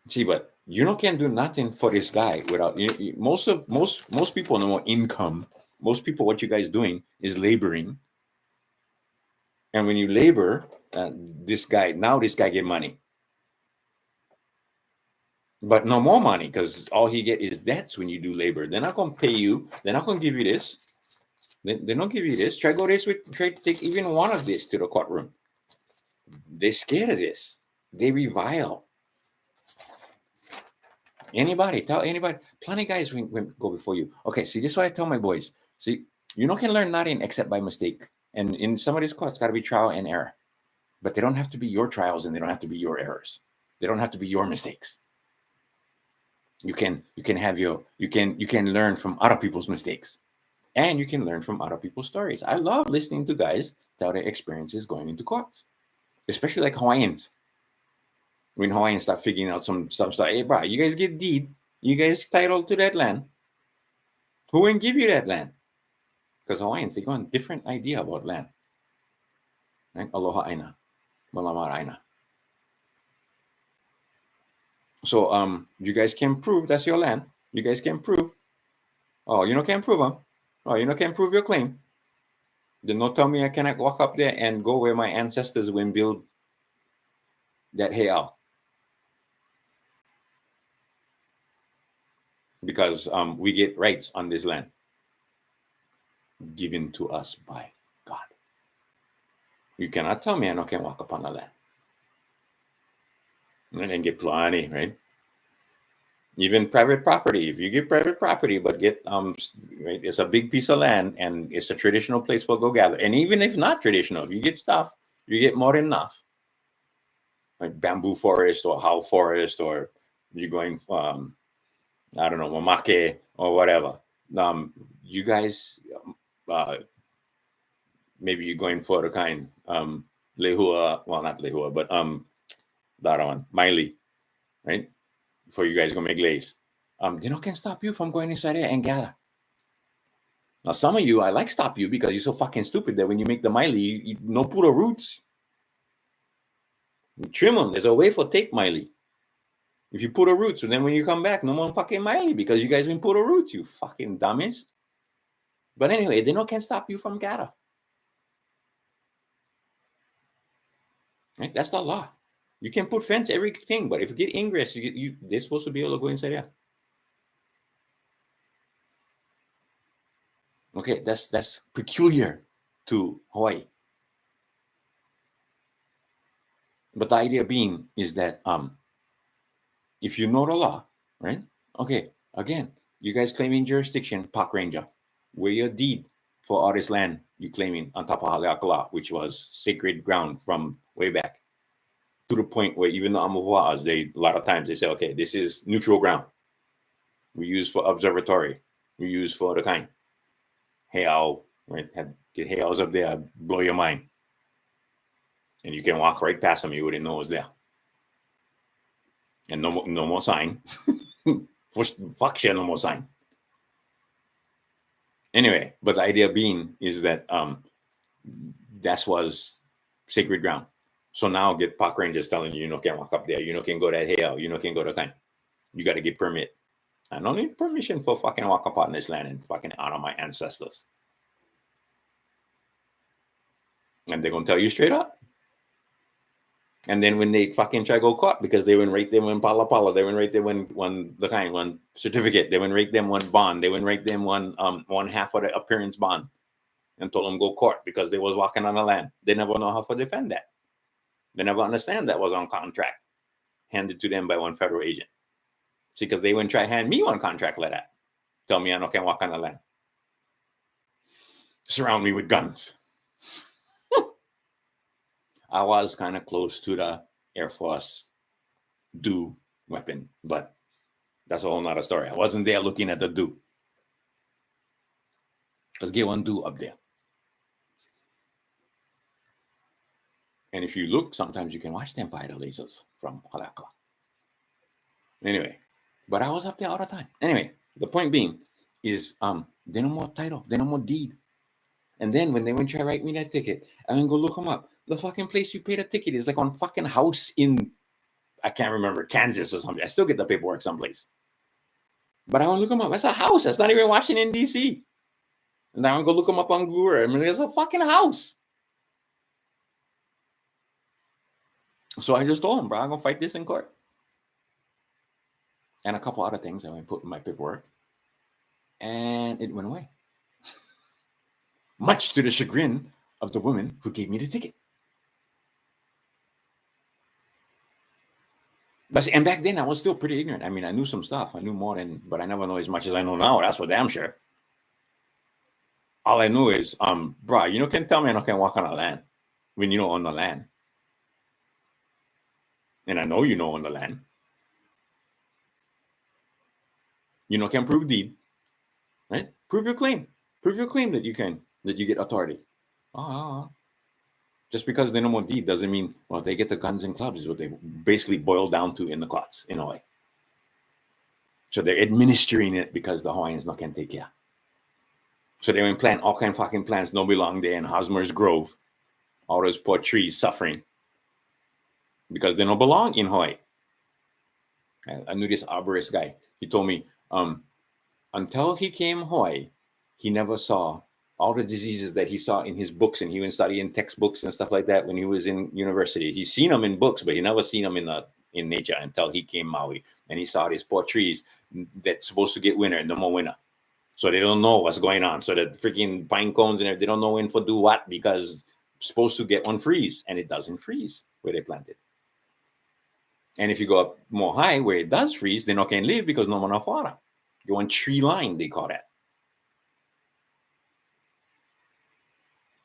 See, but you can't do nothing for this guy without most people know income. Most people, what you guys doing is laboring. And when you labor, this guy get money. But no more money because all he get is debts when you do labor. They're not going to pay you. They're not going to give you this. They don't give you this. Try to take even one of this to the courtroom. They're scared of this. They revile. Tell anybody. Plenty of guys will go before you. Okay, see, this is what I tell my boys. See, you can learn nothing except by mistake. And in some of these courts, got to be trial and error. But they don't have to be your trials and they don't have to be your errors. They don't have to be your mistakes. You can learn from other people's mistakes. And you can learn from other people's stories. I love listening to guys tell their experiences going into courts. Especially like Hawaiians. When Hawaiians start figuring out some stuff, hey, bro, you guys get deed. You guys title to that land. Who wouldn't give you that land? Because Hawaiians, they got a different idea about land. Right? Aloha aina. Malamar aina. So you guys can prove that's your land. You guys can prove. Oh, can't prove them. Oh, can't prove your claim. Then don't tell me I cannot walk up there and go where my ancestors went build that Heiau. Because we get rights on this land given to us by God. You cannot tell me I can walk upon the land. And then get plenty, right? Even private property. If you get private property, but get right, it's a big piece of land and it's a traditional place for go gather. And even if not traditional, if you get stuff, you get more than enough. Like bamboo forest or how forest, or you're going I don't know, Mamake or whatever. You guys maybe you're going for the kind Lehua, well not Lehua, but the other one, Miley, right? Before you guys go make lace. Can stop you from going inside there and gather. Now some of you, I like stop you because you're so fucking stupid that when you make the Miley, you no put the roots. You trim them. There's a way for take Miley. If you put the roots, and then when you come back, no more fucking Miley because you guys didn't put the roots, you fucking dummies. But anyway, they can stop you from gather. Right? That's the law. You can put fence everything, but if you get ingress, they're supposed to be able to go inside there. Okay, that's peculiar to Hawaii. But the idea being is that if you know the law, right? Okay, again, you guys claiming jurisdiction, Park Ranger, where your deed for all this land you claiming on top of Haleakala, which was sacred ground from way back, to the point where even the Amuhuas, a lot of times they say, okay, this is neutral ground. We use for observatory. We use for the kind. Heiau, right? Get Heiaus up there, blow your mind. And you can walk right past them, you wouldn't know it was there. And no more sign. Fuck shit, no more sign. Anyway, but the idea being is that that was sacred ground. So now get park rangers telling you, can't walk up there, can't go that Heiau, can't go to kind. You got to get permit. I don't need permission for fucking walk up on this land and fucking honor my ancestors. And they're going to tell you straight up. And then when they fucking try to go court, because they went right there when Pala, they went right there when one certificate, they went right them one bond, they went right them one half of the appearance bond, and told them go court because they was walking on the land. They never know how to defend that. They never understand that was on contract, handed to them by one federal agent. See, because they wouldn't try to hand me one contract like that. Tell me I can't walk on the land. Surround me with guns. I was kind of close to the Air Force do weapon, but that's a whole nother story. I wasn't there looking at the do. Let's get one do up there. And if you look, sometimes you can watch them fire the lasers from Halakala. Anyway, but I was up there all the time. Anyway, the point being is they no more title, they no more deed. And then when they went to try to write me that ticket, I went go look them up. The fucking place you paid a ticket is like on fucking house in, I can't remember, Kansas or something. I still get the paperwork someplace. But I want to look them up. That's a house. That's not even Washington, D.C. And I want to go look them up on Google. I mean, it's a fucking house. So I just told him, bro, I'm going to fight this in court. And a couple other things I went put in my paperwork. And it went away. Much to the chagrin of the woman who gave me the ticket. And back then, I was still pretty ignorant. I mean, I knew some stuff. I knew more than, but I never know as much as I know now. That's for damn sure. All I knew is, bro, can tell me I can't walk on the land when you don't own the land. And I know you know on the land. Can prove deed, right? Prove your claim. Prove your claim that you get authority. Just because they know more deed doesn't mean, well, they get the guns and clubs is what they basically boil down to in the courts, in a way. So they're administering it because the Hawaiians not can take care. So they went plant all kind of fucking plants don't belong there in Hosmer's Grove. All those poor trees suffering because they don't belong in Hawaii. I knew this arborist guy. He told me until he came Hawaii, he never saw all the diseases that he saw in his books, and he went study in textbooks and stuff like that when he was in university. He's seen them in books, but he never seen them in nature until he came Maui, and he saw these poor trees that's supposed to get winter and no more winter. So they don't know what's going on. So the freaking pine cones and everything, they don't know when for do what, because it's supposed to get one freeze, and it doesn't freeze where they planted. And if you go up more high where it does freeze, they not can live because no more enough water. You want tree line, they call that.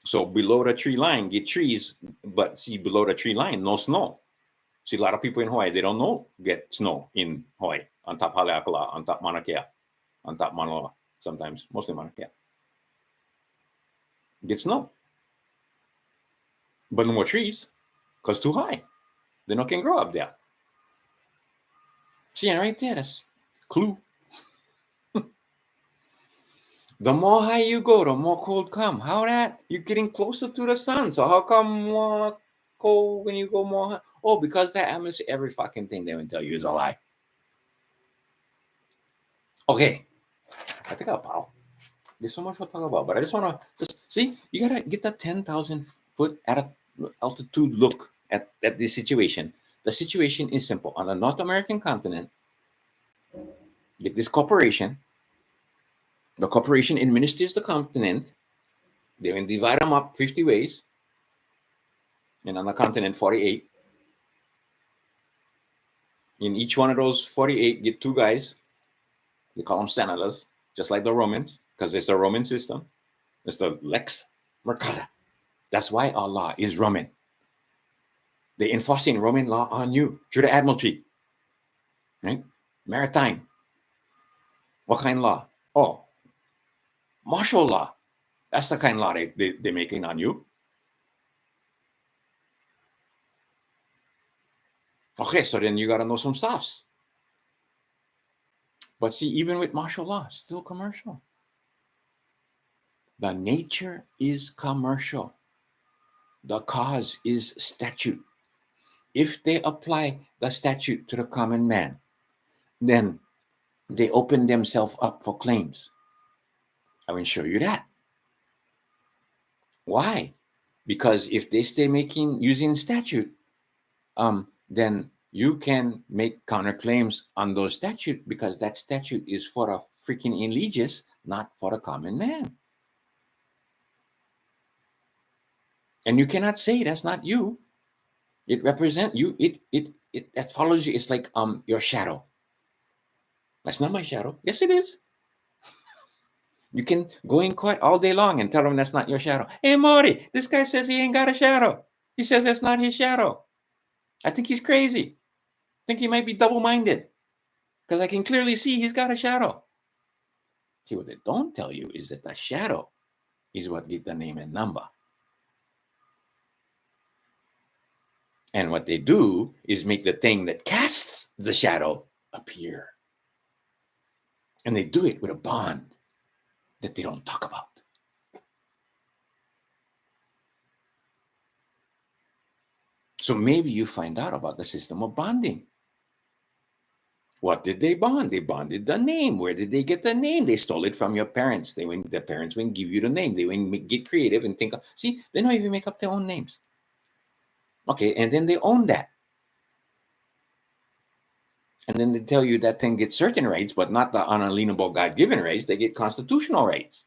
So below the tree line, get trees, but see below the tree line, no snow. See, a lot of people in Hawaii, they don't know get snow in Hawaii, on top Haleakala, on top Mauna Kea, on top Mauna Loa, sometimes, mostly Mauna Kea. Get snow. But no more trees, because too high. They not can grow up there. See, right there, that's clue. The more high you go, the more cold come. How that? You're getting closer to the sun. So how come more cold when you go more high? Oh, because that atmosphere, every fucking thing they will tell you is a lie. Okay. I think I'll bow. There's so much to talk about, but I just want to just see, you got to get that 10,000 foot at altitude look at this situation. The situation is simple. On the North American continent, get this corporation. The corporation administers the continent. They will divide them up 50 ways. And on the continent, 48. In each one of those 48, get two guys. They call them senators, just like the Romans, because it's a Roman system. It's the Lex Mercata. That's why our law is Roman. They're enforcing Roman law on you through the Admiralty, right? Maritime. What kind of law? Oh, martial law. That's the kind of law they're making on you. Okay, so then you got to know some stuffs. But see, even with martial law, still commercial. The nature is commercial. The cause is statute. If they apply the statute to the common man, then they open themselves up for claims. I will show you that. Why? Because if they stay using statute, then you can make counterclaims on those statute, because that statute is for a freaking eligious, not for the common man. And you cannot say that's not you. It represents you. It that follows you. It's like your shadow. That's not my shadow. Yes, it is. You can go in court all day long and tell them that's not your shadow. Hey, Marty, this guy says he ain't got a shadow. He says that's not his shadow. I think he's crazy. I think he might be double-minded, because I can clearly see he's got a shadow. See, what they don't tell you is that the shadow is what gives the name and number. And what they do is make the thing that casts the shadow appear. And they do it with a bond that they don't talk about. So maybe you find out about the system of bonding. What did they bond? They bonded the name. Where did they get the name? They stole it from your parents. The parents wouldn't give you the name. They wouldn't get creative and think of, see, they don't even make up their own names. Okay, and then they own that. And then they tell you that thing gets certain rights, but not the unalienable God-given rights. They get constitutional rights.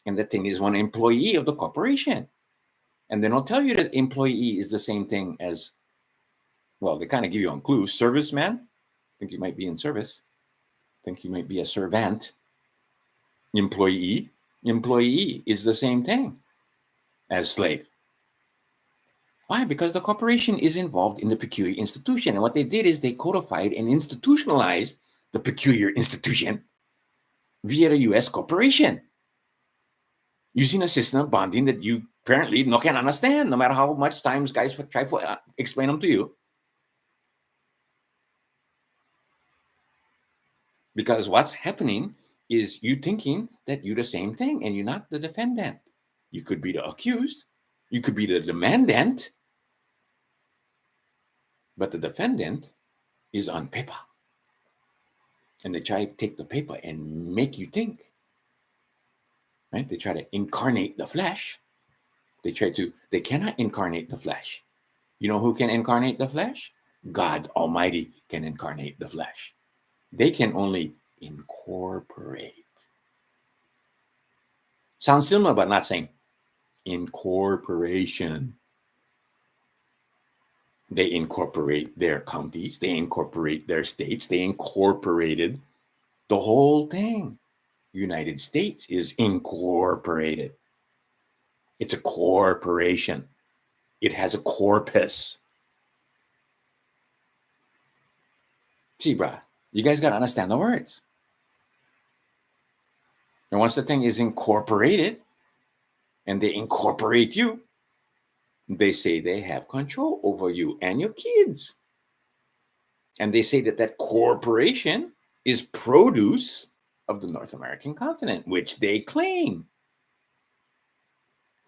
And that thing is one employee of the corporation. And they don't tell you that employee is the same thing as, well, they kind of give you a clue. Serviceman, I think you might be in service. I think you might be a servant. Employee is the same thing as slave. Why? Because the corporation is involved in the peculiar institution. And what they did is they codified and institutionalized the peculiar institution via the U.S. corporation, using a system of bonding that you apparently no can understand, no matter how much times guys try to explain them to you. Because what's happening is you thinking that you're the same thing, and you're not the defendant. You could be the accused. You could be the demandant. But the defendant is on paper. And they try to take the paper and make you think. right? They try to incarnate the flesh. They cannot incarnate the flesh. You know who can incarnate the flesh? God Almighty can incarnate the flesh. They can only incorporate. Sounds similar, but not same. Incorporation. They incorporate their counties, they incorporate their states, they incorporated the whole thing. United States is incorporated. It's a corporation. It has a corpus. See, bruh, you guys got to understand the words. And once the thing is incorporated and they incorporate you, they say they have control over you and your kids. And they say that that corporation is produce of the North American continent, which they claim.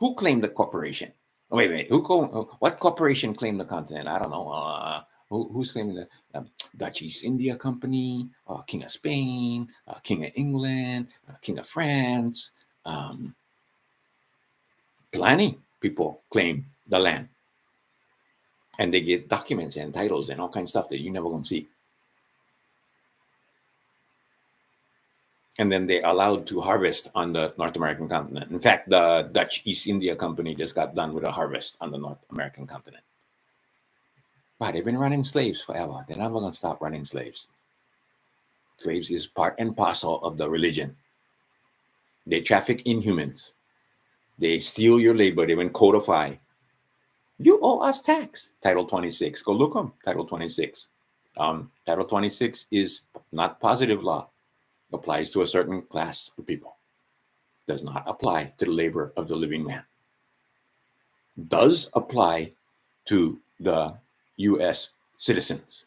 Who claimed the corporation? Oh, wait. What corporation claimed the continent? I don't know. Who's claiming the Dutch East India Company, King of Spain, King of England, King of France? Plenty people claim the land. And they get documents and titles and all kinds of stuff that you never gonna see. And then they're allowed to harvest on the North American continent. In fact, the Dutch East India Company just got done with a harvest on the North American continent. But they've been running slaves forever. They're never going to stop running slaves. Slaves is part and parcel of the religion. They traffic in humans. They steal your labor. They even codify. You owe us tax. Title 26. Go look them. Title 26. Title 26 is not positive law. Applies to a certain class of people. Does not apply to the labor of the living man. Does apply to the U.S. citizens.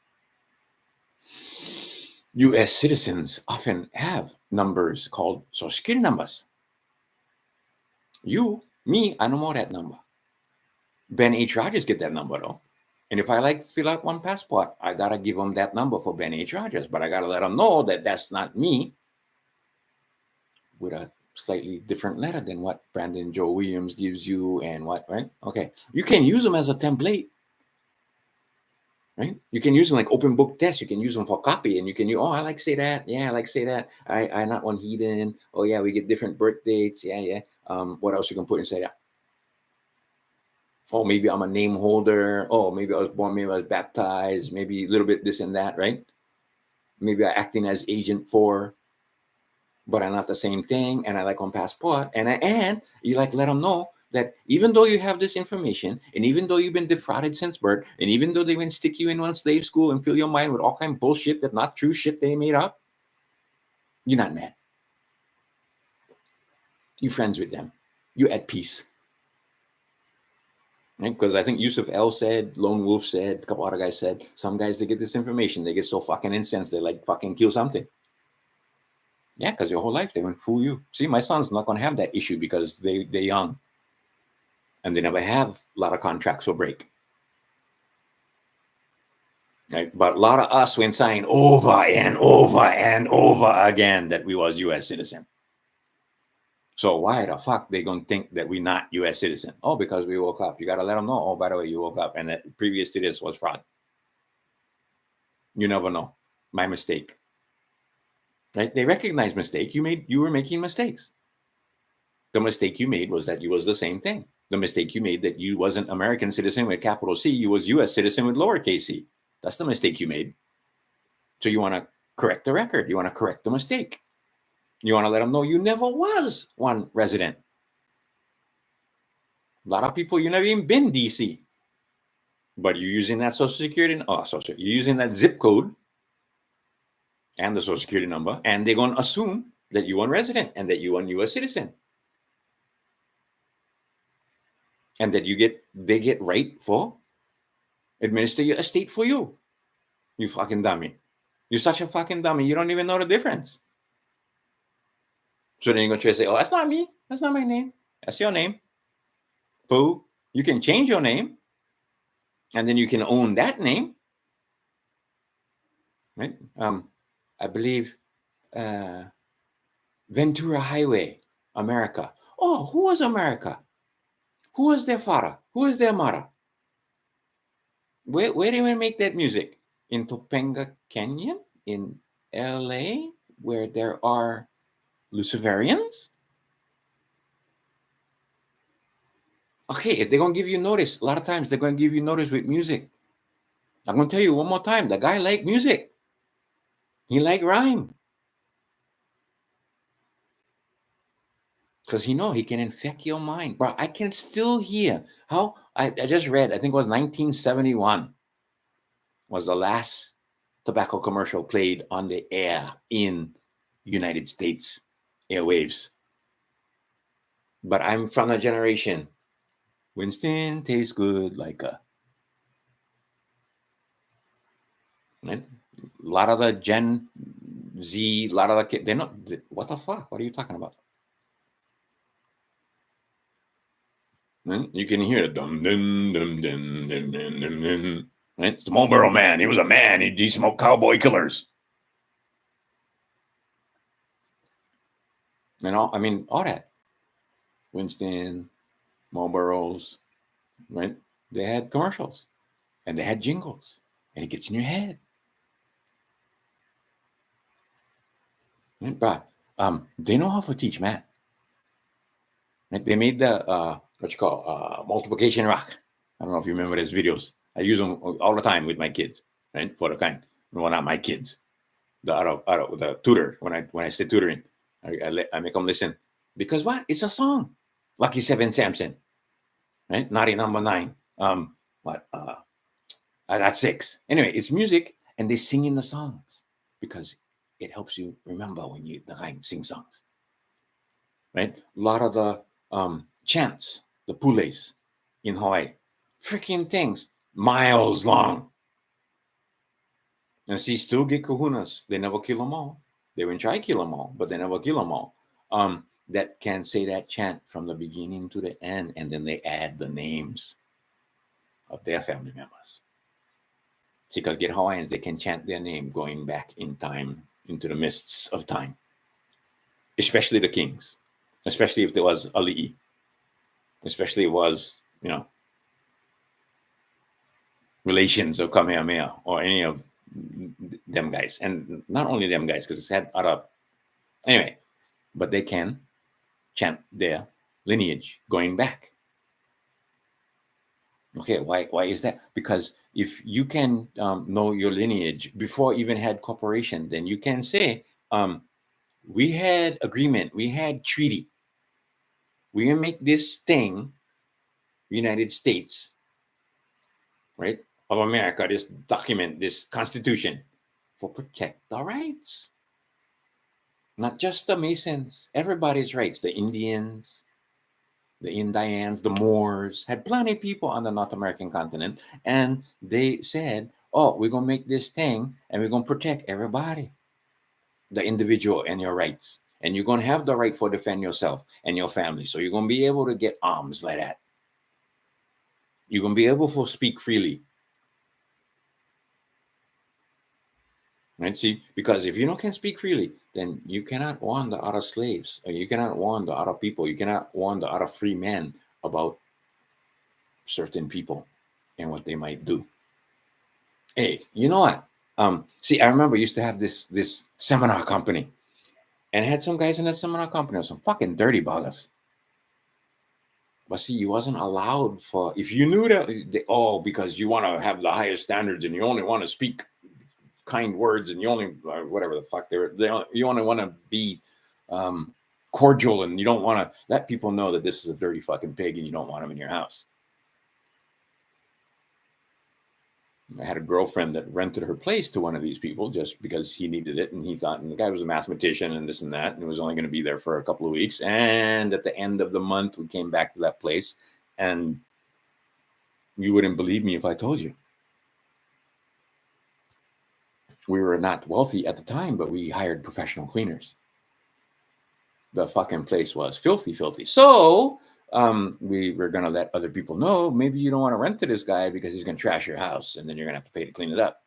U.S. citizens often have numbers called Social Security numbers. You, me, I don't know that number. Ben H. Rogers get that number though. And if I fill out one passport, I got to give them that number for Ben H. Rogers. But I got to let them know that that's not me with a slightly different letter than what Brandon Joe Williams gives you and what, right? Okay. You can use them as a template. Right? You can use them like open book tests. You can use them for copy, and you can use, I like to say that. Yeah, I like to say that. I'm not one heathen. Oh yeah, we get different birth dates. Yeah. What else you can put inside that? Oh, maybe I'm a name holder. Oh, maybe I was born. Maybe I was baptized. Maybe a little bit this and that. Right? Maybe I'm acting as agent for, but I'm not the same thing. And I like on passport. And you let them know that even though you have this information, and even though you've been defrauded since birth, and even though they even stick you in one slave school and fill your mind with all kind of bullshit that's not true shit they made up, you're not mad. You're friends with them. You're at peace. Right? Because I think Yusuf L said, Lone Wolf said, a couple other guys said, some guys, they get this information, they get so fucking incensed, they fucking kill something. Yeah, because your whole life they won't fool you. See, my son's not going to have that issue because they're young. And they never have a lot of contracts will break. Right? But a lot of us went saying over and over and over again that we was U.S. citizen. So why the fuck they gonna think that we're not U.S. citizen? Oh, because we woke up. You gotta let them know. Oh, by the way, you woke up, and that previous to this was fraud. You never know. My mistake. Right? They recognize mistake. You were making mistakes. The mistake you made was that you was the same thing. The mistake you made that you wasn't American citizen with capital C, you was U.S. citizen with lowercase c. That's the mistake you made. So you want to correct the record. You want to correct the mistake. You want to let them know you never was one resident. A lot of people, you never even been DC. But you're using that Social Security, you're using that zip code and the Social Security number, and they're going to assume that you're one resident and that you're a U.S. citizen. And that they get right for administer your estate for you. You fucking dummy. You're such a fucking dummy. You don't even know the difference. So then you're going to try to say, oh, that's not me. That's not my name. That's your name. Fool. You can change your name. And then you can own that name. Right? I believe Ventura Highway America. Oh, who was America? Who was their father? Who is their mother? Where do we make that music? In Topanga Canyon? In LA? Where there are Luciferians? Okay, if they're going to give you notice, a lot of times they're going to give you notice with music. I'm going to tell you one more time, the guy liked music. He liked rhyme. Because he can infect your mind. Bro, I can still hear how, I just read, I think it was 1971 was the last tobacco commercial played on the air in United States airwaves. But I'm from the generation, Winston tastes good like a, right? A lot of the Gen Z, a lot of the kids, they're not, what the fuck? What are you talking about? Right? You can hear it, dum dum dum dum dum dum dum dum. Right? It's the Marlboro Man. He was a man. He smoked cowboy killers. And all that. Winston, Marlboros, right? They had commercials and they had jingles, and it gets in your head. Right? But they know how to teach math. Right? They made the what you call multiplication rock. I don't know if you remember these videos. I use them all the time with my kids, right? For the kind, well, not my kids, the tutor. When I say tutoring, I make them listen because what? It's a song. Lucky Seven Samson, right? Naughty number 9. What? I got 6. Anyway, it's music, and they sing in the songs because it helps you remember when you sing songs, right? A lot of the chants, the pules in Hawaii, freaking things, miles long. And see, still get kahunas. They never kill them all. They wouldn't try to kill them all, but they never kill them all. That can say that chant from the beginning to the end, and then they add the names of their family members. See, because get Hawaiians, they can chant their name going back in time, into the mists of time. Especially the kings. Especially if there was Ali'i. Especially if it was, relations of Kamehameha or any of them guys. And not only them guys, because it's had other. Anyway, but they can chant their lineage going back. Okay, why is that? Because if you can know your lineage before even had corporation, then you can say, we had agreement, we had treaty. We're gonna make this thing, United States, right, of America, this document, this constitution, for protect our rights. Not just the Masons, everybody's rights, the Indians, the Indians, the Moors, had plenty of people on the North American continent. And they said, oh, we're going to make this thing and we're going to protect everybody, the individual and your rights. And you're going to have the right for defend yourself and your family. So you're going to be able to get arms like that. You're going to be able to speak freely. Right? See, because if you can speak freely, then you cannot warn the other slaves, or you cannot warn the other people, you cannot warn the other free men about certain people and what they might do. Hey, you know what? See, I remember I used to have this seminar company, and I had some guys in that seminar company, some fucking dirty buggers. But see, you wasn't allowed for, if you knew that, because you want to have the highest standards and you only want to speak kind words and you only, whatever the fuck you only want to be cordial, and you don't want to let people know that this is a dirty fucking pig and you don't want them in your house. I had a girlfriend that rented her place to one of these people just because he needed it, and he thought, and the guy was a mathematician and this and that, and was only going to be there for a couple of weeks. And at the end of the month, we came back to that place, and you wouldn't believe me if I told you. We were not wealthy at the time, but we hired professional cleaners. The fucking place was filthy. So we were going to let other people know, maybe you don't want to rent to this guy because he's going to trash your house, and then you're going to have to pay to clean it up.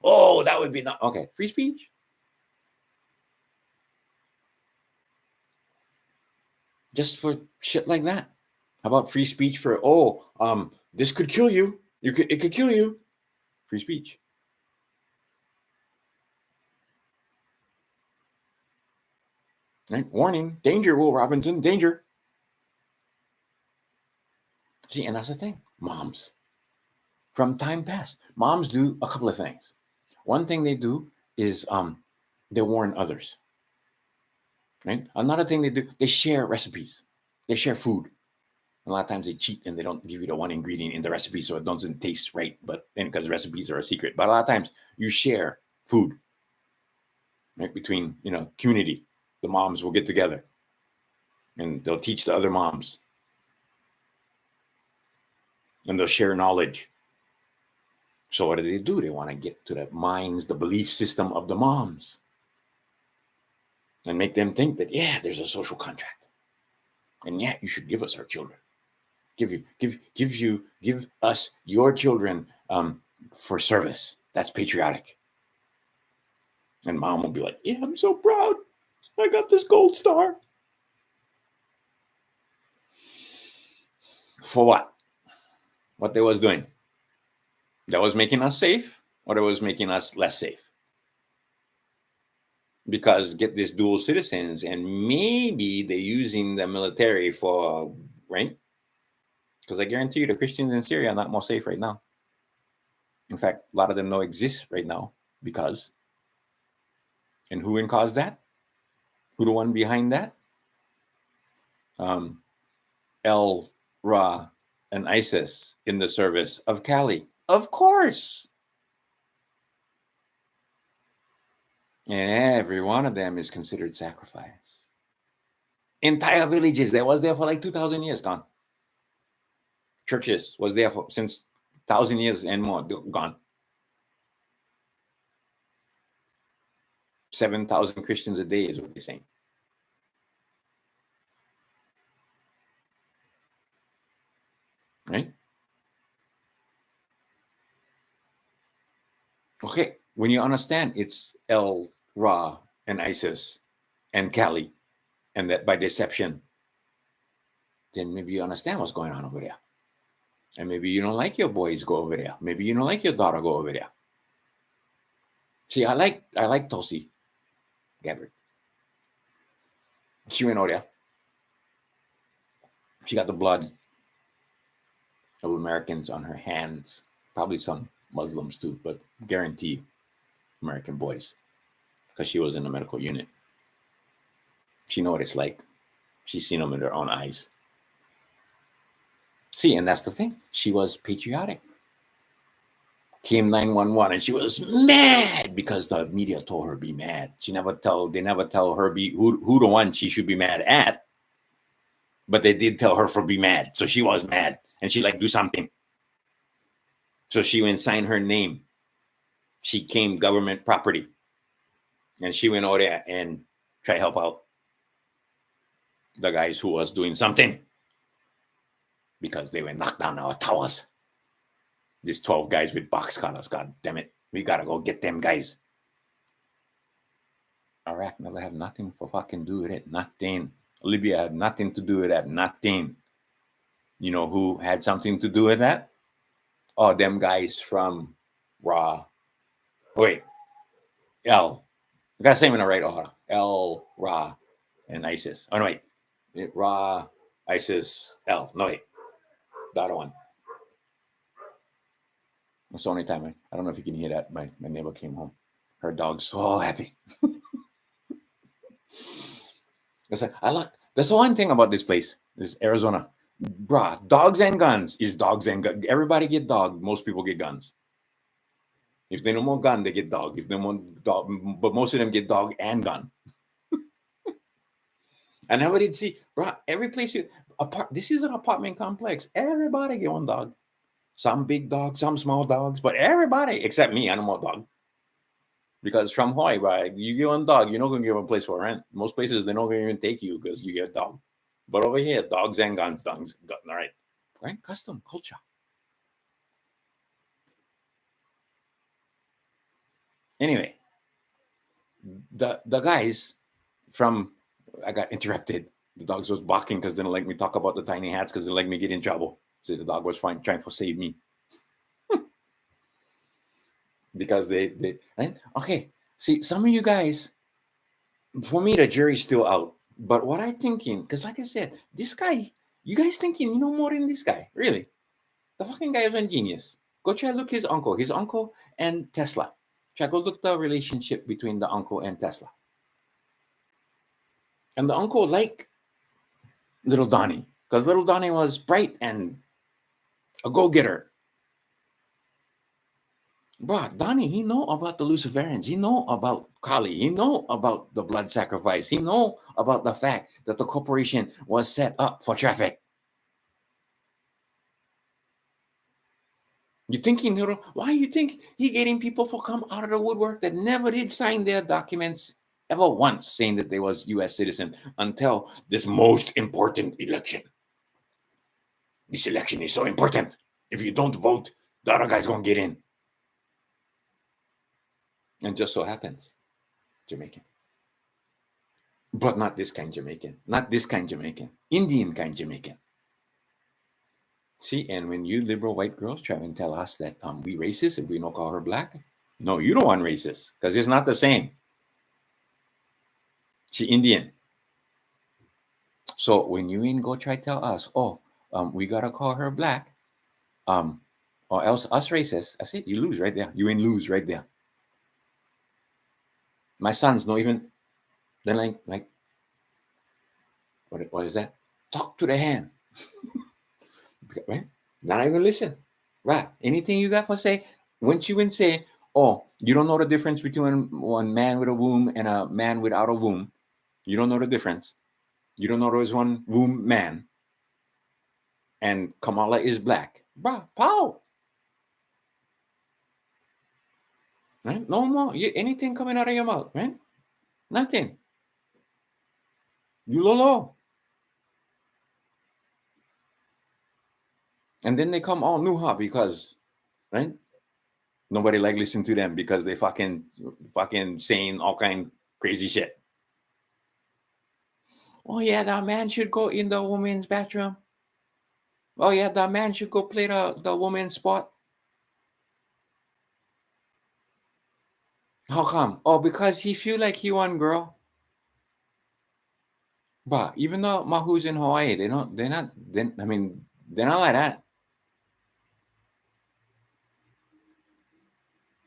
Oh, that would be not okay. Free speech. just for shit like that. How about free speech for this could kill you. It could kill you. Free speech. Right? Warning, danger, Will Robinson, danger. See, and that's the thing. Moms, from time past, moms do a couple of things. One thing they do is they warn others. Right? Another thing they do, they share recipes. They share food. A lot of times they cheat and they don't give you the one ingredient in the recipe so it doesn't taste right, but because recipes are a secret. But a lot of times you share food, right? Between community. The moms will get together and they'll teach the other moms. And they'll share knowledge. So what do? They want to get to the minds, the belief system of the moms. And make them think that, yeah, there's a social contract. And yeah, you should give us our children. Give us your children for service. That's patriotic. And mom will be like, yeah, I'm so proud. I got this gold star. For what? What they was doing? That was making us safe, or that was making us less safe? Because get this dual citizens, and maybe they're using the military for, right? Because I guarantee you the Christians in Syria are not more safe right now. In fact, a lot of them don't exist right now because. And who caused that? Who the one behind that? El Ra and ISIS in the service of Cali. Of course. And every one of them is considered sacrifice. Entire villages that was there for like 2,000 years gone. Churches was there for since 1,000 years and more gone. 7,000 Christians a day is what they're saying. Right? Okay, when you understand it's El Ra and ISIS and Cali, and that by deception, then maybe you understand what's going on over there. And maybe you don't like your boys go over there. Maybe you don't like your daughter go over there. See, I like Tulsi Gabbard. She went over there. She got the blood of Americans on her hands. Probably some Muslims too, but guarantee American boys, because she was in the medical unit. She know what it's like. She's seen them with her own eyes. See, and that's the thing. She was patriotic. Came 911 and she was mad because the media told her be mad. They never tell her who the one she should be mad at. But they did tell her for be mad. So she was mad and she do something. So she went sign her name. She came government property. And she went over there and tried to help out the guys who was doing something. Because they were knocked down our towers. These 12 guys with box cutters, god damn it. We gotta go get them guys. Iraq never had nothing to fucking do with it. Nothing. Libya had nothing to do with that. Nothing. You know who had something to do with that? Oh, them guys from Ra. Wait. I gotta say them in the right order. El, Ra, and ISIS. Oh, no, wait. Ra, ISIS, El. No, wait. The other one. That's the only time I don't know if you can hear that. My neighbor came home. Her dog's so happy. That's the one thing about this place, is Arizona. Bruh, dogs and guns is dogs and guns. Everybody get dog. Most people get guns. If they don't want gun, they get dog. If they want dog, but most of them get dog and gun. I never did see, bruh, every place this is an apartment complex. Everybody get one dog. Some big dogs, some small dogs, but everybody except me, I don't want dog. Because from Hawaii, right, you get one dog, you're not going to give a place for rent. Most places, they're not going to even take you because you get a dog. But over here, dogs and guns, all right. Right? Custom culture. Anyway, the guys from, I got interrupted. The dogs was barking because they don't like me talk about the tiny hats because they like me get in trouble. So the dog was trying to save me. Because they right? Okay. See, some of you guys, for me, the jury's still out. But what I'm thinking, because like I said, this guy, you guys thinking you know more than this guy, really? The fucking guy is a genius. Go try look his uncle and Tesla. Try go look the relationship between the uncle and Tesla. And the uncle like little Donnie, because little Donnie was bright and a go-getter. But Donnie, he know about the Luciferians. He know about Kali. He know about the blood sacrifice. He know about the fact that the corporation was set up for traffic. You think he knew? Why you think he getting people for come out of the woodwork that never did sign their documents ever once saying that they was U.S. citizen until this most important election? This election is so important. If you don't vote, the other guy's gonna get in. And just so happens, Jamaican. But not this kind Jamaican. Not this kind Jamaican. Indian kind Jamaican. See, and when you liberal white girls try and tell us that we racist if we don't call her black, no, you don't want racist because it's not the same. She Indian. So when you ain't go try tell us, we gotta call her black, or else us racist, I said you lose right there. You ain't lose right there. My sons don't even they're like what is that? Talk to the hand. Right? Not even listen. Right. Anything you got to say, once you and say, oh, you don't know the difference between one man with a womb and a man without a womb. You don't know the difference. You don't know there's one womb man. And Kamala is black. Bruh, pow. Right? No more. Anything coming out of your mouth, right? Nothing. You lolo. And then they come all nuha because, right? Nobody like listen to them because they fucking saying all kind crazy shit. Oh yeah, the man should go in the woman's bathroom. Oh yeah, the man should go play the woman's sport. How come? Oh, because he feel like he one girl. But even though Mahu's in Hawaii, they're not they're not like that.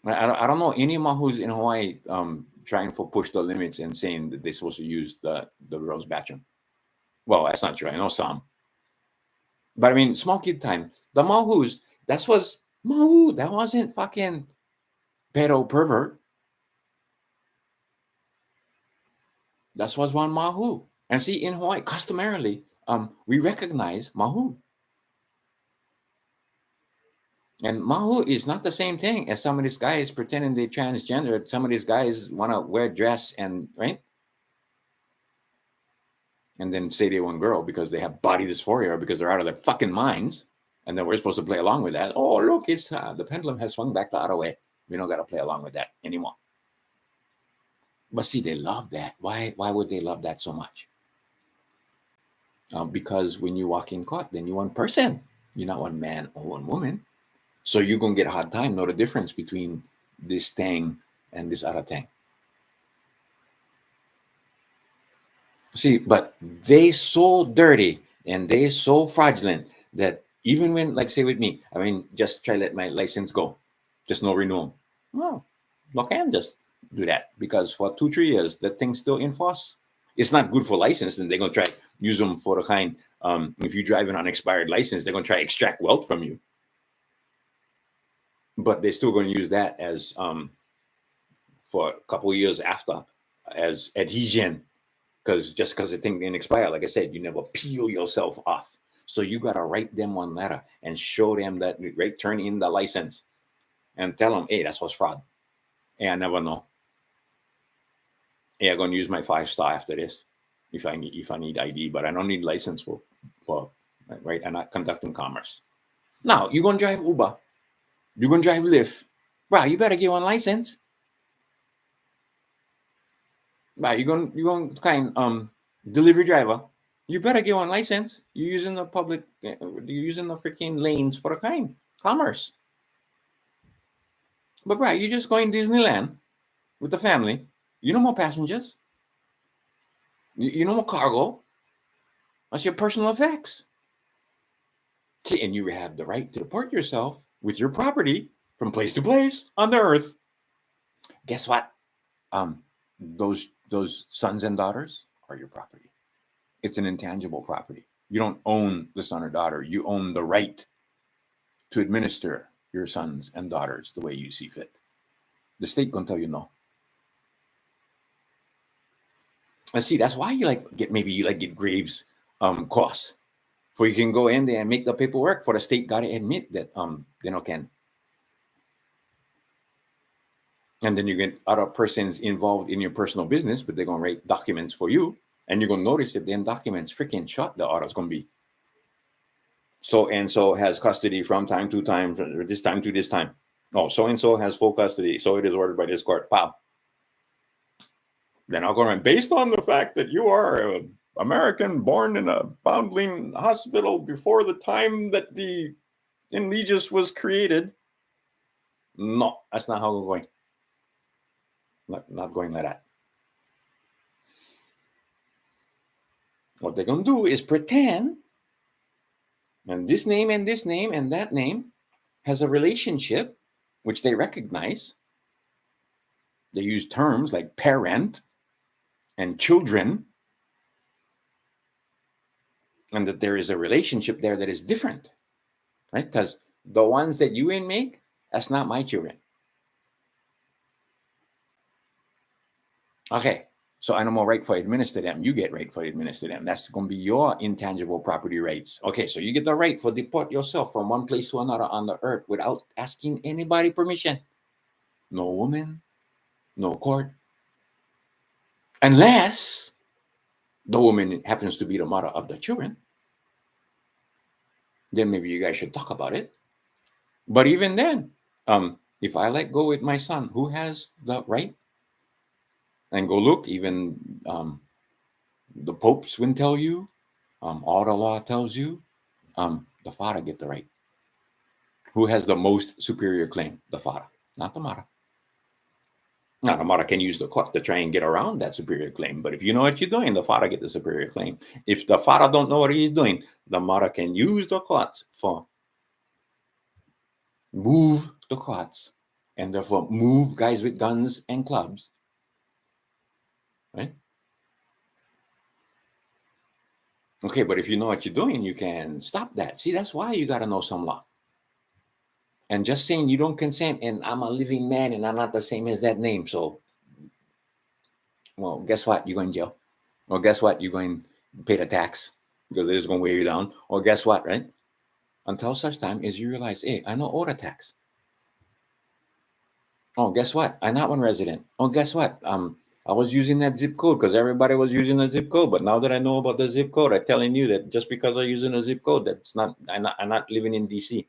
I don't know any Mahus in Hawaii trying to push the limits and saying that they're supposed to use the girls' bathroom. Well, that's not true. I know some. But I mean, small kid time. The Mahus, that was Mahu. That wasn't fucking pedo pervert. That was one Mahu. And see, in Hawaii, customarily, we recognize Mahu. And Mahu is not the same thing as some of these guys pretending they're transgender. Some of these guys want to wear dress and right, and then say they one girl because they have body dysphoria or because they're out of their fucking minds. And then we're supposed to play along with that. Oh, look, it's the pendulum has swung back the other way. We don't got to play along with that anymore. But see, they love that. Why would they love that so much? Because when you walk in court, then you're one person. You're not one man or one woman. So you're going to get a hard time. Know the difference between this thing and this other thing. See, but they so dirty and they so fraudulent that even when, like, say with me, I mean, just try let my license go, just no renewal. Well, you can just do that because for 2-3 years that thing's still in force. It's not good for license, and they're gonna try use them for the kind. If you drive an unexpired license, they're gonna try extract wealth from you. But they're still going to use that as for a couple of years after as adhesion. Because just because the thing didn't expire, like I said, you never peel yourself off. So you got to write them one letter and show them that, right, turn in the license and tell them, hey, that's what's fraud. Hey, I never know. Hey, I'm going to use my 5-star after this if I need ID, but I don't need license for right? I'm not conducting commerce. Now, you're going to drive Uber. You're going to drive Lyft. Right, you better get one license. Right, you're going to kind delivery driver. You better get one license. You're using the public, you're using the freaking lanes for the commerce. But right, you're just going Disneyland with the family. You no more passengers. You no more cargo. That's your personal effects. See, and you have the right to deport yourself with your property from place to place on the earth. Guess what? Those sons and daughters are your property. It's an intangible property. You don't own the son or daughter. You own the right to administer your sons and daughters the way you see fit. The state gonna tell you no. And see, that's why you get Graves costs. For you can go in there and make the paperwork for the state gotta admit that they no can. And then you get other persons involved in your personal business, but they're gonna write documents for you. And you're gonna notice that them documents freaking shot the order's gonna be. So and so has custody from time to time, this time to this time. Oh, so and so has full custody. So it is ordered by this court. Pow. Then I'll go around based on the fact that you are an American born in a foundling hospital before the time that the Legis was created. No, that's not how we're going. Not going like that. What they're going to do is pretend, and this name and this name and that name has a relationship, which they recognize. They use terms like parent and children, and that there is a relationship there that is different, right? Because the ones that you make, that's not my children. Okay, so I no more right for administer them. You get right for administer them. That's going to be your intangible property rights. Okay, so you get the right for deport yourself from one place to another on the earth without asking anybody permission. No woman, no court. Unless the woman happens to be the mother of the children. Then maybe you guys should talk about it. But even then, if I let go with my son, who has the right? And go look, even the popes will tell you, all the law tells you, the father get the right. Who has the most superior claim? The father, not the mother. Now, the mother can use the court to try and get around that superior claim. But if you know what you're doing, the father get the superior claim. If the father don't know what he's doing, the mother can use the courts for move the courts and therefore move guys with guns and clubs, right? Okay, but if you know what you're doing, you can stop that. See, that's why you got to know some law. And just saying you don't consent and I'm a living man and I'm not the same as that name. So, well, guess what? You're going to jail. Or guess what? You're going to pay the tax because they're just going to weigh you down. Or guess what, right? Until such time as you realize, hey, I know all the tax. Oh, guess what? I'm not one resident. Oh, guess what? I was using that zip code because everybody was using a zip code. But now that I know about the zip code, I'm telling you that just because I'm using a zip code, that's not. I'm not living in DC.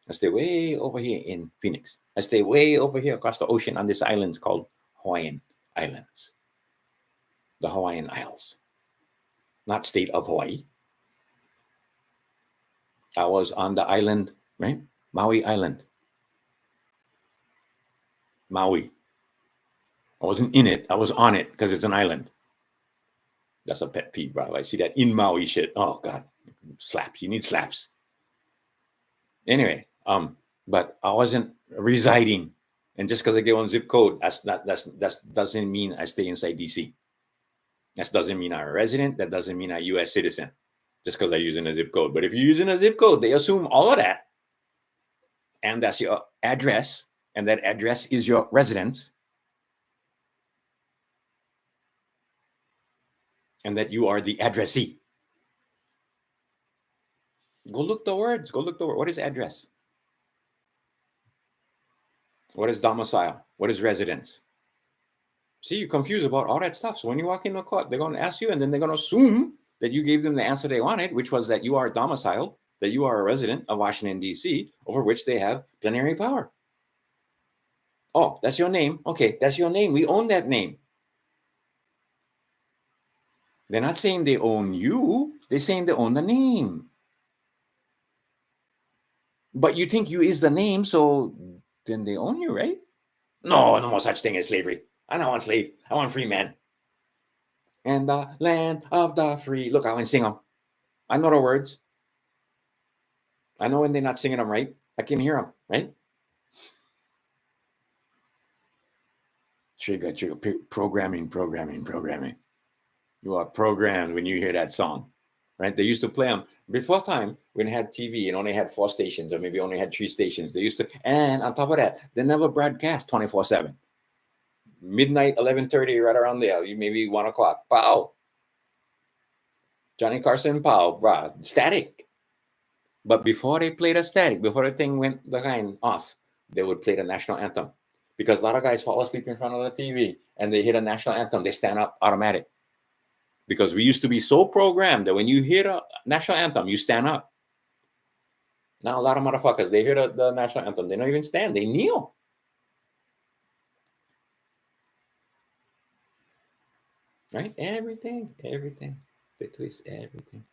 I stay way over here in Phoenix. I stay way over here across the ocean on this island called Hawaiian Islands. The Hawaiian Isles, not state of Hawaii. I was on the island, right? Maui Island. Maui. I wasn't in it. I was on it because it's an island. That's a pet peeve, bro. I see that in Maui shit. Oh God, slaps. You need slaps. Anyway, but I wasn't residing, and just because I get one zip code, that doesn't mean I stay inside DC. That doesn't mean I'm a resident. That doesn't mean I'm a U.S. citizen. Just because I'm using a zip code. But if you're using a zip code, they assume all of that, and that's your address, and that address is your residence, and that you are the addressee. Go look the words. Go look the word. What is address? What is domicile? What is residence? See, you're confused about all that stuff. So when you walk in the court, they're going to ask you, and then they're going to assume that you gave them the answer they wanted, which was that you are domiciled, that you are a resident of Washington, D.C., over which they have plenary power. Oh, that's your name. Okay, that's your name. We own that name. They're not saying they own you. They're saying they own the name. But you think you is the name, so then they own you, right? No, no more such thing as slavery. I don't want slave. I want free man. And the land of the free. Look, I want to sing them. I know the words. I know when they're not singing them right. I can hear them, right? Trigger. Programming. You are programmed when you hear that song, right? They used to play them before time when it had TV and only had 4 stations or maybe only had 3 stations. They used to, and on top of that, they never broadcast 24/7. Midnight, 11:30, right around there, maybe 1 o'clock. Pow. Johnny Carson, pow, brah, static. But before they played a static, before the thing went the kind off, they would play the national anthem. Because a lot of guys fall asleep in front of the TV and they hear the national anthem, they stand up automatic. Because we used to be so programmed that when you hear the national anthem, you stand up. Now a lot of motherfuckers, they hear the national anthem, they don't even stand, they kneel. Right? Everything. They twist everything.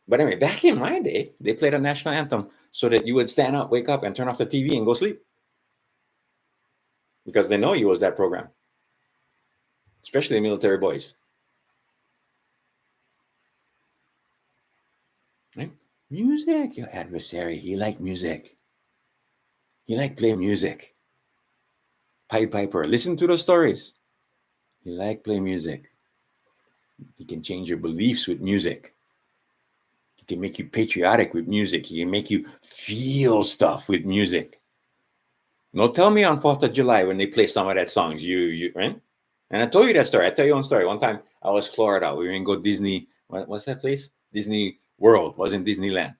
But anyway, back in my day, they played a national anthem so that you would stand up, wake up, and turn off the TV and go sleep. Because they know you was that program. Especially the military boys. Right? Music, your adversary, he liked music. He liked play music. Pied Piper, listen to the stories. He liked play music. He can change your beliefs with music. He can make you patriotic with music. He can make you feel stuff with music. No, tell me on 4th of July when they play some of that songs, you right? And I told you that story. I tell you one story. One time I was Florida. We were in go Disney. What's that place? Disney World. Wasn't Disneyland.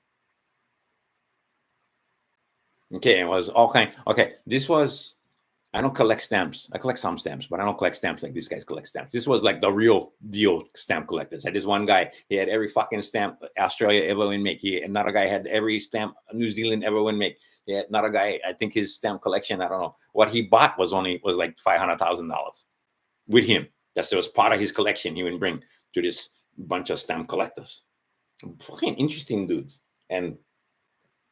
Okay, it was all kind. Okay, this was. I don't collect stamps. I collect some stamps, but I don't collect stamps like these guys collect stamps. This was like the real deal stamp collectors. I had this one guy. He had every fucking stamp Australia ever would make. Another guy had every stamp New Zealand ever would make. He had another guy. I think his stamp collection. I don't know what he bought was like $500,000 with him. That was part of his collection. He would bring to this bunch of stamp collectors. Fucking interesting dudes and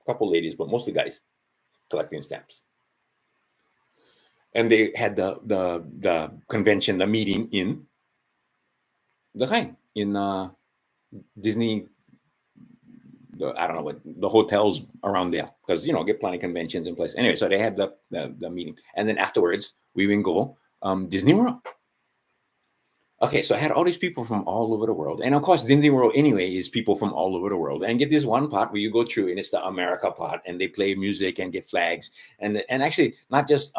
a couple ladies, but mostly guys collecting stamps. And they had the convention, the meeting in Disney. I don't know what the hotels around there because get plenty of conventions in place. Anyway, so they had the meeting, and then afterwards we would go Disney World. Okay, so I had all these people from all over the world, and of course Disney World anyway is people from all over the world. And get this one part where you go through, and it's the America part, and they play music and get flags, and actually not just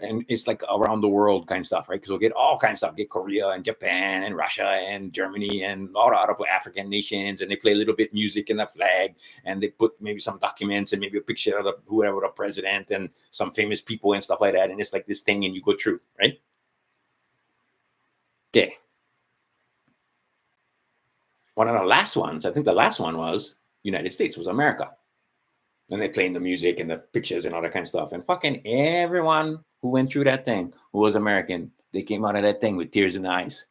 and it's like around the world kind of stuff, right? Because we'll get all kinds of stuff. Get Korea and Japan and Russia and Germany and all the other African nations, and they play a little bit music in the flag, and they put maybe some documents and maybe a picture of whoever the president and some famous people and stuff like that. And it's like this thing, and you go through, right? Okay. One of the last ones, I think the last one was United States, was America. And they playing the music and the pictures and all that kind of stuff. And fucking everyone who went through that thing who was American, they came out of that thing with tears in the eyes.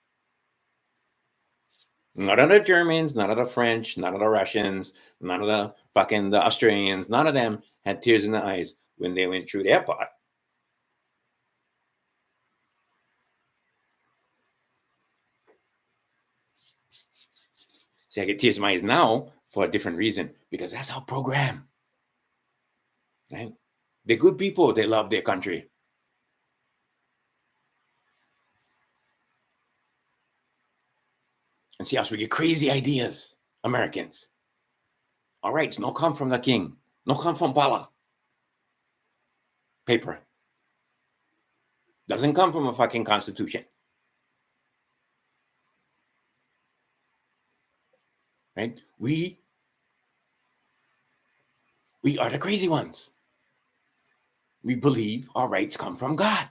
None of the Germans, none of the French, none of the Russians, none of the fucking the Australians, none of them had tears in the eyes when they went through their part. See, I get tears in my eyes now for a different reason, because that's our program. Right? They're good people. They love their country. And see us, we get crazy ideas, Americans. All right, no come from the king. No come from Pala. Paper. Doesn't come from a fucking constitution. Right? We are the crazy ones. We believe our rights come from God.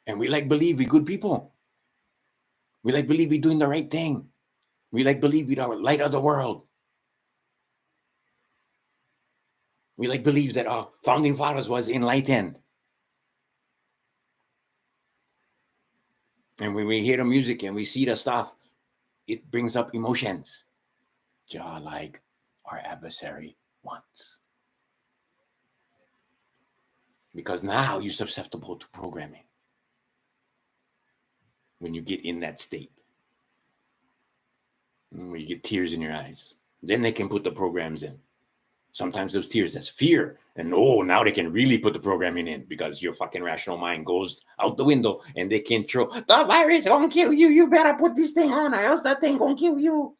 And we believe we're good people. We believe we're doing the right thing. We believe we're the light of the world. We believe that our founding fathers was enlightened. And when we hear the music and we see the stuff, it brings up emotions, just like our adversary wants. Because now you're susceptible to programming when you get in that state, when you get tears in your eyes. Then they can put the programs in. Sometimes those tears, that's fear. And now they can really put the programming in because your fucking rational mind goes out the window and they can throw, the virus gonna kill you. You better put this thing on or else that thing gonna kill you.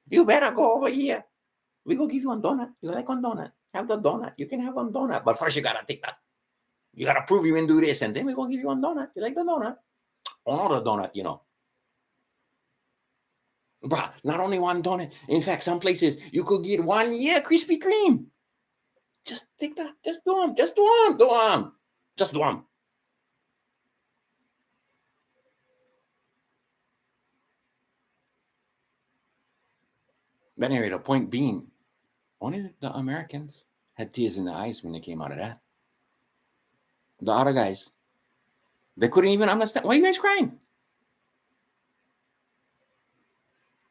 You better go over here. We gonna give you a donut. You like one donut? Have the donut. You can have one donut. But first you gotta take that. You gotta prove you can do this. And then we gonna give you one donut. You like the donut? Another donut, Bruh, not only one donut. In fact, some places you could get 1 year Krispy Kreme. Just take that. Just do them. Just do them. Do them. Just do them. But anyway, the point being, only the Americans had tears in the eyes when they came out of that. The other guys, they couldn't even understand. Why are you guys crying?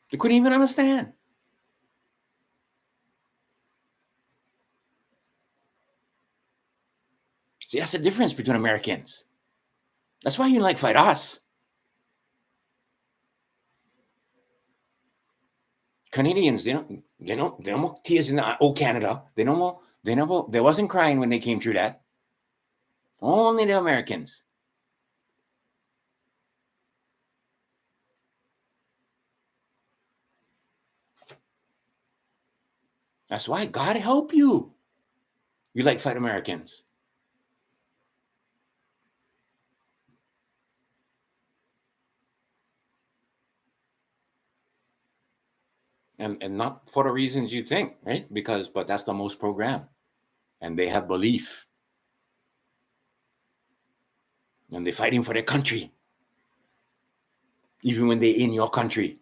They couldn't even understand. See, that's the difference between Americans. That's why you like fight us. Canadians, they don't more tears in the eye. Oh, Canada, they wasn't crying when they came through that. Only the Americans. That's why God help you. You like fight Americans. And not for the reasons you think, right? But that's the most programmed. And they have belief. And they're fighting for their country. Even when they're in your country.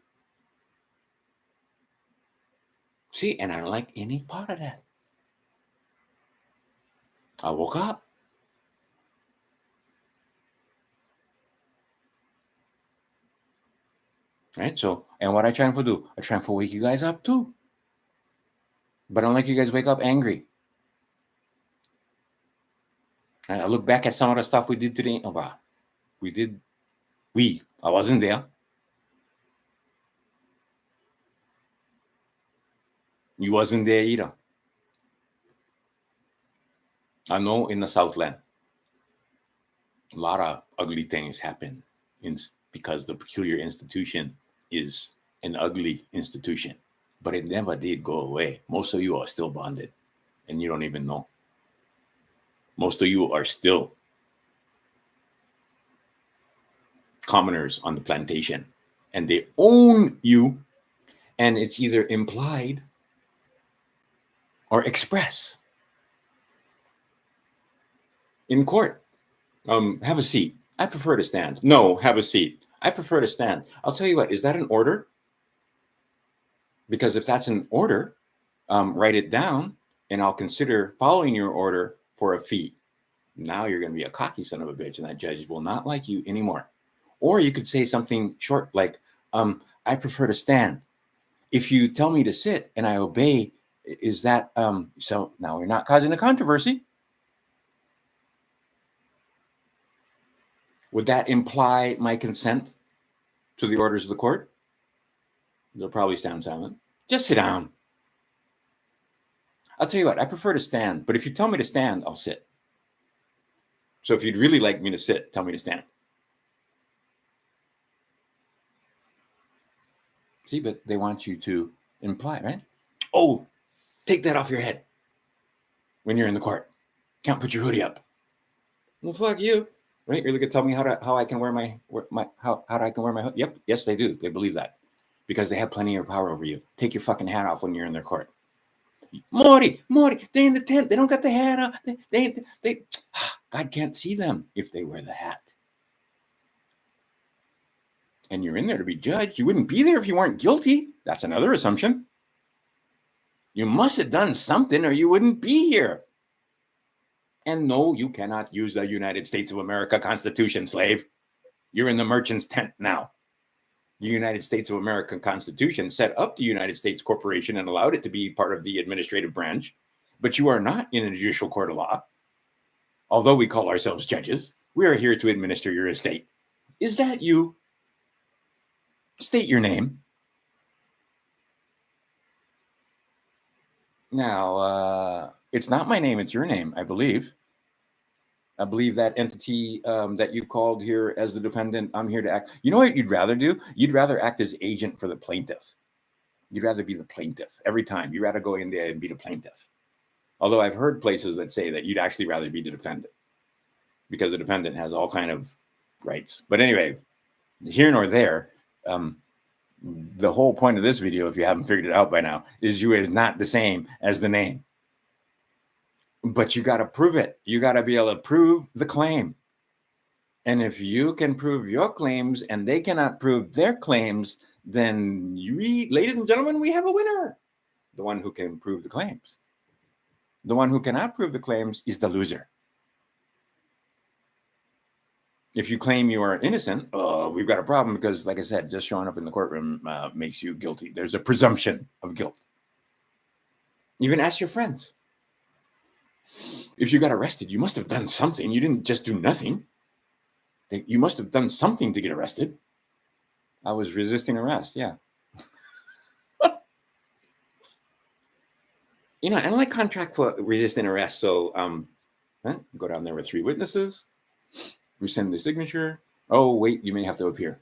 See, and I don't like any part of that. I woke up. Right? So, and what I try to do, I try to wake you guys up too. But I don't like you guys wake up angry. And I look back at some of the stuff we did today. I wasn't there. You wasn't there either. I know in the Southland, a lot of ugly things happen because the peculiar institution is an ugly institution. But it never did go away. Most of you are still bonded, and you don't even know. Most of you are still commoners on the plantation, and they own you, and it's either implied or express. In court, have a seat. I prefer to stand. No, have a seat. I prefer to stand. I'll tell you what, is that an order? Because if that's an order, write it down, and I'll consider following your order for a fee. Now you're going to be a cocky son of a bitch, and that judge will not like you anymore. Or you could say something short like, I prefer to stand. If you tell me to sit and I obey, is that, so now we're not causing a controversy. Would that imply my consent to the orders of the court? They'll probably stand silent. Just sit down. I'll tell you what, I prefer to stand, but if you tell me to stand, I'll sit. So if you'd really like me to sit, tell me to stand. See, but they want you to imply, right? Oh, take that off your head when you're in the court. Can't put your hoodie up. Well, fuck you. Right? You're going to tell me how I can wear my how I can wear my hood. Yep. Yes, they do. They believe that because they have plenty of power over you. Take your fucking hat off when you're in their court. Morty, they in the tent. They don't got the hat on. They God can't see them if they wear the hat. And you're in there to be judged. You wouldn't be there if you weren't guilty. That's another assumption. You must have done something or you wouldn't be here. And no, you cannot use the United States of America Constitution, slave. You're in the merchant's tent now. The United States of America Constitution set up the United States Corporation and allowed it to be part of the administrative branch, but you are not in a judicial court of law. Although we call ourselves judges, we are here to administer your estate. Is that you? State your name. Now, it's not my name, it's your name, I believe. I believe that entity that you called here as the defendant, I'm here to act. You know what you'd rather do? You'd rather act as agent for the plaintiff. You'd rather be the plaintiff every time. You'd rather go in there and be the plaintiff. Although I've heard places that say that you'd actually rather be the defendant because the defendant has all kind of rights. But anyway, here nor there, the whole point of this video, if you haven't figured it out by now, is you is not the same as the name. But you got to prove it. You got to be able to prove the claim. And if you can prove your claims and they cannot prove their claims, then ladies and gentlemen, we have a winner. The one who can prove the claims. The one who cannot prove the claims is the loser. If you claim you are innocent, we've got a problem because, like I said, just showing up in the courtroom makes you guilty. There's a presumption of guilt. Even ask your friends. If you got arrested, you must have done something. You didn't just do nothing. You must have done something to get arrested. I was resisting arrest, yeah. You know, I don't like contract for resisting arrest. So go down there with 3 witnesses. Rescind the signature. Oh, wait, you may have to appear.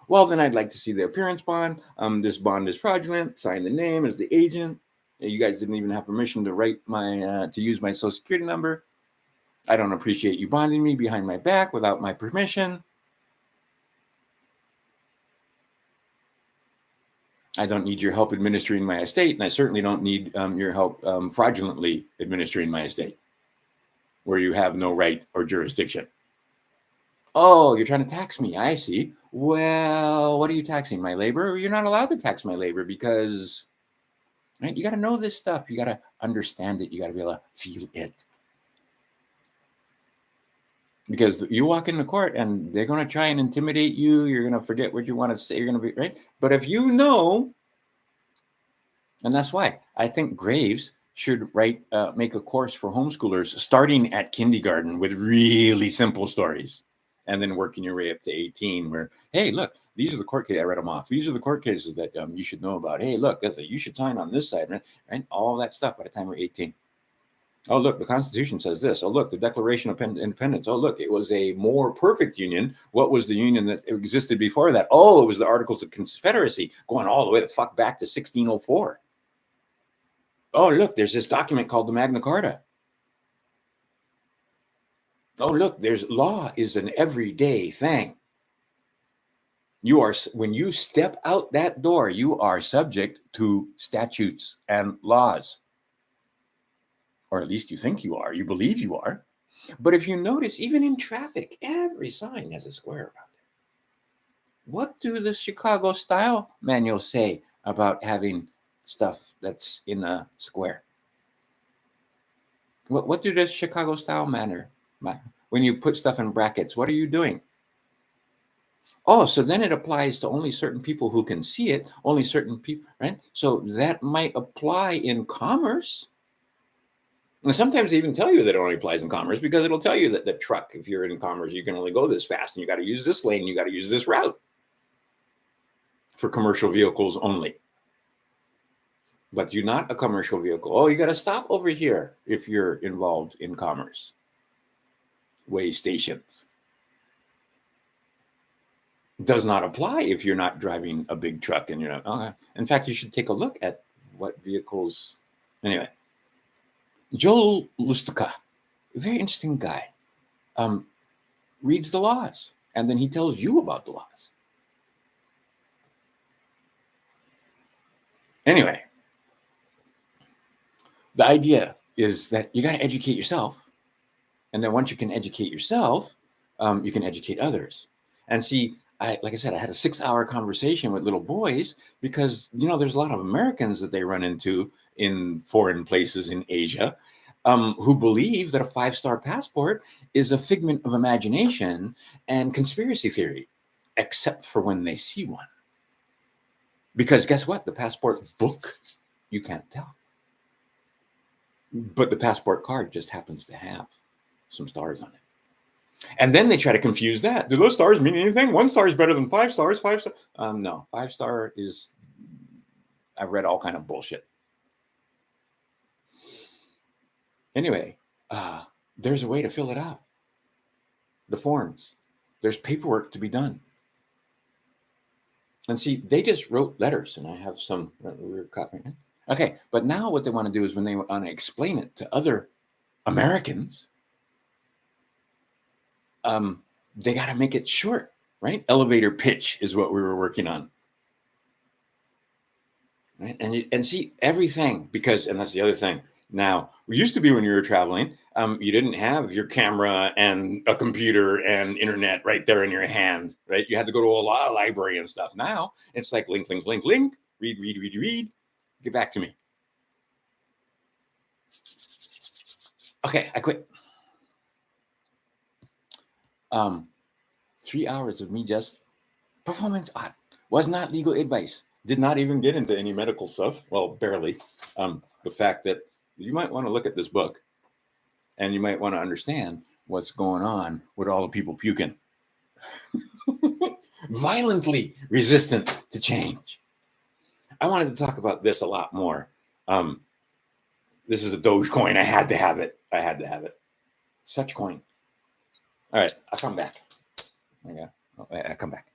Well, then I'd like to see the appearance bond. This bond is fraudulent. Sign the name as the agent. You guys didn't even have permission to write to use my social security number. I don't appreciate you bonding me behind my back without my permission. I don't need your help administering my estate, and I certainly don't need your help fraudulently administering my estate, where you have no right or jurisdiction. Oh, you're trying to tax me. I see. Well, what are you taxing? My labor? You're not allowed to tax my labor because... Right? You got to know this stuff. You got to understand it. You got to be able to feel it. Because you walk into court and they're going to try and intimidate you. You're going to forget what you want to say. You're going to be right. But if you know, and that's why I think Graves should make a course for homeschoolers starting at kindergarten with really simple stories. And then working your way up to 18 where, hey, look, these are the court cases. I read them off. These are the court cases that you should know about. Hey, look, you should sign on this side, right? All that stuff by the time we're 18. Oh, look, the Constitution says this. Oh, look, the Declaration of Independence. Oh, look, it was a more perfect union. What was the union that existed before that? Oh, it was the Articles of Confederacy going all the way the fuck back to 1604. Oh, look, there's this document called the Magna Carta. Oh, look, law is an everyday thing. When you step out that door, you are subject to statutes and laws. Or at least you think you are. You believe you are. But if you notice, even in traffic, every sign has a square around it. What do the Chicago style manuals say about having stuff that's in a square? What do the Chicago style matter? When you put stuff in brackets, what are you doing? Oh, so then it applies to only certain people who can see it, only certain people, right? So that might apply in commerce. And sometimes they even tell you that it only applies in commerce because it'll tell you that the truck, if you're in commerce, you can only go this fast and you got to use this lane, you got to use this route for commercial vehicles only. But you're not a commercial vehicle. Oh, you got to stop over here if you're involved in commerce. Way stations. Does not apply if you're not driving a big truck and you're not. Okay. In fact, you should take a look at what vehicles. Anyway, Joel Lustica, a very interesting guy, reads the laws and then he tells you about the laws. Anyway, the idea is that you got to educate yourself. And then once you can educate yourself, you can educate others. And see, like I said, I had a 6-hour conversation with little boys because, there's a lot of Americans that they run into in foreign places in Asia who believe that a 5-star passport is a figment of imagination and conspiracy theory. except for when they see one. Because guess what? The passport book, you can't tell. But the passport card just happens to have some stars on it. And then they try to confuse that. Do those stars mean anything? 1 star is better than 5 stars. 5 stars. No, 5 star is, I've read all kind of bullshit. Anyway, there's a way to fill it out. The forms. There's paperwork to be done. And see, they just wrote letters, and I have some we were copying. Okay, but now what they want to do is when they want to explain it to other Americans, they got to make it short, right? Elevator pitch is what we were working on. Right? And see everything, because, and that's the other thing. Now, it used to be when you were traveling, you didn't have your camera and a computer and internet right there in your hand, right? You had to go to a library and stuff. Now it's like link, link, link, link, read, read, read, read. Get back to me. Okay, I quit. 3 hours of me just performance art. Was not legal advice. Did not even get into any medical stuff. Well, barely. The fact that you might want to look at this book and you might want to understand what's going on with all the people puking. Violently resistant to change. I wanted to talk about this a lot more. This is a Dogecoin. I had to have it. I had to have it. Such coin. All right, I'll come back. I'll come back.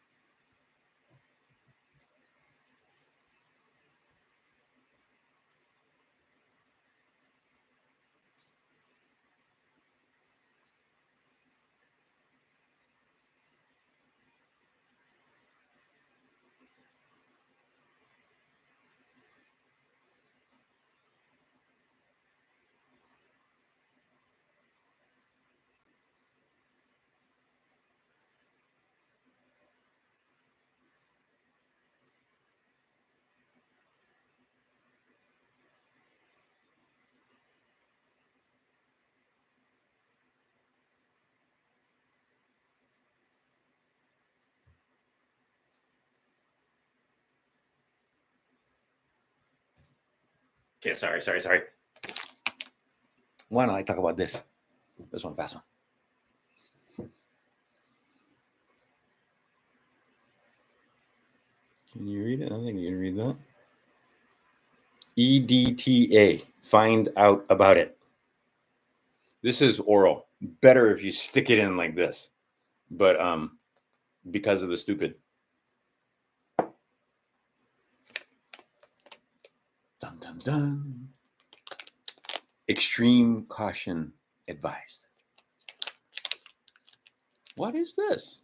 Okay, sorry. Why don't I talk about this? This one, fast one. Can you read it? I don't think you can read that. EDTA. Find out about it. This is oral. Better if you stick it in like this. But because of the stupid. Dun, dun, dun. Extreme caution advised. What is this?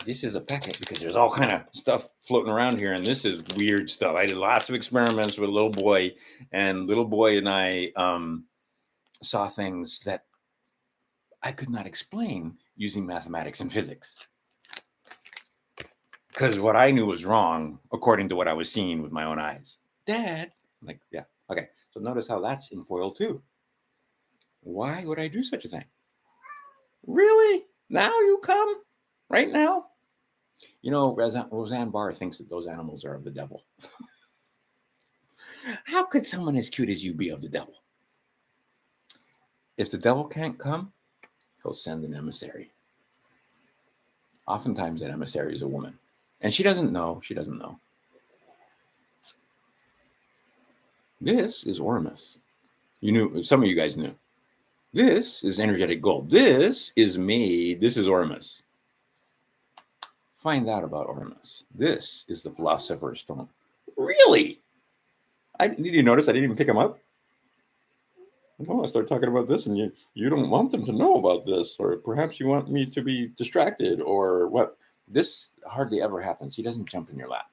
This is a packet because there's all kind of stuff floating around here, and this is weird stuff. I did lots of experiments with a little boy, and little boy and I saw things that I could not explain using mathematics and physics. Because what I knew was wrong, according to what I was seeing with my own eyes. Dad, I'm like, yeah, okay. So notice how that's in foil too. Why would I do such a thing? Really? Now you come? Right now? You know, Roseanne Barr thinks that those animals are of the devil. How could someone as cute as you be of the devil? If the devil can't come, he'll send an emissary. Oftentimes that emissary is a woman. And she doesn't know. She doesn't know. This is Ormus. You knew, some of you guys knew. This is energetic gold. This is Ormus. Find out about Ormus. This is the Philosopher's Stone. Really? Did you notice I didn't even pick him up? Oh, I start talking about this, and you don't want them to know about this, or perhaps you want me to be distracted, or what? This hardly ever happens. He doesn't jump in your lap.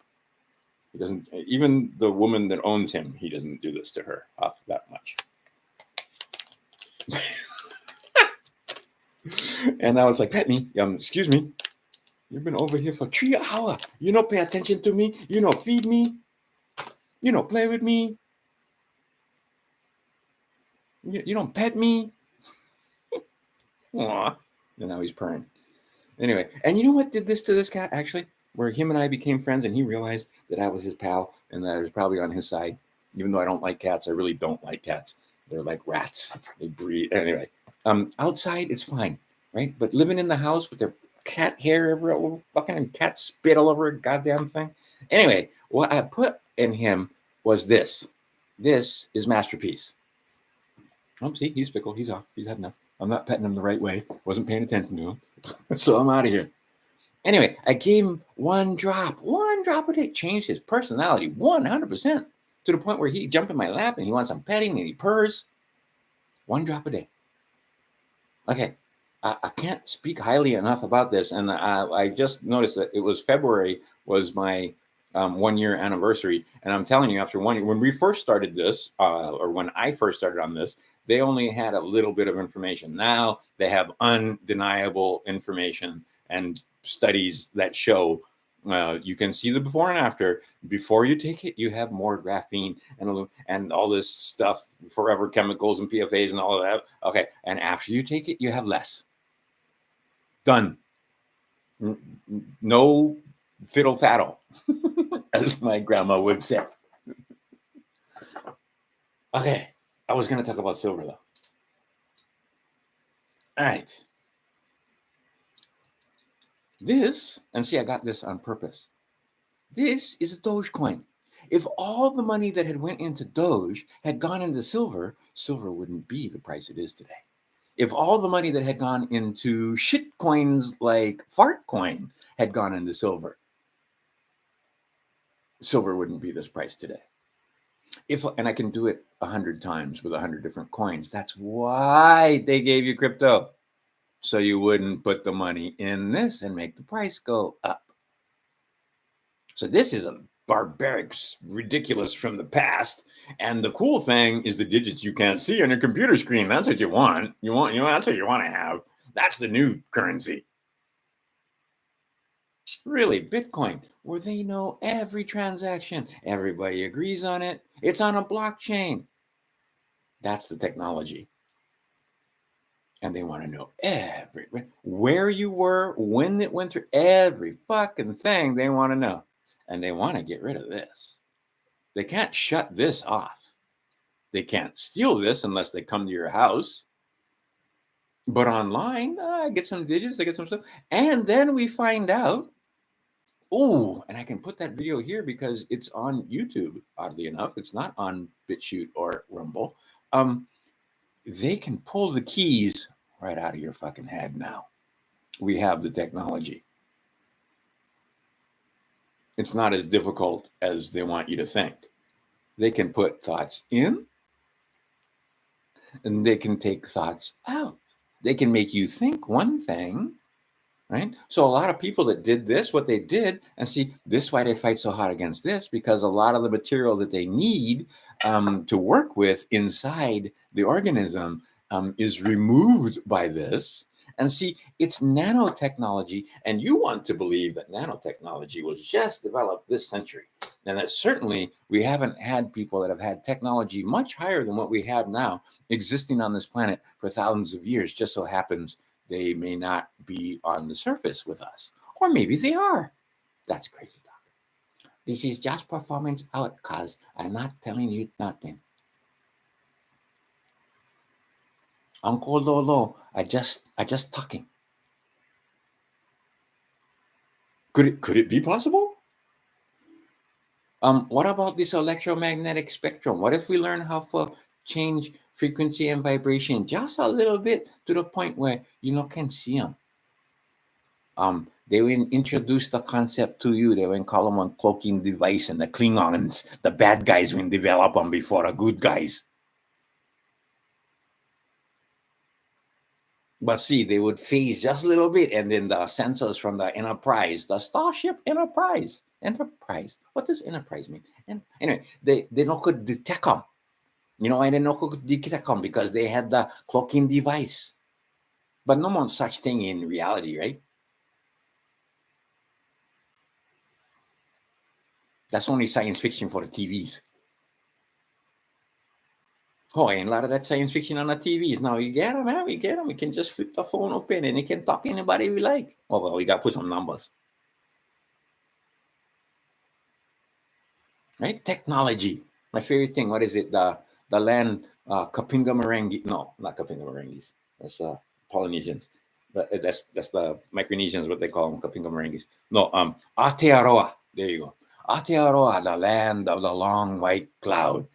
He doesn't. Even the woman that owns him, he doesn't do this to her off that much. And now it's like, pet me. Excuse me. You've been over here for 3 hours. You don't pay attention to me. You don't feed me. You don't play with me. You don't pet me. Aww. And now he's purring. Anyway, and you know what did this to this cat actually? Where him and I became friends, and he realized that I was his pal and that I was probably on his side. Even though I don't like cats, I really don't like cats. They're like rats. They breed anyway. Outside it's fine, right? But living in the house with their cat hair everywhere, fucking cat spit all over a goddamn thing. Anyway, what I put in him was this. This is masterpiece. Oh, see, he's fickle. He's off. He's had enough. I'm not petting him the right way. Wasn't paying attention to him. So I'm out of here. Anyway, I gave him one drop a day. Changed his personality 100% to the point where he jumped in my lap and he wants some petting and he purrs. One drop a day. Okay, I can't speak highly enough about this. And I just noticed that it was February was my 1 year anniversary. And I'm telling you, after 1 year, when we first started this, or when I first started on this, they only had a little bit of information. Now they have undeniable information and studies that show you can see the before and after. Before you take it, you have more graphene and all this stuff, forever chemicals and PFAs and all of that. Okay, and after you take it, you have less. Done. No fiddle faddle, as my grandma would say. Okay, I was going to talk about silver though. All right. This, and see, I got this on purpose. This is a Dogecoin. If all the money that had went into Doge had gone into silver, silver wouldn't be the price it is today. If all the money that had gone into shit coins like Fartcoin had gone into silver, silver wouldn't be this price today. And I can do it 100 times with 100 different coins. That's why they gave you crypto. So you wouldn't put the money in this and make the price go up. So this is a barbaric, ridiculous from the past. And the cool thing is the digits you can't see on your computer screen. That's what you want. That's what you want to have. That's the new currency. Really, Bitcoin, where they know every transaction. Everybody agrees on it. It's on a blockchain. That's the technology. And they want to know where you were, when it went through, every fucking thing they want to know. And they want to get rid of this. They can't shut this off. They can't steal this unless they come to your house. But online, I get some digits, I get some stuff. And then we find out, oh, and I can put that video here because it's on YouTube, oddly enough. It's not on BitChute or Rumble. They can pull the keys right out of your fucking head now. We have the technology. It's not as difficult as they want you to think. They can put thoughts in and they can take thoughts out. They can make you think one thing, right? So a lot of people that did this, what they did, and see, this is why they fight so hard against this, because a lot of the material that they need to work with inside the organism is removed by this. And see, it's nanotechnology, and you want to believe that nanotechnology was just developed this century. And that certainly we haven't had people that have had technology much higher than what we have now existing on this planet for thousands of years. Just so happens they may not be on the surface with us. Or maybe they are. That's crazy talk. This is just performance art, cuz I'm not telling you nothing. Uncle Lolo, I just talking. Could it be possible? What about this electromagnetic spectrum? What if we learn how to change frequency and vibration just a little bit to the point where you can see them? They will introduce the concept to you. They will call them a cloaking device, and the Klingons, the bad guys, will develop them before the good guys. But see, they would phase just a little bit, and then the sensors from the Enterprise, the Starship Enterprise. What does Enterprise mean? And anyway, they know could detect them. I didn't know who could detect them because they had the cloaking device. But no more such thing in reality, right? That's only science fiction for the TVs. Oh, and a lot of that science fiction on the TVs. Now you get them, man. We get them. We can just flip the phone open and you can talk to anybody we like. Oh, well, we got to put some numbers. Right? Technology. My favorite thing. What is it? The land Kapinga Merengue. No, not Kapinga Merengues. That's Polynesians. That's the Micronesians, what they call them, Kapinga Merengues. No, Aotearoa. There you go. Aotearoa, the land of the long white cloud.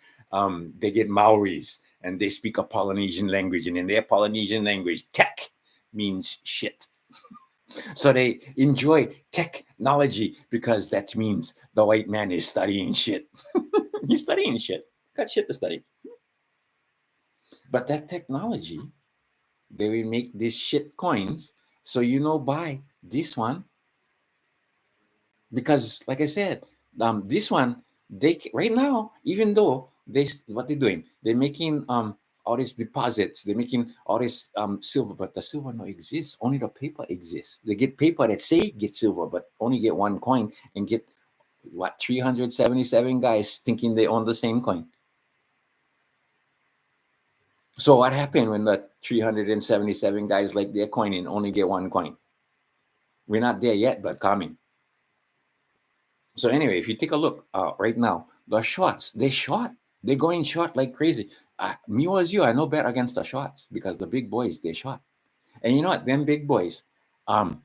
They get Maoris and they speak a Polynesian language, and in their Polynesian language, tech means shit. So they enjoy technology because that means the white man is studying shit. He's studying shit. Got shit to study. But that technology, they will make these shit coins. So buy this one because, like I said, this one right now, even though what they're doing, they're making all these deposits, they're making all this silver, but the silver no exists. Only the paper exists. They get paper that say get silver, but only get one coin and get 377 guys thinking they own the same coin. So what happened when the 377 guys like their coin and only get one coin? We're not there yet, but coming. So anyway, if you take a look right now, the shots, they're going short like crazy. Me as you, I know bet against the shots because the big boys, they shot. And you know what? Them big boys, oddly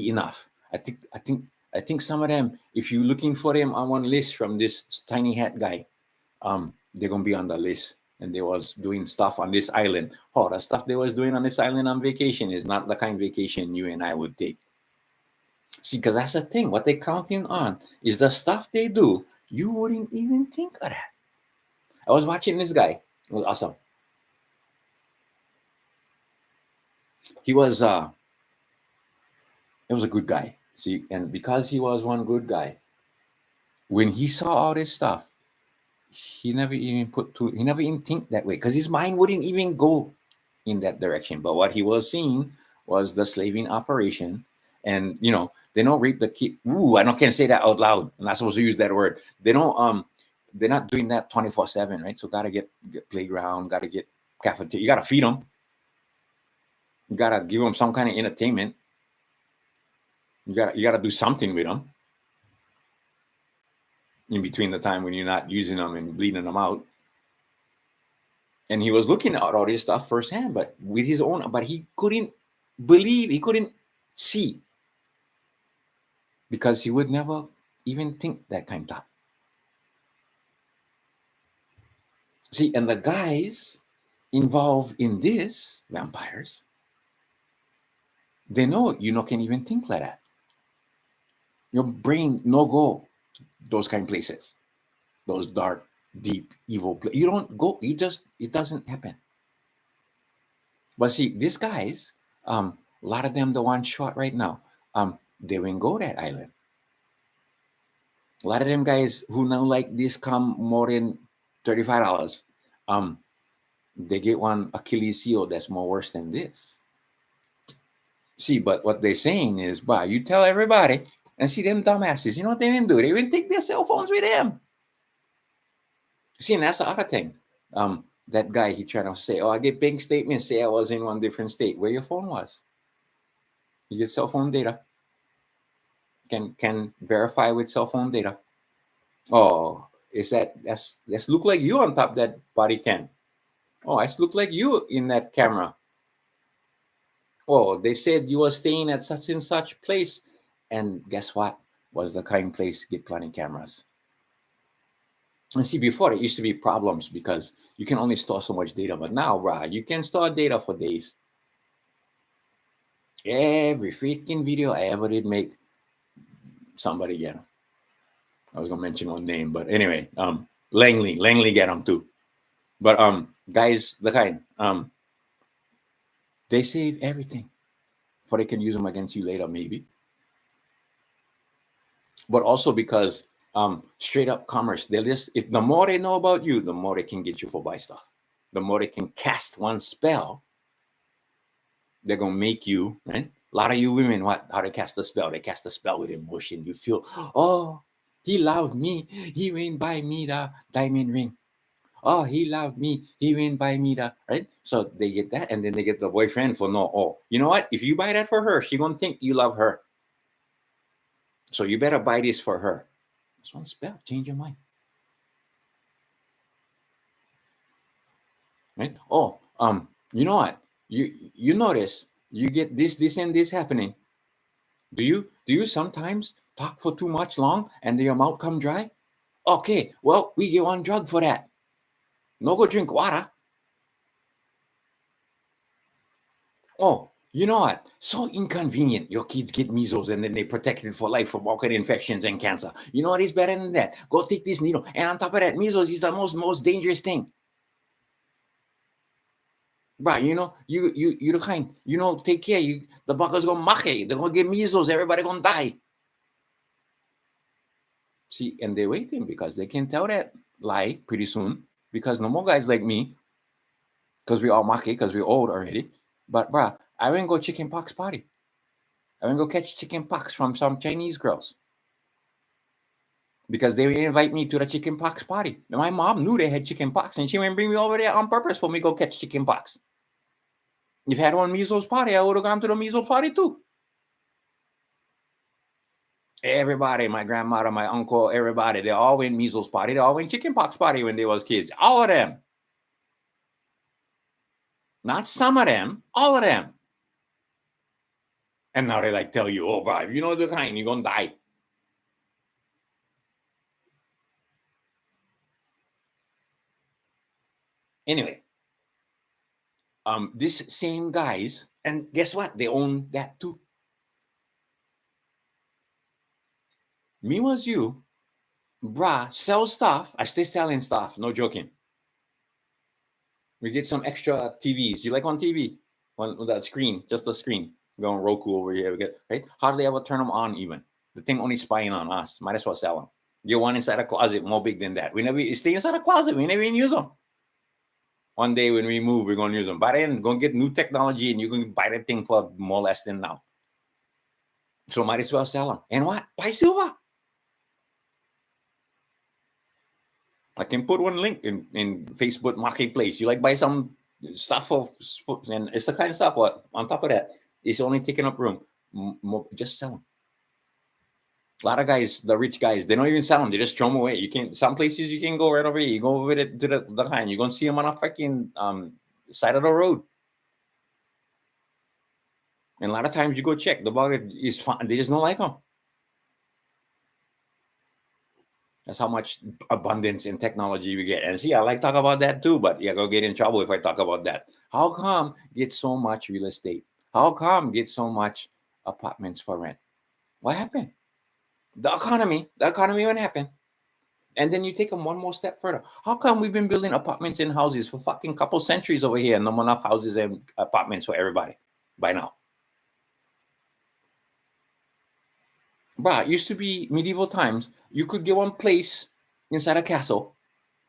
enough, I think some of them, if you're looking for them on one list from this tiny hat guy, they're gonna be on the list. And they was doing stuff on this island. Oh, the stuff they was doing on this island on vacation is not the kind of vacation you and I would take. See, because that's the thing. What they're counting on is the stuff they do. You wouldn't even think of that. I was watching this guy. It was awesome. He was it was a good guy. See, and because he was one good guy, when he saw all this stuff, he never even think that way because his mind wouldn't even go in that direction. But what he was seeing was the slaving operation, and they don't rape the kid. Ooh, I can't say that out loud. I'm not supposed to use that word. They don't they're not doing that 24/7, right? So gotta get playground, gotta get cafeteria. You gotta feed them. You gotta give them some kind of entertainment. You gotta do something with them in between the time when you're not using them and bleeding them out. And he was looking at all this stuff firsthand, but with his own, but he couldn't believe, he couldn't see because he would never even think that kind of thought. See, and the guys involved in this, vampires, they know can't even think like that. Your brain no go those kind of places, those dark, deep, evil places. You don't go, it doesn't happen. But see, these guys, a lot of them, the one shot right now, they won't go that island. A lot of them guys who now like this come more than $35. They get one Achilles heel that's more worse than this. See, but what they're saying is, you tell everybody, and see them dumbasses, you know what they even do? They even take their cell phones with them. See, and that's the other thing. That guy, he trying to say, I get bank statements, say I was in one different state. Where your phone was? You get cell phone data. Can verify with cell phone data. Oh, that's look like you on top of that body cam. Oh, I look like you in that camera. Oh, they said you were staying at such and such place. And guess what? Was the kind place get plenty cameras. And see, before it used to be problems because you can only store so much data. But now, you can store data for days. Every freaking video I ever did make, somebody get them. I was gonna mention one name, but anyway, Langley get them too. But guys, the kind, they save everything, for they can use them against you later, maybe. But also because straight up commerce, if the more they know about you, the more they can get you for buy stuff. The more they can cast one spell, they're gonna make you, right? A lot of you women, how they cast a spell? They cast a spell with emotion. You feel, oh, he loved me. He went buy me the diamond ring. Oh, he loved me. He went buy me that, right? So they get that, and then they get the boyfriend for no. Oh, you know what? If you buy that for her, she gonna think you love her. So you better buy this for her. That's one spell. Change your mind, right? Oh, you know what? You notice you get this, and this happening. Do you sometimes talk for too much long and your mouth come dry? Okay, well, we give one drug for that. No go drink water. Oh, you know what? So inconvenient. Your kids get measles and then they protected for life from all kind of infections and cancer. You know what is better than that? Go take this needle. And on top of that, measles is the most dangerous thing. Right, you the kind, take care. The buggers gonna mache. They're gonna get measles, everybody gonna die. See, and they're waiting because they can tell that lie pretty soon. Because no more guys like me, because we all mache, because we're old already. But bruh, I went go chicken pox party. I went go catch chicken pox from some Chinese girls. Because they invite me to the chicken pox party. And my mom knew they had chicken pox, and she went bring me over there on purpose for me to go catch chicken pox. If I had one measles party, I would have gone to the measles party too. Everybody, my grandmother, my uncle, everybody, they all went measles party. They all went chicken pox party when they was kids. All of them. Not some of them, all of them. And now they like tell you, oh, bro, if you know the kind, you're going to die. Anyway, this same guys, and guess what? They own that too. Me was you, brah, sell stuff. I stay selling stuff, no joking. We get some extra TVs. You like one TV? One with that screen, just the screen. We're going Roku over here. We get right. Hardly ever turn them on even. The thing only spying on us. Might as well sell them. Get one inside a closet more big than that. We never stay inside a closet. We never even use them. One day when we move, we're gonna use them. By then, gonna get new technology, and you're gonna buy that thing for more less than now. So might as well sell them. And what? Buy silver. I can put one link in Facebook Marketplace. You like buy some stuff for and it's the kind of stuff. What on top of that, it's only taking up room. Just sell them. A lot of guys, the rich guys, they don't even sell them. They just throw them away. You can some places you can go right over here. You go over to the kind. You're gonna see them on a fucking side of the road. And a lot of times you go check the bug is fine. They just don't like them. That's how much abundance in technology we get. And see, I like talk about that too, but yeah, go get in trouble if I talk about that. How come get so much real estate? How come get so much apartments for rent? What happened? The economy. The economy what happened? And then you take them one more step further. How come we've been building apartments and houses for fucking couple centuries over here and no enough houses and apartments for everybody by now? Bruh, it used to be medieval times. You could get one place inside a castle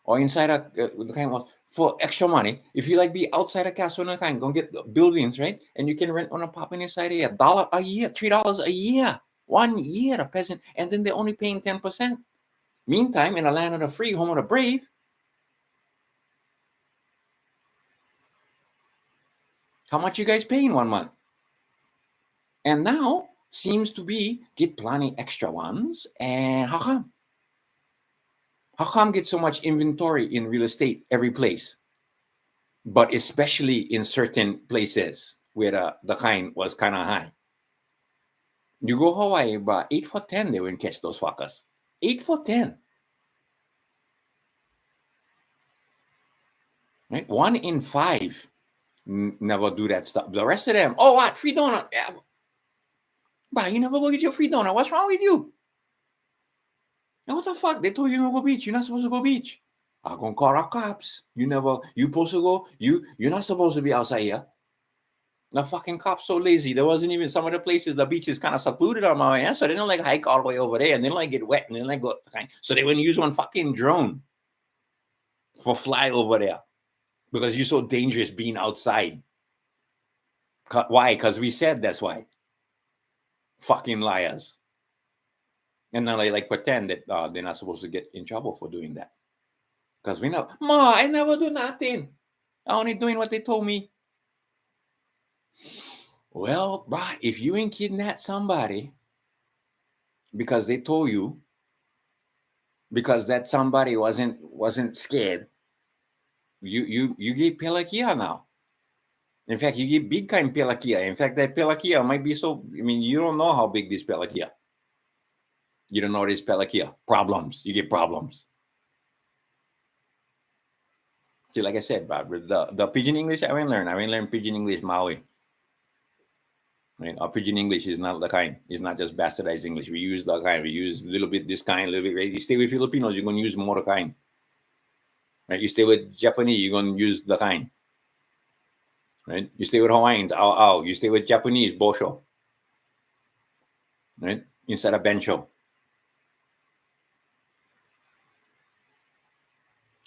or inside a kind of for extra money. If you like be outside a castle and kind, go get buildings, right? And you can rent an apartment inside here, $1 a year, $3 a year, 1 year, a peasant, and then they're only paying 10%. Meantime, in a land of the free, home of the brave, how much you guys paying 1 month? And now seems to be get plenty extra ones. And how come? How come get so much inventory in real estate every place? But especially in certain places where the kind was kind of high. You go Hawaii, but 8 for 10, they wouldn't catch those fuckers. 8 for 10. Right? 1 in 5 never do that stuff. The rest of them, oh, what? Free donut. Yeah. But you never go get your free donut. What's wrong with you? Now, what the fuck? They told you to go beach. You're not supposed to go beach. I'm gonna call our cops. You supposed to go. You're not supposed to be outside here. The fucking cops so lazy. There wasn't even some of the places, the beach is kind of secluded on my end. So they don't like hike all the way over there and they don't like get wet and they don't like go. So they wouldn't use one fucking drone for fly over there because you're so dangerous being outside. Why? Because we said that's why. Fucking liars. And then they like pretend that they're not supposed to get in trouble for doing that. Because we know, Ma, I never do nothing. I only doing what they told me. Well, bruh, if you ain't kidnapped somebody because they told you, because that somebody wasn't scared, you get pelakia now. In fact, you get big kind pelakia. In fact, that pelakia might be so. I mean, you don't know how big this pelakia. You don't know this pelakia. Problems. You get problems. See, like I said, Bob, the Pidgin English I learn Pidgin English Maui. Right? Our Pidgin English is not the kind. It's not just bastardized English. We use the kind. We use a little bit this kind, a little bit. Right? You stay with Filipinos, you're going to use more the kind. Right? You stay with Japanese, you're going to use the kind. Right? You stay with Hawaiians, ao. You stay with Japanese, bosho. Right? Instead of bencho.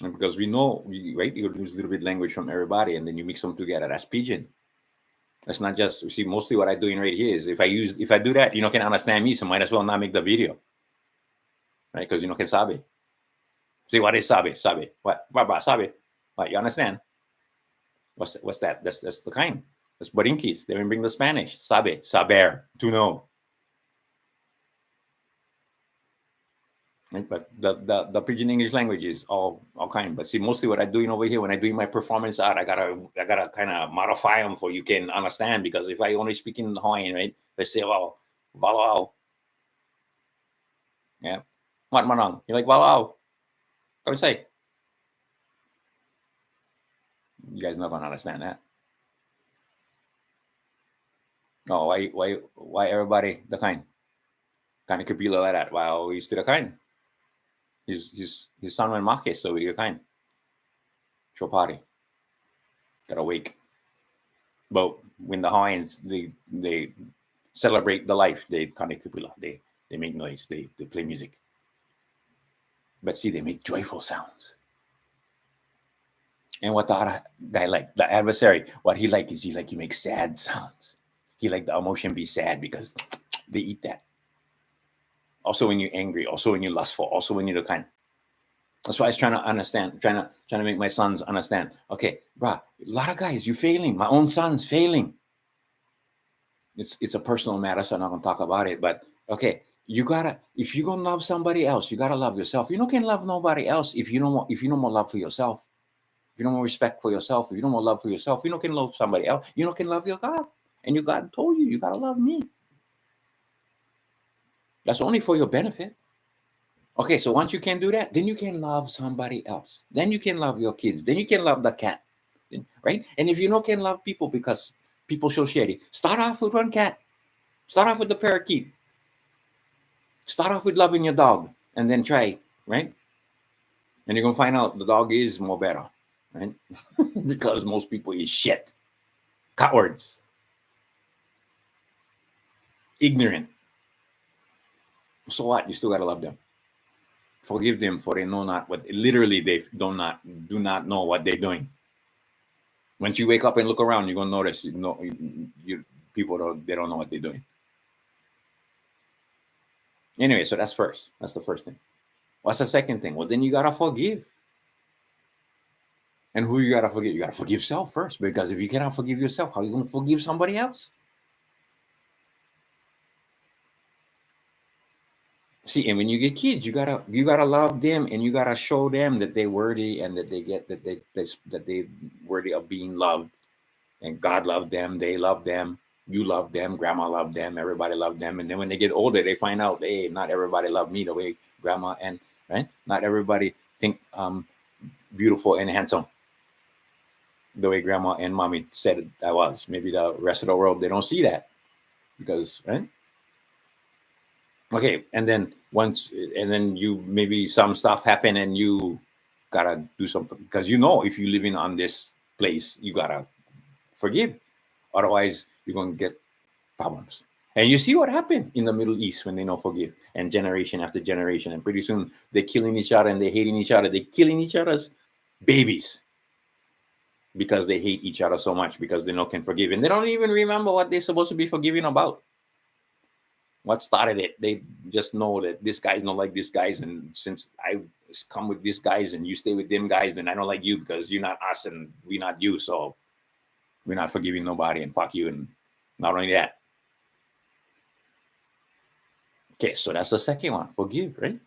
And because we know, right? You use a little bit language from everybody, and then you mix them together. That's Pidgin. That's not just, you see, mostly what I'm doing right here is if I do that, can understand me, so might as well not make the video. Right? Because can sabe. See, what is sabe? Sabe. What? Sabe. What? You understand? What's that? That's the kind. That's Borinkis. They even bring the Spanish. Sabe. Saber. To know. Right? But the Pidgin English language is all kind. But see, mostly what I'm doing over here when I'm doing my performance art, I gotta kind of modify them for you can understand. Because if I only speak in Hawaiian, right? They say, well, valao. Yeah. What manang? You like valao? What do you say? You guys not gonna understand that. Oh, why everybody the kind of kapila like that? Well, he's still the kind. His son went make, so we're kind. Show party. Got a wake. But when the Hawaiians they celebrate the life, they kind of kapila. They make noise. They play music. But see, they make joyful sounds. And what the other guy like, the adversary, what he like is he makes sad sounds. He like the emotion be sad because they eat that. Also when you're angry, also when you're lustful, also when you're the kind. That's why I was trying to understand, trying to make my sons understand. Okay, bruh, a lot of guys, you're failing. My own son's failing. It's a personal matter, so I'm not gonna talk about it. But okay, if you're gonna love somebody else, you gotta love yourself. You can't love nobody else if you don't more love for yourself. If you don't more respect for yourself, if you don't more love for yourself, you can love somebody else. You can love your God. And your God told you gotta love me. That's only for your benefit. Okay, so once you can do that, then you can love somebody else. Then you can love your kids. Then you can love the cat, right? And if you can love people because people show shady, start off with one cat. Start off with the parakeet. Start off with loving your dog, and then try, right? And you're gonna find out the dog is more better, right? Because most people is shit, cowards, ignorant. So what? You still gotta love them. Forgive them, for they know not what. Literally, they do not know what they're doing. Once you wake up and look around, you're gonna notice. People don't know what they're doing. Anyway, so that's first. That's the first thing. What's the second thing? Well, then you gotta forgive. And who you gotta forgive? You gotta forgive yourself first, because if you cannot forgive yourself, how are you gonna forgive somebody else? See, and when you get kids, you gotta love them, and you gotta show them that they're worthy, and that they worthy of being loved. And God loved them, they loved them, you loved them, grandma loved them, everybody loved them. And then when they get older, they find out, hey, not everybody loved me the way grandma and right. Not everybody think beautiful and handsome the way grandma and mommy said I was. Maybe the rest of the world, they don't see that because right. Okay, and then you maybe some stuff happen and you gotta do something because if you're living on this place, you gotta forgive. Otherwise, you're gonna get problems. And you see what happened in the Middle East when they don't forgive, and generation after generation, and pretty soon they're killing each other and they're hating each other. They're killing each other's babies because they hate each other so much because they can forgive, and they don't even remember what they're supposed to be forgiving about. What started it? They just know that this guy's not like this guys, and since I come with these guys and you stay with them guys, and I don't like you because you're not us and we're not you, so we're not forgiving nobody and fuck you. And not only that. Okay, so that's the second one, forgive, right?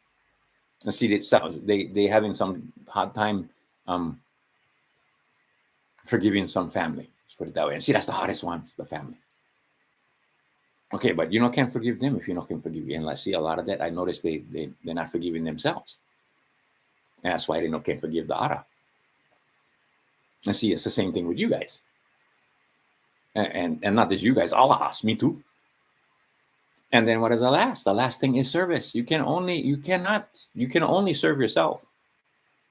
And see, it sounds they having some hard time forgiving some family. Let's put it that way. And see, that's the hardest ones, the family. Okay, but you can't forgive them if you can forgive you. And I see a lot of that. I noticed they're not forgiving themselves. And that's why they can't forgive the other. And see, it's the same thing with you guys. And not just you guys, all of us, me too. And then what is the last? The last thing is service. You can only serve yourself.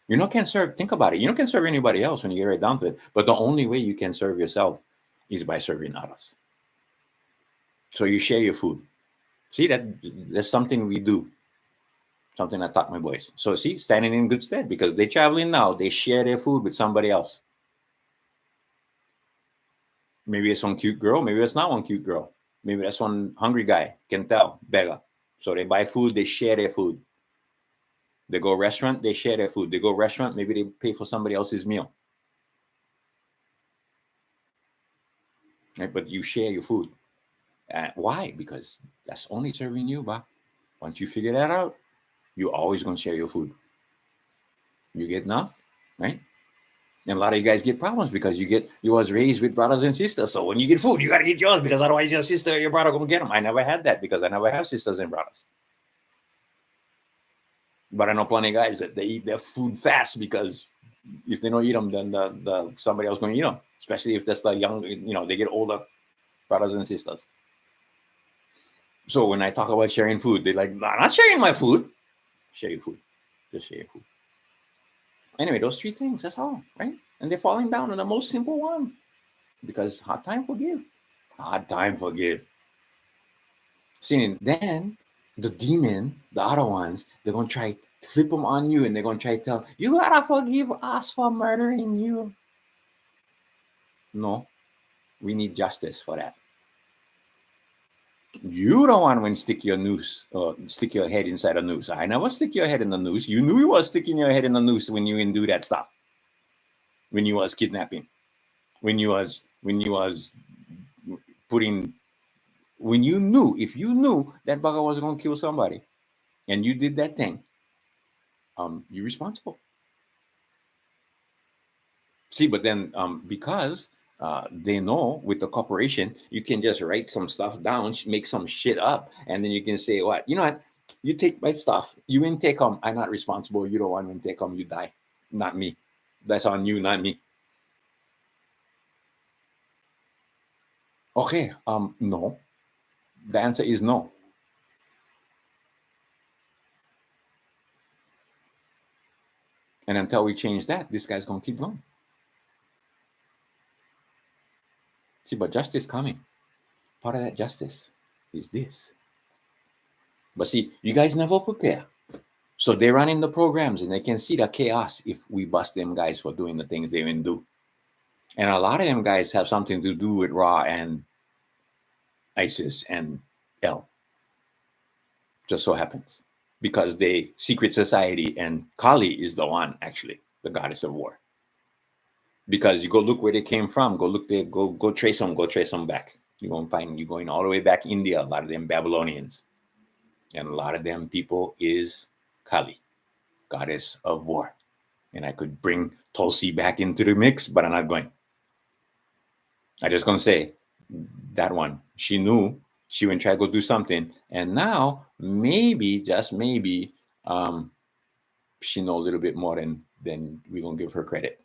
You can't serve, think about it. You can serve anybody else when you get right down to it. But the only way you can serve yourself is by serving others. So you share your food. See, that's something we do. Something I taught my boys. So see, standing in good stead because they're traveling now. They share their food with somebody else. Maybe it's one cute girl. Maybe it's not one cute girl. Maybe that's one hungry guy. Can tell. Beggar. So they buy food. They share their food. They go restaurant. They share their food. They go restaurant. Maybe they pay for somebody else's meal. Right? But you share your food. Why? Because that's only serving you, bah. Once you figure that out, you're always going to share your food. You get enough, right? And a lot of you guys get problems because you was raised with brothers and sisters. So when you get food, you got to get yours because otherwise your sister or your brother going to get them. I never had that because I never have sisters and brothers. But I know plenty of guys that they eat their food fast because if they don't eat them, then the somebody else going to eat them. Especially if that's the young, they get older brothers and sisters. So when I talk about sharing food, they're like, nah, not sharing my food. Share your food. Just share your food. Anyway, those three things, that's all, right? And they're falling down on the most simple one. Because hard time forgive. Hard time forgive. See, then the demon, the other ones, they're going to try to flip them on you and they're going to try to tell, you got to forgive us for murdering you. No, we need justice for that. You don't want to stick your noose or stick your head inside a noose. I never stick your head in the noose. You knew you was sticking your head in the noose when you didn't do that stuff. When you was kidnapping. When you was putting, when you knew, if you knew that bugger was going to kill somebody and you did that thing, you're responsible. See, but then because they know with the corporation, you can just write some stuff down, make some shit up, and then you can say, what? You know what? You take my stuff. You didn't take them. I'm not responsible. You don't want to take them. You die. Not me. That's on you, not me. Okay. No. The answer is no. And until we change that, this guy's going to keep going. See, but justice coming. Part of that justice is this. But see, you guys never prepare. So they're running the programs and they can see the chaos if we bust them guys for doing the things they didn't do. And a lot of them guys have something to do with Ra and ISIS and El. Just so happens. Because they secret society and Kali is the one, actually, the goddess of war. Because you go look where they came from, go look there, go trace them back. You're going to find you're going all the way back India, a lot of them Babylonians. And a lot of them people is Kali, goddess of war. And I could bring Tulsi back into the mix, but I'm not going. I'm just going to say that one. She knew she went try to go do something. And now, maybe, just maybe, she know a little bit more than we're going to give her credit.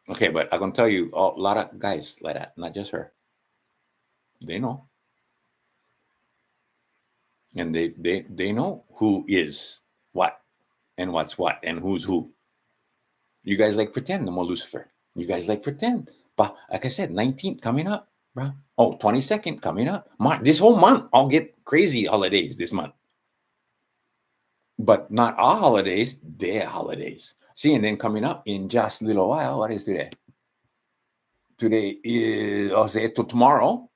Okay, but I'm going to tell you, a lot of guys like that, not just her. They know. And they know who is what and what's what and who's who. You guys like pretend, no more Lucifer. You guys like pretend. But like I said, 19th coming up, bro. Oh, 22nd coming up. This whole month, I'll get crazy holidays this month. But not our holidays, their holidays. See, and then coming up in just a little while, what is today? Today is, I'll say to tomorrow.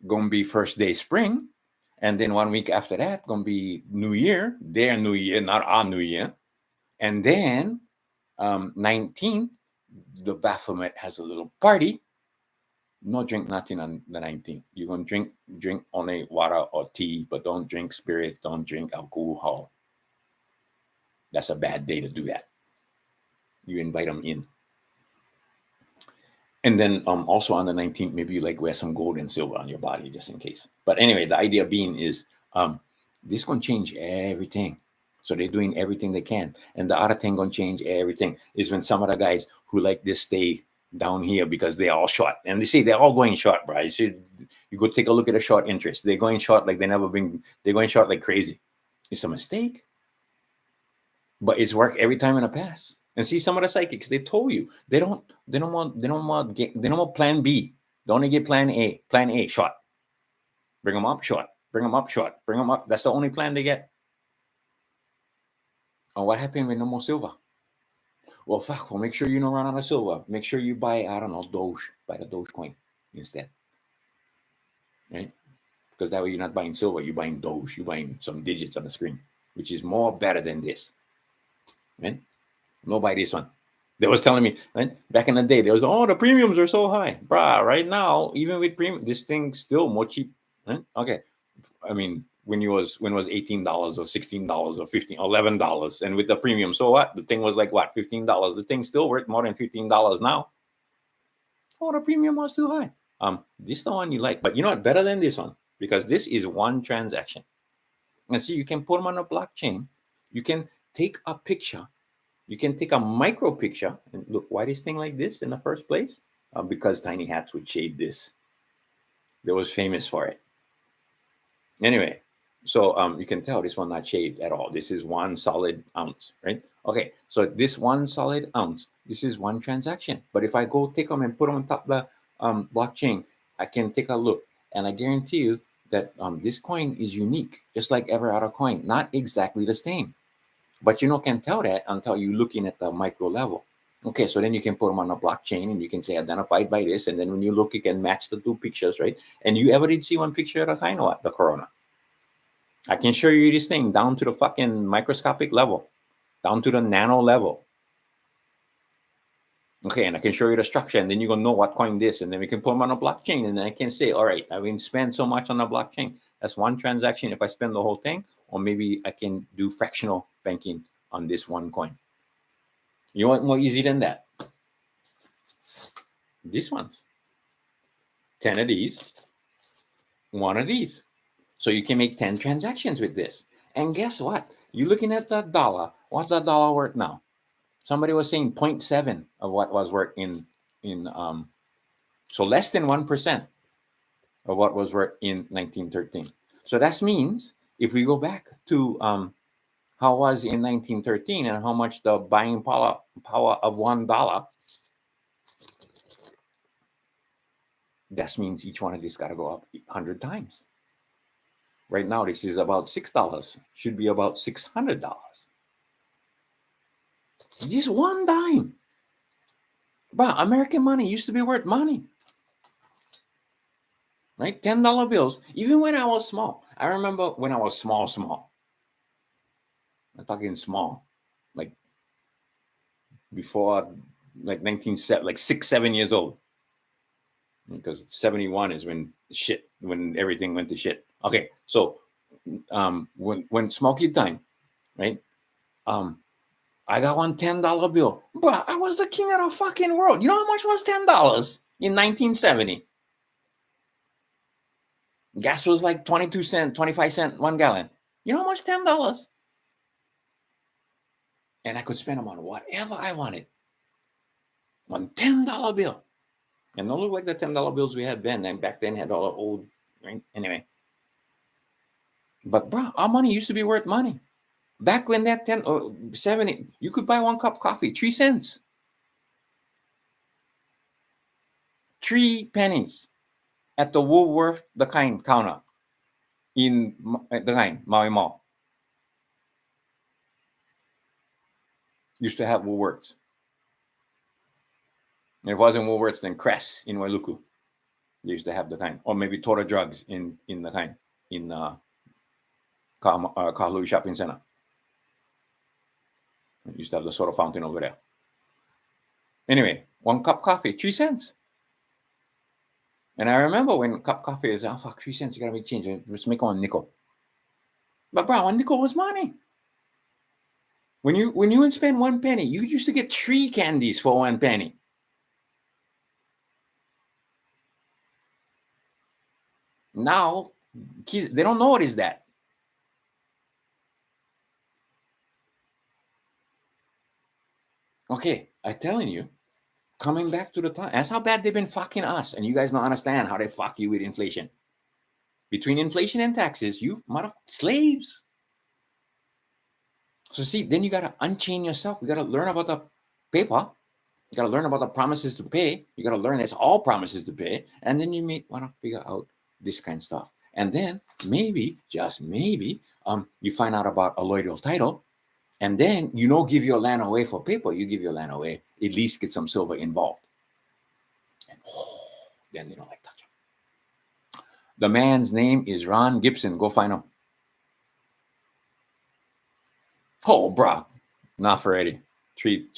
gonna be first day spring, and then 1 week after that gonna be New Year, their New Year, not our New Year, and then 19th, the Baphomet has a little party. No drink nothing on the 19th. You're gonna drink only water or tea, but don't drink spirits, don't drink alcohol. That's a bad day to do that. You invite them in. And then also on the 19th, maybe you like wear some gold and silver on your body just in case. But anyway, the idea being is this gonna change everything. So they're doing everything they can. And the other thing gonna change everything is when some of the guys who like this stay down here because they're all short. And they say they're all going short, bro. You go take a look at the short interest. They're going short like they're going short like crazy. It's a mistake. But it's worked every time in the past. And see, some of the psychics, they told you they don't want plan B. They only get plan A. Plan A, short. Bring them up, short. Bring them up, short. Bring them up. That's the only plan they get. And what happened with no more silver? Well, fuck. Well, make sure you don't run out of silver. Make sure you buy, I don't know, Doge. Buy the Doge coin instead. Right? Because that way you're not buying silver. You're buying Doge. You're buying some digits on the screen, which is more better than this. Right? No, buy this one. They was telling me, right? Back in the day, there was, the premiums are so high. Bruh, right now, even with premium, this thing's still more cheap. Right? Okay. I mean, when it was $18 or $16 or $15, $11. And with the premium, so what? The thing was like what, $15? The thing's still worth more than $15 now. Oh, the premium was too high. This is the one you like. But you know what? Better than this one, because this is one transaction. And see, you can put them on a blockchain. You can take a picture. You can take a micro picture and look, why this thing like this in the first place? Because Tiny Hats would shade this. They was famous for it. Anyway, so you can tell this one not shaved at all. This is 1 solid ounce, right? Okay, so this 1 solid ounce, this is one transaction. But if I go take them and put them on top of the blockchain, I can take a look. And I guarantee you that this coin is unique, just like every other coin. Not exactly the same. But you can tell that until you're looking at the micro level. Okay, so then you can put them on a blockchain and you can say identified by this. And then when you look, you can match the 2 pictures, right? And you ever did see 1 picture at a time, what? The corona. I can show you this thing down to the fucking microscopic level, down to the nano level. Okay, and I can show you the structure, and then you're going to know what coin this, and then we can put them on a blockchain, and then I can say, all right, I will spend so much on the blockchain. That's one transaction if I spend the whole thing, or maybe I can do fractional banking on this one coin. You want more easy than that? These ones. 10 of these, 1 of these. So you can make 10 transactions with this. And guess what? You're looking at the dollar. What's the dollar worth now? Somebody was saying 0.7 of what was worth in so less than 1% of what was worth in 1913. So that means if we go back to how it was in 1913 and how much the buying power of $1, that means each one of these got to go up 100 times. Right now, this is about $6. Should be about $600. Just 1 dime. But American money used to be worth money. Right? $10 bills. Even when I was small. I remember when I was small. I'm talking small. Like before, like 6, 7 years old. Because 71 is when everything went to shit. Okay, so when small kid time, right? I got one $10 bill. But I was the king of the fucking world. You know how much was $10 in 1970? Gas was like 22 cents, 25 cents, 1 gallon. You know how much? $10. And I could spend them on whatever I wanted. One $10 bill. And don't look like the $10 bills we had then. And back then had all the old, right? Anyway. But bro, our money used to be worth money. Back when that 10 or 70, you could buy 1 cup of coffee, 3 cents. 3 pennies at the Woolworth, the kind counter in the kind, Maui Mall. Used to have Woolworths. If it wasn't Woolworths, then Kruse in Wailuku. They used to have the kind, or maybe Tora Drugs in the kind in Kahalui Shopping Center. They used to have the soda fountain over there. Anyway, 1 cup coffee, 3 cents. And I remember when cup coffee is, oh fuck, 3 cents, you gotta make change. Let's make 1 nickel. But bro, 1 nickel was money. When you would spend 1 penny, you used to get 3 candies for 1 penny. Now, kids, they don't know what is that. Okay, I'm telling you, coming back to the time, that's how bad they've been fucking us. And you guys don't understand how they fuck you with inflation. Between inflation and taxes, you mother slaves. So see, then you gotta unchain yourself. You gotta learn about the paper. You gotta learn about the promises to pay. You gotta learn it's all promises to pay. And then you may want to figure out this kind of stuff. And then maybe, just maybe, you find out about a loyal title. And then, give your land away for paper. You give your land away, at least get some silver involved. And then they don't like touch it. The man's name is Ron Gibson. Go find him. Oh, bro. Not for Eddie. 3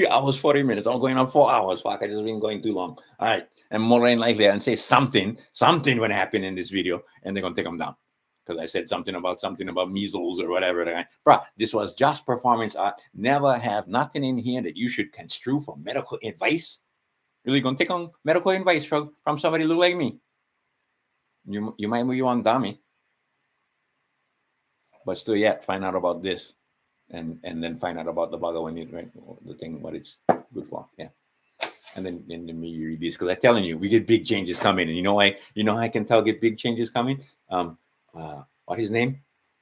hours, 40 minutes. I'm going on 4 hours. Fuck, I just been going too long. All right. And more than likely, I'll say something would happen in this video, and they're going to take them down. Because I said something about measles or whatever. Bro, this was just performance art. Never have nothing in here that you should construe for medical advice. Really going to take on medical advice from somebody who look like me. You might move on dummy. But still yet, find out about this. And then find out about the bugger when you right the thing what it's good for. Yeah. And then you read this, because I'm telling you, we get big changes coming. And you know I can tell get big changes coming. What his name?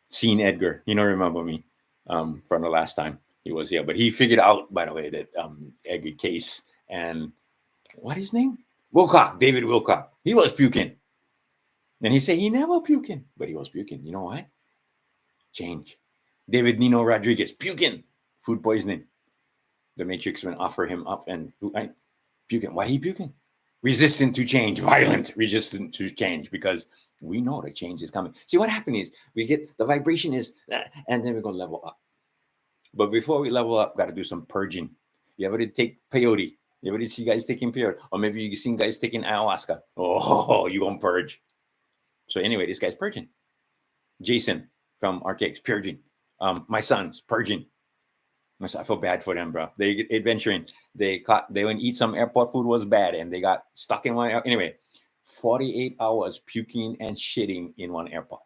Sean Edgar. Remember me from the last time he was here. But he figured out, by the way, that Edgar Case and what his name? Wilcock, David Wilcock. He was puking. And he said he never puking, but he was puking. You know why? Change. David Nino Rodriguez, puking, food poisoning. The Matrix will offer him up and puking. Why he puking? Resistant to change, violent, resistant to change, because we know the change is coming. See, what happened is we get the vibration is, and then we're going to level up. But before we level up, got to do some purging. You ever take peyote? You ever see guys taking peyote? Or maybe you seen guys taking ayahuasca. Oh, you going to purge. So anyway, this guy's purging. Jason from RTX, purging. My sons, purging. I feel bad for them, bro. They adventuring. They went and eat some airport food was bad, and they got stuck in one. Anyway, 48 hours puking and shitting in one airport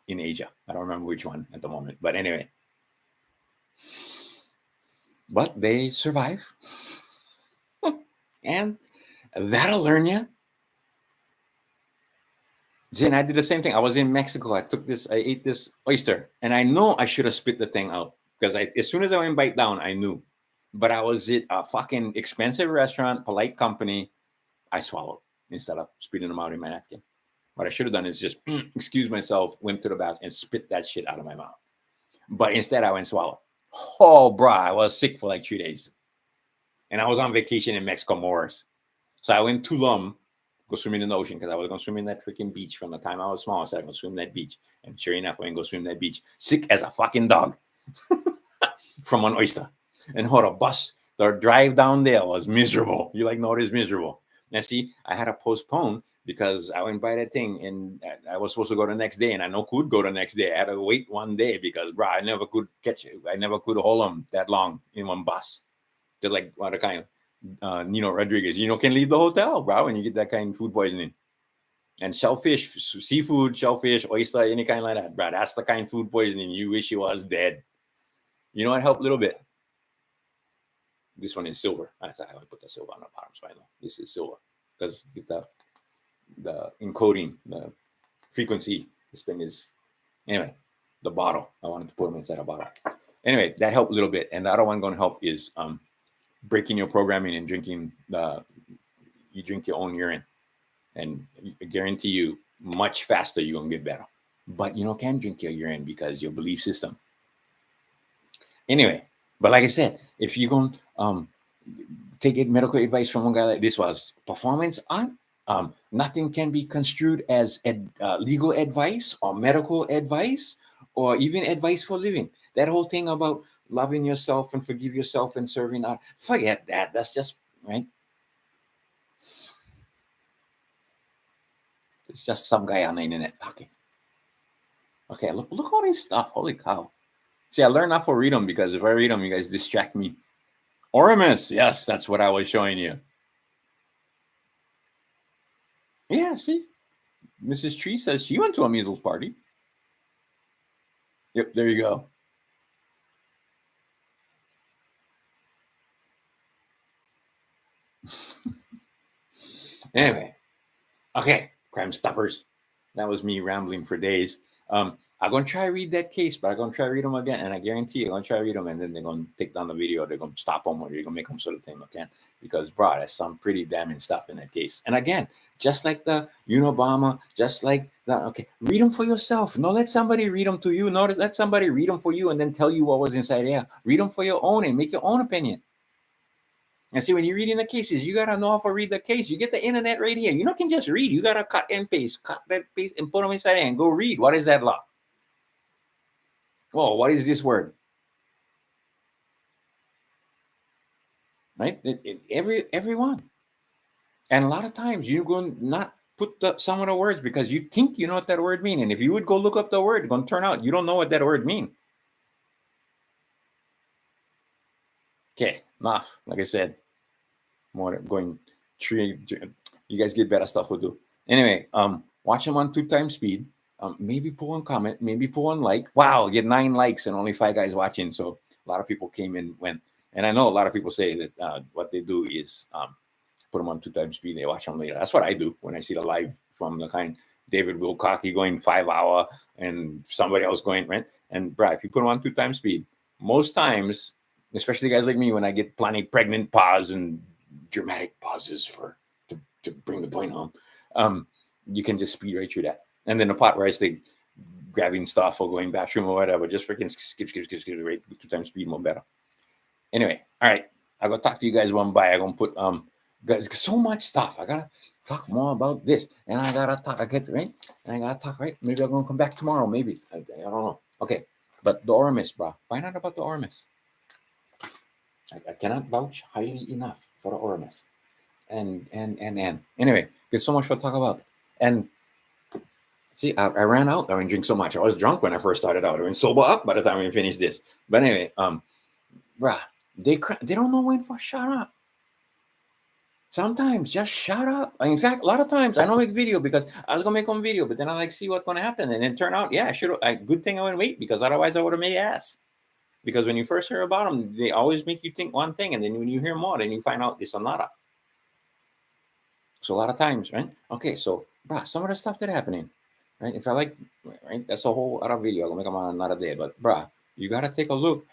in Asia. I don't remember which one at the moment, but anyway. But they survive, and that'll learn you. Then I did the same thing. I was in Mexico. I ate this oyster, and I know I should have spit the thing out, because as soon as I went bite down, I knew. But I was at a fucking expensive restaurant, polite company. I swallowed instead of spitting them out in my napkin. What I should have done is just excuse myself, went to the bathroom, and spit that shit out of my mouth. But instead, I went and swallowed. Oh, bro, I was sick for like 3 days. And I was on vacation in Mexico, Morris. So I went to Tulum, go swimming in the ocean, because I was going to swim in that freaking beach from the time I was small. I said I'm going to swim that beach. And sure enough, I went to go swim that beach, sick as a fucking dog from an oyster. And hold a bus, the drive down there was miserable. You know it is miserable. Now see, I had to postpone because I went by that thing, and I was supposed to go the next day, and I could go the next day. I had to wait 1 day because, bro, I never could catch it. I never could hold them that long in one bus. Just like what a kind of Nino Rodriguez, can leave the hotel, bro, when you get that kind of food poisoning. And shellfish, seafood, shellfish, oyster, any kind like that, bro. That's the kind of food poisoning you wish you was dead. It helped a little bit. This one is silver. I would put the silver on the bottom, so I know this is silver, because the encoding, the frequency. This thing is anyway. The bottle. I wanted to put them inside a bottle. Anyway, that helped a little bit. And the other one going to help is breaking your programming and drinking you drink your own urine, and I guarantee you much faster you're gonna get better. But can't drink your urine because your belief system. Anyway, but like I said, if you're gonna take medical advice from one guy like this was performance art, Nothing can be construed as legal advice or medical advice or even advice for living. That whole thing about loving yourself and forgive yourself and serving out, forget that. That's just right. It's just some guy on the internet talking. Okay, look all this stuff. Holy cow. See, I learned not to read them because if I read them, you guys distract me. Oramus, yes, that's what I was showing you. Yeah, see, Mrs. Tree says she went to a measles party. Yep, there you go. Anyway, okay, Crime Stoppers. That was me rambling for days. I'm gonna try read that case, but I'm gonna try read them again, and I guarantee you, I'm gonna try read them, and then they're gonna take down the video. They're gonna stop them, or they're gonna make them sort of thing again. Because, bro, there's some pretty damning stuff in that case. And again, just like the Unabomber, just like the read them for yourself. No, let somebody read them to you. No, let somebody read them for you, and then tell you what was inside there. Read them for your own and make your own opinion. And see, when you're reading the cases, you gotta know how to read the case. You get the internet right here. You know, can just read. You gotta cut and paste, cut that paste, and put them inside and go read. What is that law? Oh, what is this word? Right? Everyone. And a lot of times you're going to not put some of the words because you think you know what that word means. And if you would go look up the word, it's going to turn out you don't know what that word means. Okay, enough. Like I said, more going tree. You guys get better stuff to do. Anyway, watch them on 2x speed. Maybe pull on comment, maybe pull on like. Wow, get 9 likes and only 5 guys watching. So a lot of people came in went. And I know a lot of people say that what they do is put them on 2x speed. They watch them later. That's what I do when I see the live from the kind David Wilcocky going 5 hour and somebody else going right. And Brad, if you put them on 2x speed, most times, especially guys like me, when I get plenty pregnant pause and dramatic pauses to bring the point home, you can just speed right through that. And then the part where I stay grabbing stuff or going bathroom or whatever, just freaking skip right 2x speed more better. Anyway, all right. I'm gonna talk to you guys one by. I'm gonna put guys so much stuff. I gotta talk more about this. And I gotta talk, I get right? And I gotta talk, right? Maybe I'm gonna come back tomorrow, maybe. I don't know. Okay. But the Oramis, bro. Find out about the Oramis. I cannot vouch highly enough for the Oramis. And anyway, there's so much to talk about. And see, I ran out. I didn't drink so much. I was drunk when I first started out. I mean, sober up by the time we finished this. But anyway, bruh, they don't know when to shut up. Sometimes just shut up. In fact, a lot of times I don't make video because I was gonna make one video, but then I like see what's gonna happen, and then turn out, yeah, good thing I wouldn't wait because otherwise I would have made ass. Because when you first hear about them, they always make you think one thing, and then when you hear more, then you find out it's another. So a lot of times, right? Okay, so bruh, some of the stuff that happening, right? If I like, right, that's a whole other video. I'll make them on another day. But bruh, you gotta take a look.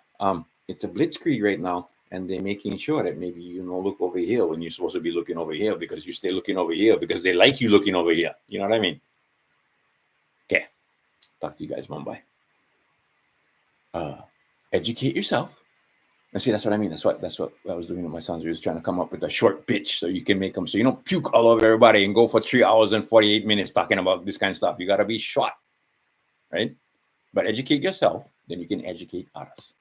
It's a blitzkrieg right now, and they're making sure that maybe you look over here when you're supposed to be looking over here because you stay looking over here because they like you looking over here. You know what I mean? Okay. Talk to you guys, Mumbai. Educate yourself. And see, that's what I mean. That's what I was doing with my sons. We was trying to come up with a short pitch so you can make them so you don't puke all over everybody and go for 3 hours and 48 minutes talking about this kind of stuff. You got to be short, right? But educate yourself, then you can educate others.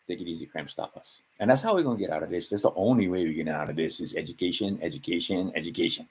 Take it easy, Crime Stoppers. And that's how we're going to get out of this. That's the only way we get out of this is education, education, education.